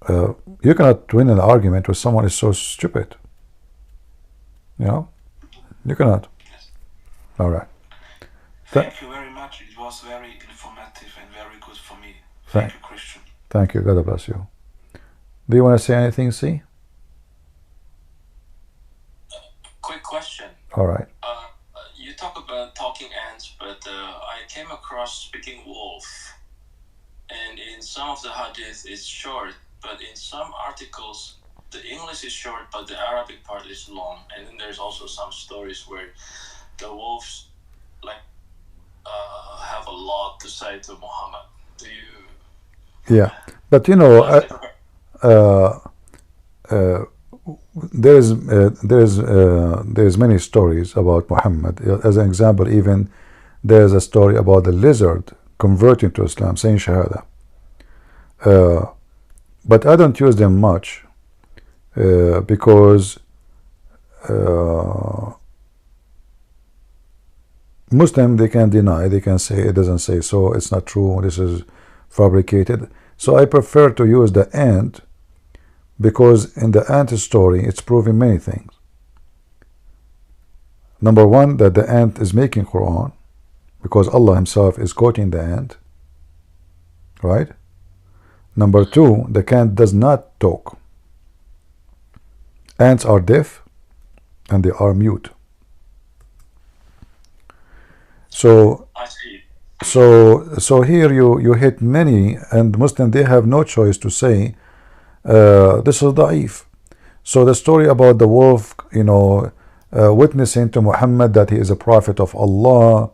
you cannot win an argument with someone is so stupid. You know, you cannot. All right. Thank you very much. It was very informative and very good for me. Thank you, Christian. Thank you. God bless you. Do you want to say anything, C? Quick question. All right. You talk about talking ants, but I came across speaking wolf, and in some of the hadith it's short, but in some articles the English is short but the Arabic part is long, and then there's also some stories where the wolves like have a lot to say to Muhammad. Do you? Yeah, but you know, there's many stories about Muhammad. As an example, even there's a story about the lizard converting to Islam, saying Shahada. But I don't use them much because Muslim, they can deny, they can say it doesn't say so, it's not true, this is fabricated. So I prefer to use the ant, because in the ant story it's proving many things. Number one, that the ant is making Qur'an, because Allah himself is quoting the ant, right? Number two, the ant does not talk. ants are deaf and they are mute. So I see. so here you hit many, and Muslims, they have no choice to say this is da'if. So the story about the wolf, witnessing to Muhammad that he is a prophet of Allah,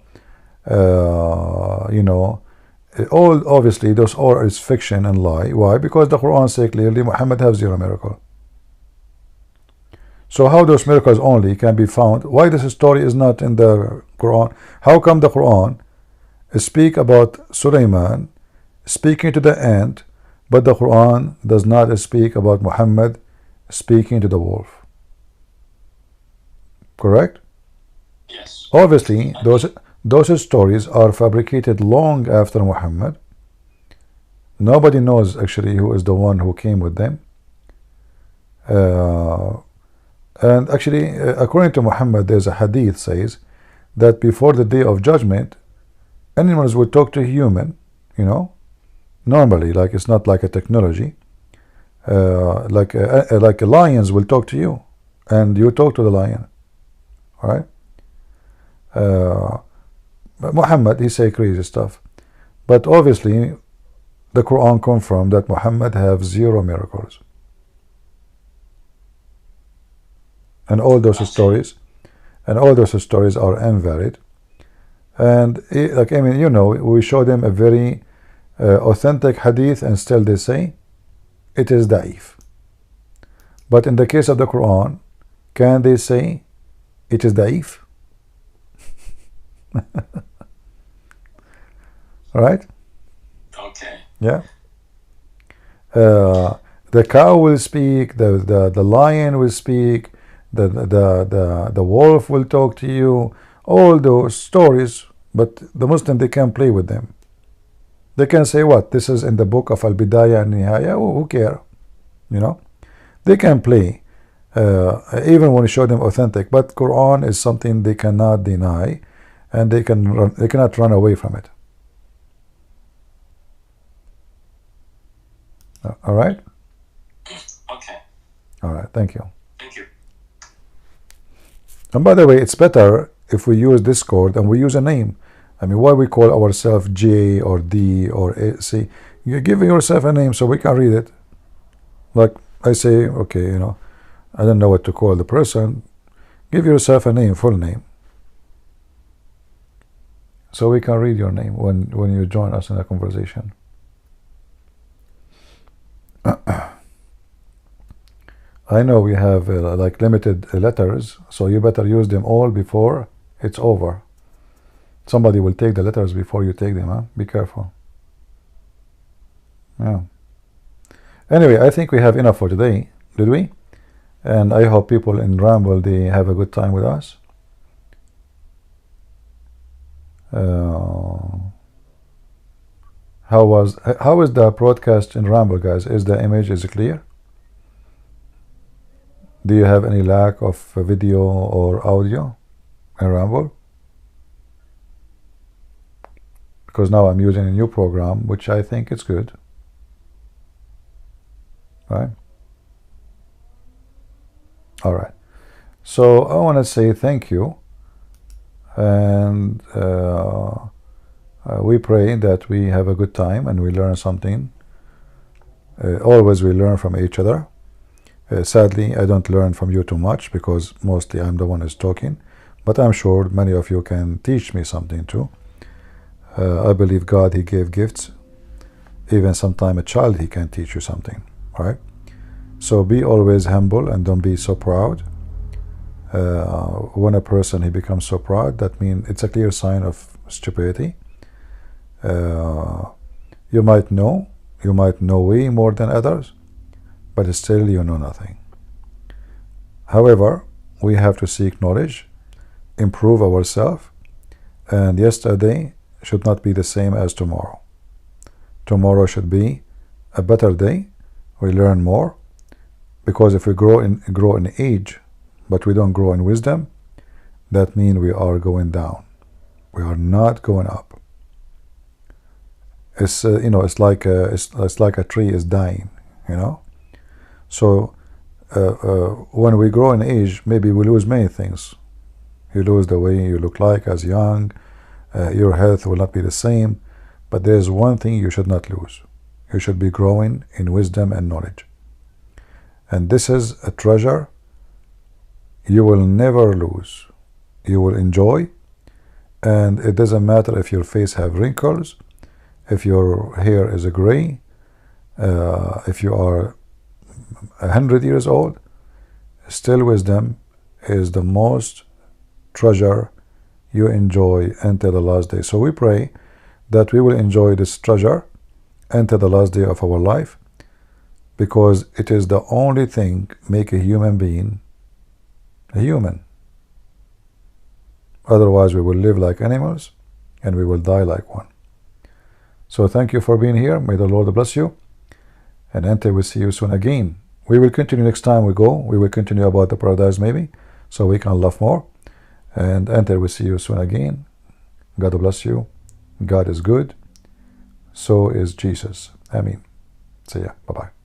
all obviously those all is fiction and lie. Why? Because the Quran says clearly Muhammad has 0 miracle. So how those miracles only can be found? Why this story is not in the Quran? How come the Quran speak about Sulaiman speaking to the ant, but the Quran does not speak about Muhammad speaking to the wolf? Correct? Yes. Obviously, those stories are fabricated long after Muhammad. Nobody knows actually who is the one who came with them. And actually, according to Muhammad, there's a hadith says that before the day of judgment, animals will talk to human, normally, like it's not like a technology. Like lions will talk to you, and you talk to the lion. All right. Muhammad, he say crazy stuff, but obviously, the Quran confirmed that Muhammad have 0 miracles. And all those stories are invalid. And we show them a very authentic hadith, and still they say it is da'if. But in the case of the Quran, can they say it is da'if? Right? Okay. Yeah. The cow will speak. The lion will speak. The wolf will talk to you. All those stories, but the Muslim, they can't play with them. They can say what? This is in the book of Al-Bidayah and Nihaya. Who care? They can play, even when you show them authentic. But Quran is something they cannot deny, and they cannot run away from it. All right. Okay. All right. Thank you. Thank you. And by the way, it's better if we use Discord and we use a name. I mean, why we call ourselves J or D or A, C? You give yourself a name so we can read it. Like I say, okay, I don't know what to call the person. Give yourself a name, full name, so we can read your name when you join us in a conversation. I know we have like limited letters, so you better use them all before it's over. Somebody will take the letters before you take them, huh? Be careful. Yeah. Anyway, I think we have enough for today, did we? And I hope people in Ramble, they have a good time with us. How is the broadcast in Ramble, guys? Is the image clear? Do you have any lack of video or audio in Ramble? Because now I'm using a new program, which I think is good. Right? All right. So I want to say thank you. And we pray that we have a good time and we learn something. Always we learn from each other. Sadly, I don't learn from you too much because mostly I'm the one who's talking. But I'm sure many of you can teach me something too. I believe God, He gave gifts. Even sometime a child, he can teach you something. Right? So be always humble and don't be so proud. When a person he becomes so proud, that means it's a clear sign of stupidity. You might know way more than others, but still you know nothing. However, we have to seek knowledge, improve ourselves, and yesterday should not be the same as tomorrow. Tomorrow should be a better day. We learn more, because if we grow in age, but we don't grow in wisdom, that means we are going down. We are not going up. It's it's like a tree is dying. So when we grow in age, maybe we lose many things. You lose the way you look like as young. Your health will not be the same. But there's one thing you should not lose. You should be growing in wisdom and knowledge. And this is a treasure you will never lose. You will enjoy. And it doesn't matter if your face have wrinkles, if your hair is gray, if you are 100 years old, still wisdom is the most treasure you enjoy until the last day. So we pray that we will enjoy this treasure until the last day of our life, because it is the only thing make a human being a human. Otherwise we will live like animals and we will die like one. So thank you for being here. May the Lord bless you, and until we see you soon again. We will continue next time we go. We will continue about the paradise maybe, so we can love more. And until we see you soon again, God bless you. God is good. So is Jesus. Amen. See ya. Bye-bye.